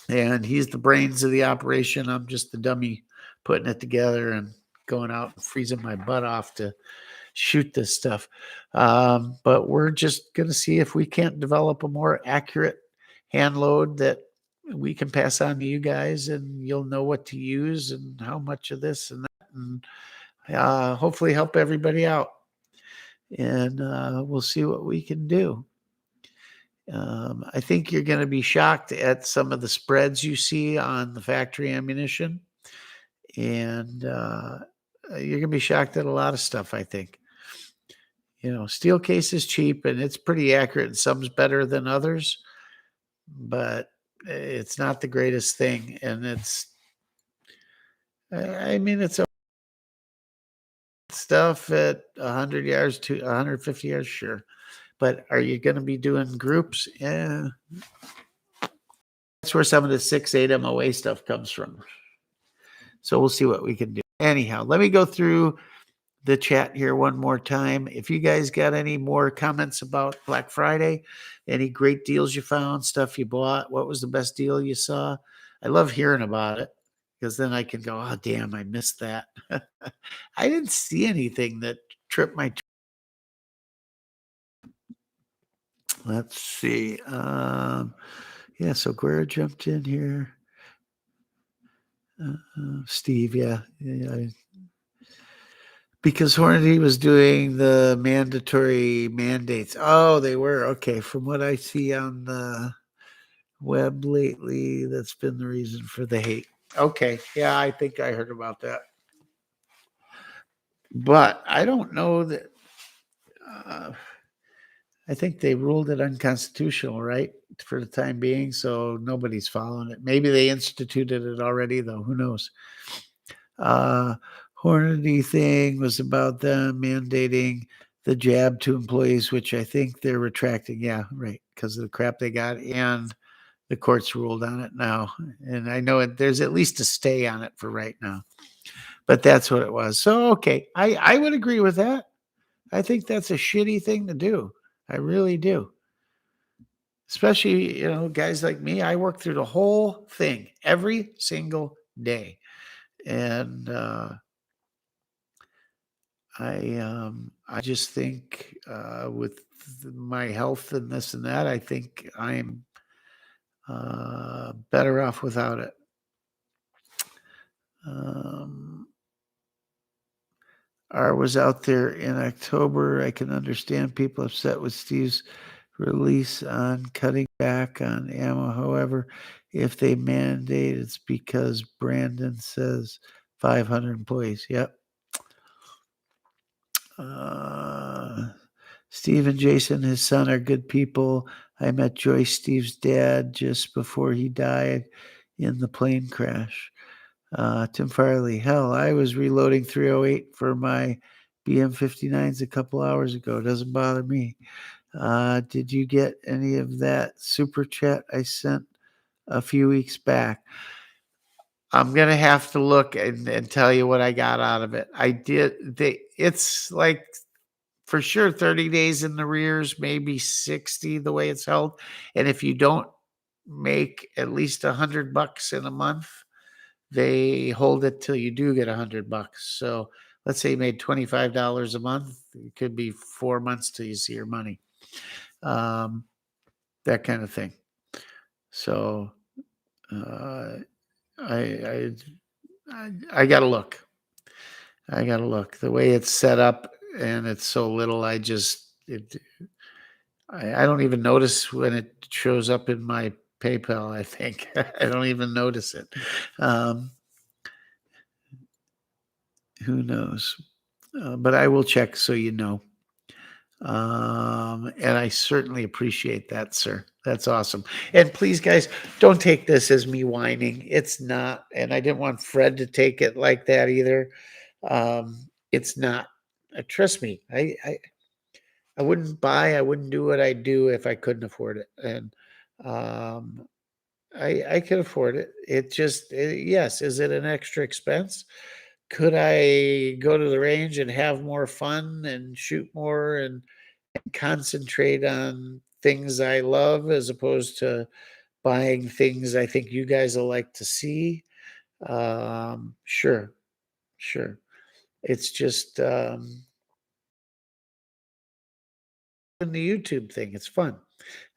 and he's the brains of the operation. I'm just the dummy putting it together and going out and freezing my butt off to shoot this stuff. But we're just going to see if we can't develop a more accurate hand load that we can pass on to you guys, and you'll know what to use and how much of this and that, and hopefully help everybody out. And we'll see what we can do. I think you're going to be shocked at some of the spreads you see on the factory ammunition, and you're going to be shocked at a lot of stuff, I think. Steel case is cheap and it's pretty accurate, and some's better than others, but it's not the greatest thing. And it's stuff at 100 yards to 150 yards, sure. But are you going to be doing groups? Yeah. That's where some of the 6.8 MOA stuff comes from. So we'll see what we can do. Anyhow, let me go through the chat here one more time. If you guys got any more comments about Black Friday, any great deals you found, stuff you bought, what was the best deal you saw? I love hearing about it because then I can go, oh, damn, I missed that. I didn't see anything that tripped my. Let's see. Yeah, so Guerra jumped in here. Steve, yeah. Because Hornady was doing the mandatory mandates. Oh, they were. Okay. From what I see on the web lately, that's been the reason for the hate. Okay. Yeah, I think I heard about that. But I don't know that. I think they ruled it unconstitutional, right? For the time being. So nobody's following it. Maybe they instituted it already, though. Who knows? Hornady thing was about them mandating the jab to employees, which I think they're retracting. Yeah, right. Because of the crap they got, and the courts ruled on it now. And I know there's at least a stay on it for right now. But that's what it was. So, okay. I would agree with that. I think that's a shitty thing to do. I really do. Especially, guys like me, I work through the whole thing every single day. And I just think with my health and this and that, I think I'm better off without it. R was out there in October. I can understand people upset with Steve's release on cutting back on ammo. However, if they mandate, it's because Brandon says 500 employees. Yep. Steve and Jason, his son, are good people. I met Joyce, Steve's dad, just before he died in the plane crash. Tim Farley, hell, I was reloading 308 for my BM59s a couple hours ago. Doesn't bother me. Did you get any of that super chat I sent a few weeks back? I'm going to have to look and tell you what I got out of it. I did. It's like for sure 30 days in the rears, maybe 60 the way it's held. And if you don't make at least $100 in a month, they hold it till you do get $100. So let's say you made $25 a month. It could be 4 months till you see your money. That kind of thing. So uh, I, I got to look. I got to look. The way it's set up and it's so little, I don't even notice when it shows up in my PayPal, I think. I don't even notice it. Who knows? But I will check so you know. And I certainly appreciate that, sir. That's awesome. And please, guys, don't take this as me whining. It's not. And I didn't want Fred to take it like that either. It's not. Trust me, I wouldn't do what I do if I couldn't afford it. And um, I can afford it. It just, yes, is it an extra expense? Could I go to the range and have more fun and shoot more and concentrate on things I love as opposed to buying things I think you guys will like to see? Sure, sure. It's just in the YouTube thing. It's fun.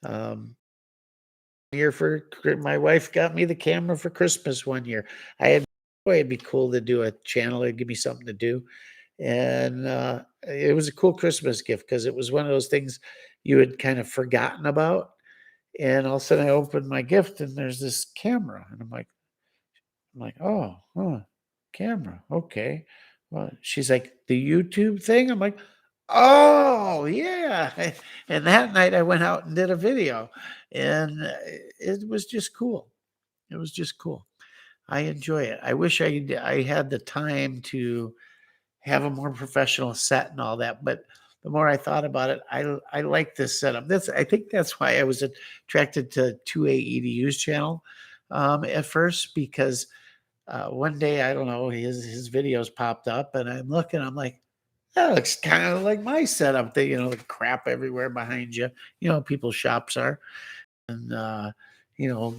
Um, my wife got me the camera for Christmas one year. I had boy, it'd be cool to do a channel. It'd give me something to do. And it was a cool Christmas gift because it was one of those things you had kind of forgotten about. And all of a sudden I opened my gift and there's this camera. And I'm like, oh, huh, camera. Okay. Well, she's like, the YouTube thing? I'm like, oh, yeah. And that night I went out and did a video and it was just cool. It was just cool. I enjoy it. I wish I had the time to have a more professional set and all that. But the more I thought about it, I like this setup. I think that's why I was attracted to 2A EDU's channel at first because one day I don't know his videos popped up and I'm looking. I'm like, that looks kind of like my setup. The crap everywhere behind you. People's shops are and you know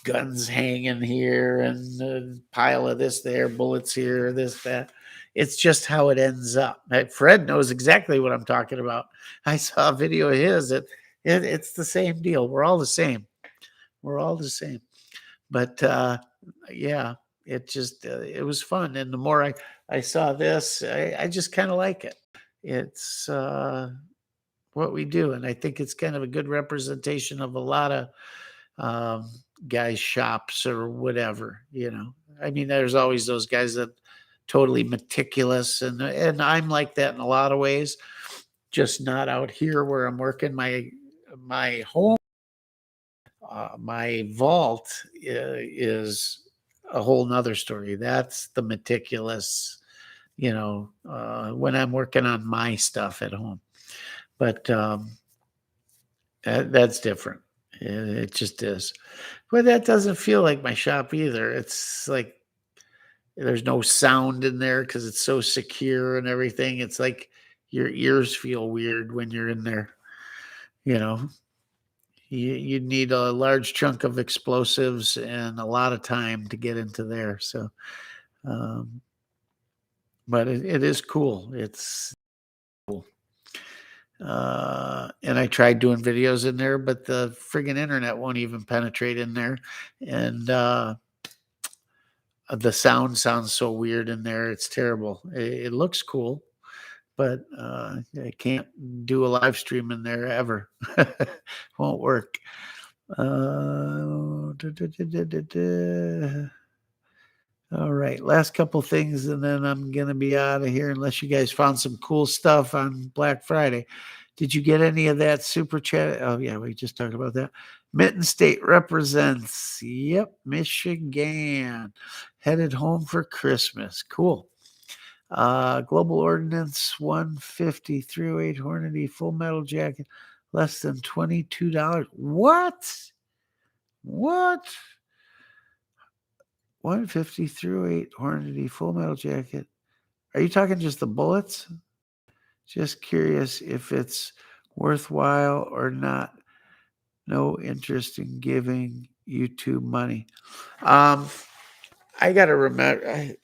guns hanging here and a pile of this there, bullets here, this, that. It's just how it ends up. Fred knows exactly what I'm talking about. I saw a video of his. It's the same deal. We're all the same. We're all the same. But yeah, it was fun. And the more I saw this, I just kind of like it. It's what we do. And I think it's kind of a good representation of a lot of um, guys' shops or whatever. I mean, there's always those guys that totally meticulous, and I'm like that in a lot of ways. Just not out here where I'm working. My home, my vault is a whole nother story. That's the meticulous. When I'm working on my stuff at home, but that's different. It just is. But that doesn't feel like my shop either. It's like there's no sound in there because it's so secure and everything. It's like your ears feel weird when you're in there. You know, you need a large chunk of explosives and a lot of time to get into there. So, um, but it is cool. It's cool. And I tried doing videos in there, but the friggin' internet won't even penetrate in there. And the sound sounds so weird in there. It's terrible. It looks cool, but I can't do a live stream in there ever. Won't work. All right, last couple things, and then I'm gonna be out of here. Unless you guys found some cool stuff on Black Friday. Did you get any of that super chat? Oh yeah, we just talked about that. Mitten State represents. Yep, Michigan headed home for Christmas. Cool. Global Ordnance 150 308 Hornady full metal jacket, less than $22. What? What? 150 308 Hornady full metal jacket. Are you talking just the bullets? Just curious if it's worthwhile or not. No interest in giving YouTube money. I got to remember.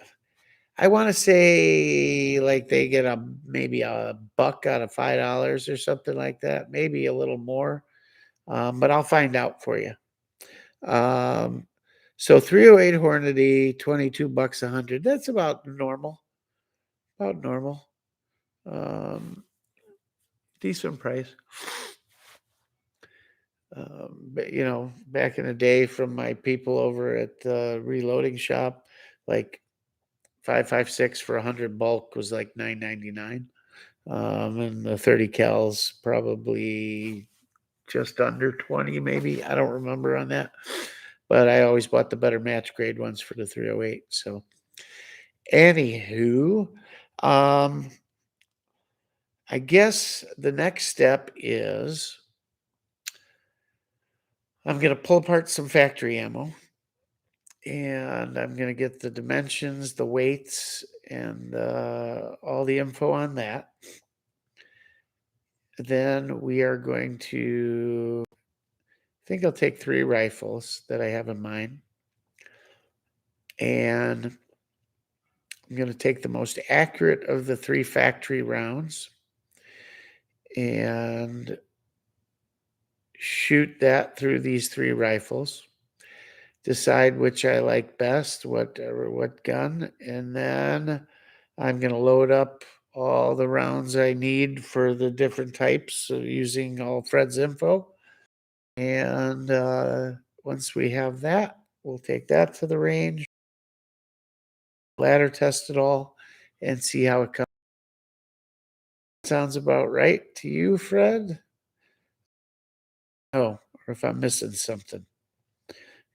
I want to say like they get maybe a buck out of $5 or something like that, maybe a little more, but I'll find out for you. So 308 Hornady, $22 100. That's about normal. About normal. Decent price. But back in the day from my people over at the reloading shop, like 5.56 for 100 bulk was like $9.99. And the 30 cals probably just under 20, maybe. I don't remember on that. But I always bought the better match grade ones for the 308. So anywho, I guess the next step is I'm going to pull apart some factory ammo, and I'm going to get the dimensions, the weights, and all the info on that. Then we are going to, I think I'll take 3 rifles that I have in mind, and I'm going to take the most accurate of the 3 factory rounds and shoot that through these 3 rifles. Decide which I like best, what gun, and then I'm going to load up all the rounds I need for the different types using all Fred's info. And once we have that, we'll take that to the range, ladder test it all, and see how it comes. Sounds about right to you, Fred? Oh, or if I'm missing something.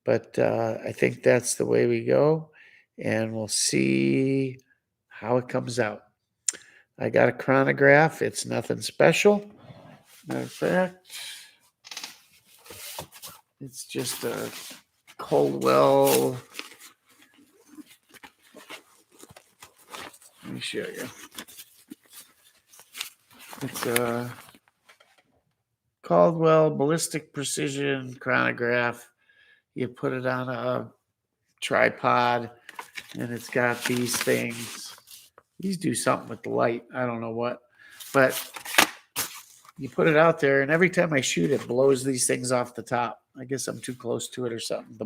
But I think that's the way we go, and we'll see how it comes out. I got a chronograph. It's nothing special. Matter of fact, it's just a Coldwell. Let me show you. It's a Caldwell Ballistic Precision chronograph. You put it on a tripod, and it's got these things. These do something with the light. I don't know what, but you put it out there, and every time I shoot, it blows these things off the top. I guess I'm too close to it or something. The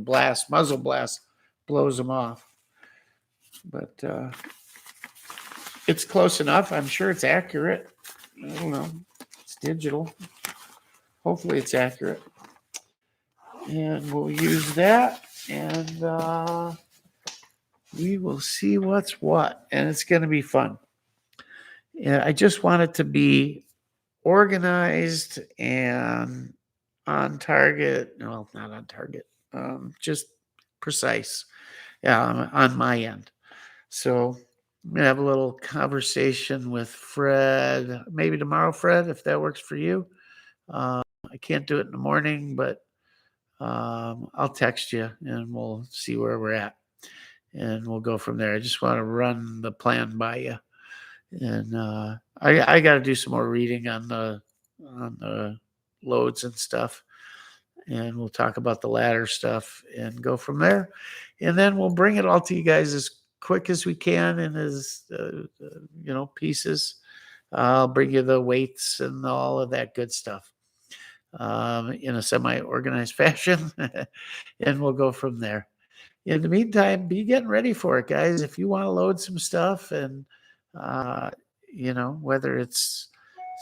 muzzle blast blows them off. But it's close enough. I'm sure it's accurate. I don't know. It's digital. Hopefully it's accurate. And we'll use that, and we will see what's what. And it's going to be fun. Yeah, I just want it to be organized and on target. Well, not on target. Just precise. Yeah, on my end. So I'm going to have a little conversation with Fred, maybe tomorrow, Fred, if that works for you. I can't do it in the morning, but I'll text you and we'll see where we're at. And we'll go from there. I just want to run the plan by you. And I got to do some more reading on the loads and stuff. And we'll talk about the ladder stuff and go from there. And then we'll bring it all to you guys as quick as we can and as, pieces. I'll bring you the weights and all of that good stuff in a semi-organized fashion. And we'll go from there. In the meantime, be getting ready for it, guys. If you want to load some stuff and, whether it's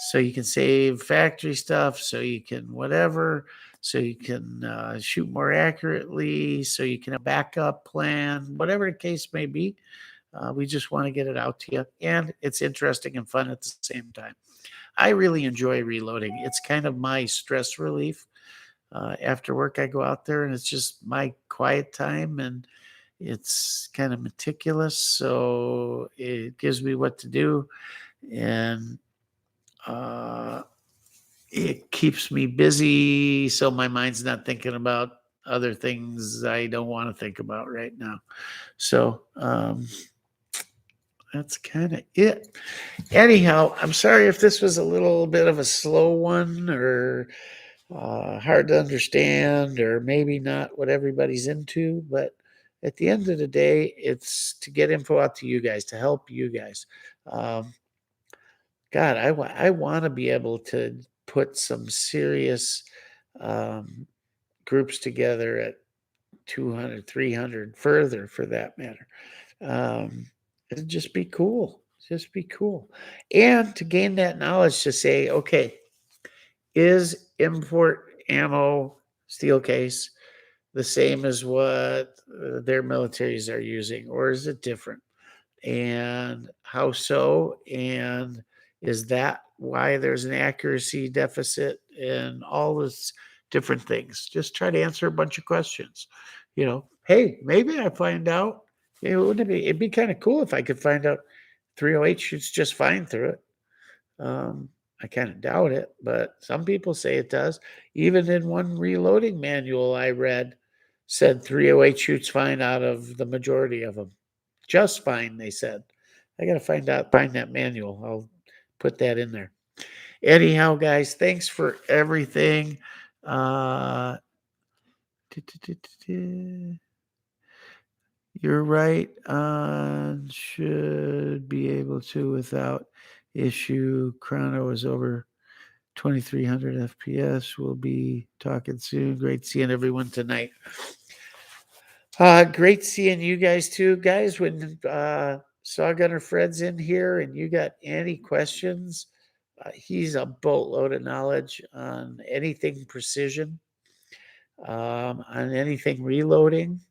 so you can save factory stuff, so you can whatever, so you can shoot more accurately, so you can have a backup plan, whatever the case may be. We just want to get it out to you. And it's interesting and fun at the same time. I really enjoy reloading. It's kind of my stress relief. After work, I go out there and it's just my quiet time and it's kind of meticulous. So it gives me what to do and it keeps me busy. So my mind's not thinking about other things I don't want to think about right now. So that's kind of it. Anyhow, I'm sorry if this was a little bit of a slow one or hard to understand or maybe not what everybody's into, but at the end of the day, it's to get info out to you guys, to help you guys. Um, God, I want to be able to put some serious um, groups together at 200, 300, further for that matter. Um, it'd just be cool. Just be cool. And to gain that knowledge to say, okay, is import ammo steel case the same as what their militaries are using, or is it different? And how so? And is that why there's an accuracy deficit and all this different things? Just try to answer a bunch of questions. Hey, maybe I find out. It'd be kind of cool if I could find out 308 shoots just fine through it. I kind of doubt it, but some people say it does. Even in one reloading manual I read, said 308 shoots fine out of the majority of them. Just fine, they said. I got to find that manual. I'll put that in there. Anyhow, guys, thanks for everything. Uh, You're right. Should be able to without issue. Chrono is over 2300 FPS. We'll be talking soon. Great seeing everyone tonight. Great seeing you guys too, guys. When Saw Gunner Fred's in here and you got any questions, he's a boatload of knowledge on anything precision, on anything reloading,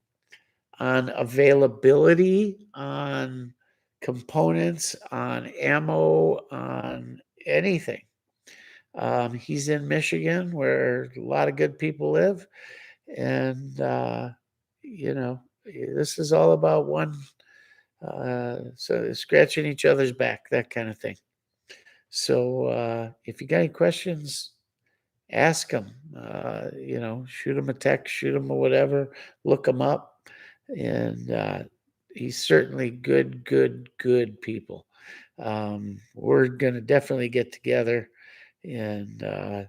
on availability, on components, on ammo, on anything. He's in Michigan where a lot of good people live. And, this is all about one. So scratching each other's back, that kind of thing. So if you got any questions, ask them. Shoot them a text, shoot them or whatever, look them up. And he's certainly good people. We're going to definitely get together and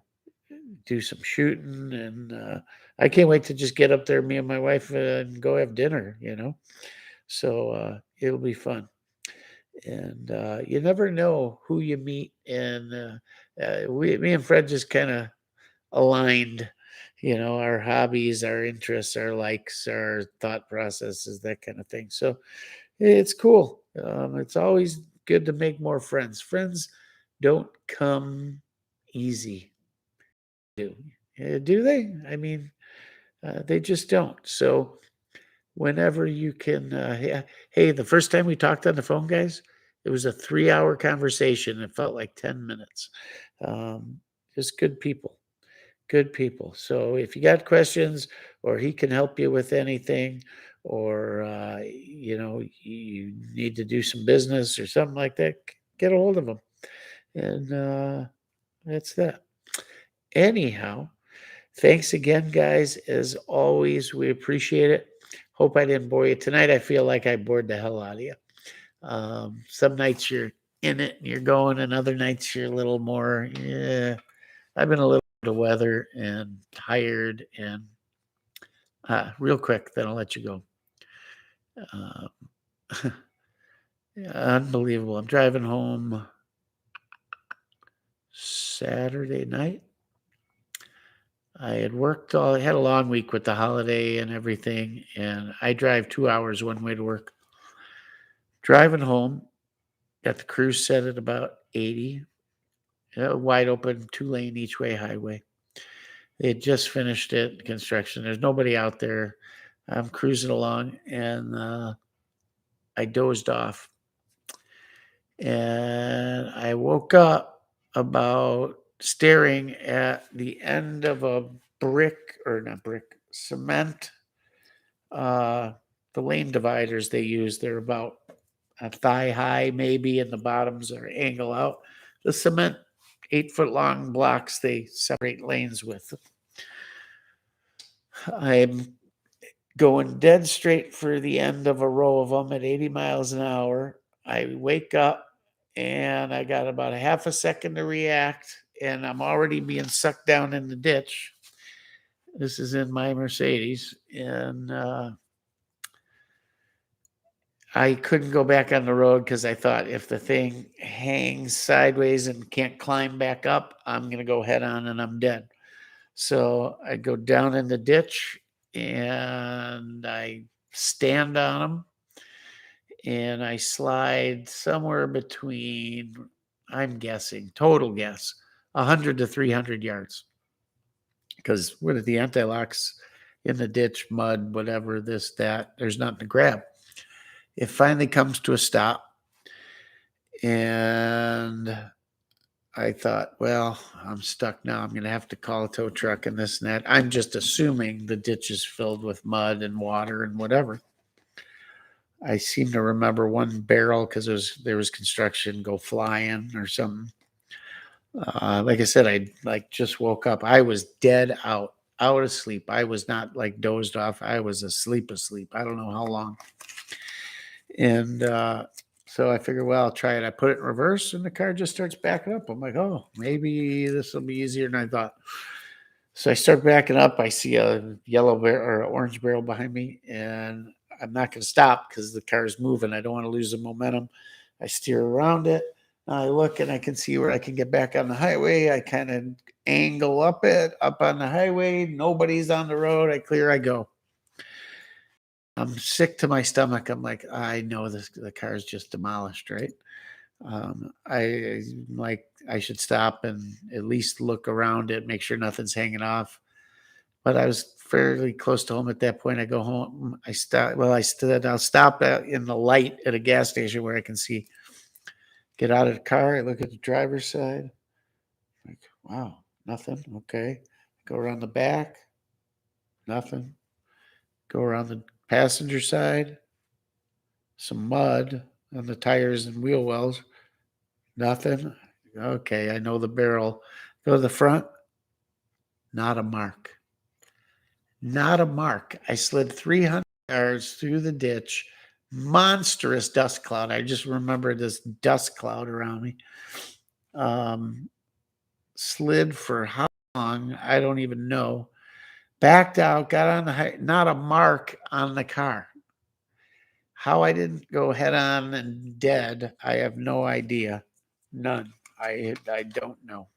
do some shooting. And I can't wait to just get up there, me and my wife, and go have dinner. So it'll be fun. And you never know who you meet. And me and Fred just kind of aligned, our hobbies, our interests, our likes, our thought processes, that kind of thing. So it's cool. It's always good to make more friends. Friends don't come easy. Do they? I mean, they just don't. So whenever you can, hey, the first time we talked on the phone, guys, it was a 3-hour conversation. It felt like 10 minutes. Just good people. Good people. So if you got questions or he can help you with anything, or you need to do some business or something like that, get a hold of him. And that's that. Anyhow, thanks again, guys. As always, we appreciate it. Hope I didn't bore you tonight. I feel like I bored the hell out of you. Some nights you're in it and you're going, and other nights you're a little more, yeah. I've been a little under the weather and tired. And real quick, then I'll let you go. Yeah, unbelievable. I'm driving home Saturday night. I had I had a long week with the holiday and everything, and I drive 2 hours one way to work. Driving home, got the cruise set at about 80, wide open, 2-lane each way highway. They had just finished it, construction. There's nobody out there. I'm cruising along, and I dozed off. And I woke up about staring at the end of a cement. The lane dividers they use, they're about a thigh high maybe, and the bottoms are angle out. The cement 8-foot long blocks they separate lanes with. I'm going dead straight for the end of a row of them at 80 miles an hour. I wake up and I got about a half a second to react, and I'm already being sucked down in the ditch. This is in my Mercedes, and I couldn't go back on the road because I thought if the thing hangs sideways and can't climb back up, I'm going to go head on and I'm dead. So I go down in the ditch and I stand on them and I slide somewhere between, I'm guessing, total guess, 100 to 300 yards. Because with the anti-locks in the ditch, mud, whatever, this, that, there's nothing to grab. It finally comes to a stop. And I thought, well, I'm stuck now. I'm going to have to call a tow truck and this and that. I'm just assuming the ditch is filled with mud and water and whatever. I seem to remember one barrel because there was construction go flying or something. Like I said, I just woke up. I was dead out of sleep. I was not like dozed off. I was asleep. I don't know how long. And so I figured, well, I'll try it. I put it in reverse and the car just starts backing up. I'm like, oh, maybe this will be easier than I thought. So I start backing up. I see a yellow or orange barrel behind me, and I'm not going to stop because the car is moving. I don't want to lose the momentum. I steer around it. I look and I can see where I can get back on the highway. I kind of angle up on the highway. Nobody's on the road. I clear, I go. I'm sick to my stomach. I'm like, I know the car's just demolished, right? I should stop and at least look around it, make sure nothing's hanging off. But I was fairly close to home at that point. I go home. I stop. Well, I'll stop in the light at a gas station where I can see. Get out of the car. I look at the driver's side. Like, wow, nothing. Okay. Go around the back. Nothing. Go around the passenger side. Some mud on the tires and wheel wells. Nothing. Okay, I know the barrel. Go to the front. Not a mark. Not a mark. I slid 300 yards through the ditch. Monstrous dust cloud. I just remember this dust cloud around me. Slid for how long? I don't even know. Backed out, got on the high, not a mark on the car. How I didn't go head on and dead, I have no idea. None. I don't know.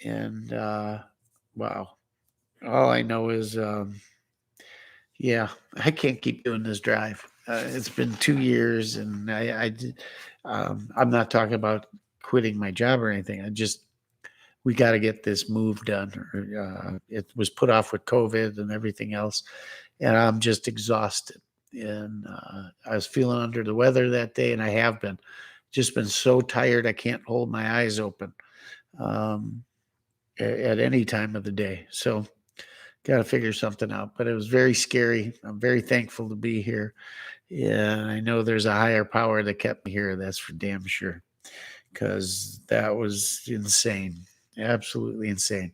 And wow. All I know is yeah, I can't keep doing this drive. It's been 2 years and I'm not talking about quitting my job or anything. We got to get this move done. It was put off with COVID and everything else. And I'm just exhausted. And I was feeling under the weather that day, and I have been. Just been so tired, I can't hold my eyes open at any time of the day. So, got to figure something out. But it was very scary. I'm very thankful to be here. Yeah, I know there's a higher power that kept me here. That's for damn sure. Because that was insane. Absolutely insane.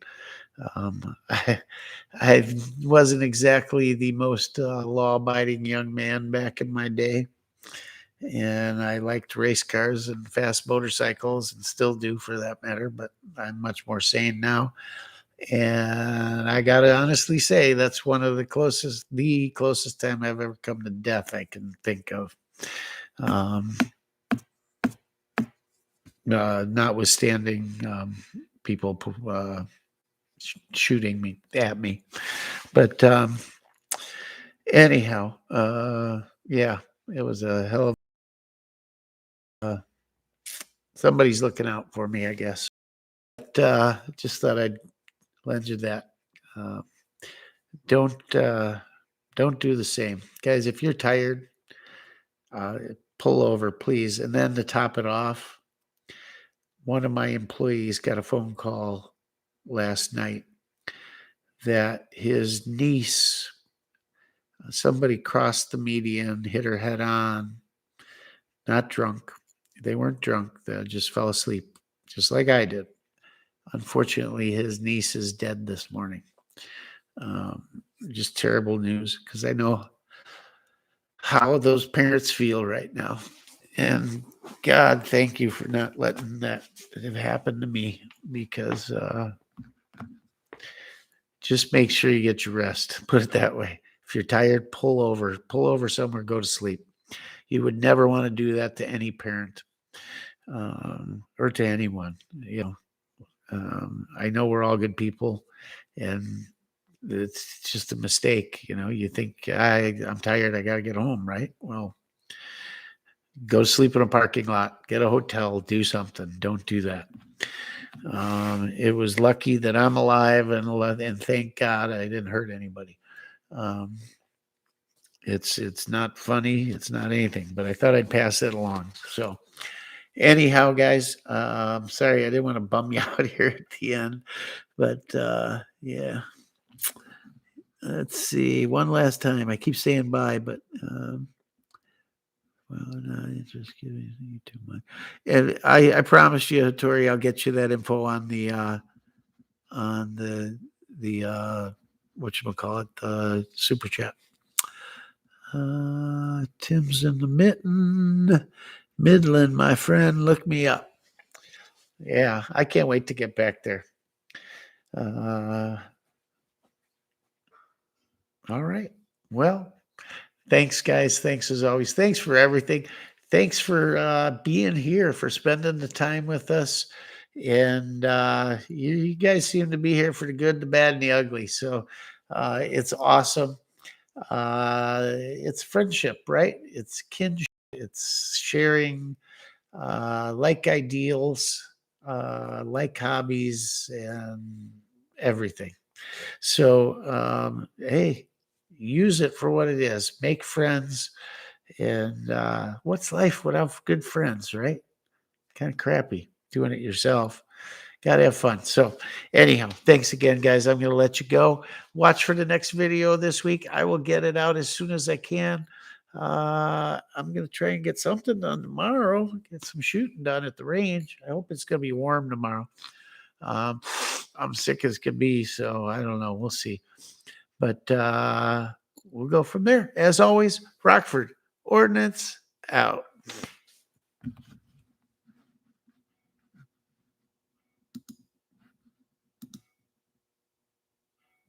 I wasn't exactly the most law-abiding young man back in my day, and I liked race cars and fast motorcycles, and still do for that matter. But I'm much more sane now, and I gotta honestly say that's one of the closest time I've ever come to death I can think of. Notwithstanding people shooting at me, but anyhow, yeah, it was a hell of somebody's looking out for me, I guess. But just thought I'd lend you that. Uh, don't do the same, guys. If you're tired, pull over, please. And then to top it off, one of my employees got a phone call last night that his niece, somebody crossed the median, hit her head on, not drunk. They weren't drunk. They just fell asleep, just like I did. Unfortunately, his niece is dead this morning. Just terrible news because I know how those parents feel right now. And God, thank you for not letting that have happened to me, because just make sure you get your rest. Put it that way. If you're tired, pull over somewhere, go to sleep. You would never want to do that to any parent, or to anyone. I know we're all good people, and it's just a mistake. You think I'm tired, I got to get home, right? Well, go sleep in a parking lot, get a hotel, do something. Don't do that. It was lucky that I'm alive, and thank God I didn't hurt anybody. It's not funny, it's not anything, but I thought I'd pass that along. So anyhow, guys, sorry I didn't want to bum you out here at the end, but yeah. Let's see. One last time. I keep saying bye, but well, no, it's just giving you too much. And I promised you, Tori, I'll get you that info on the whatchamacallit, the super chat. Tim's in the mitten. Midland, my friend, look me up. Yeah, I can't wait to get back there. All right. Well, thanks, guys. Thanks as always. Thanks for everything. Thanks for being here, for spending the time with us. And you guys seem to be here for the good, the bad, and the ugly. So it's awesome. It's friendship, right? It's kinship. It's sharing like ideals, like hobbies, and everything. So, hey, use it for what it is. Make friends. And what's life without good friends, right? Kind of crappy doing it yourself. Got to have fun. So, anyhow, thanks again, guys. I'm going to let you go. Watch for the next video this week. I will get it out as soon as I can. I'm going to try and get something done tomorrow. Get some shooting done at the range. I hope it's going to be warm tomorrow. I'm sick as can be, so I don't know. We'll see. But we'll go from there. As always, Rockford Ordnance out.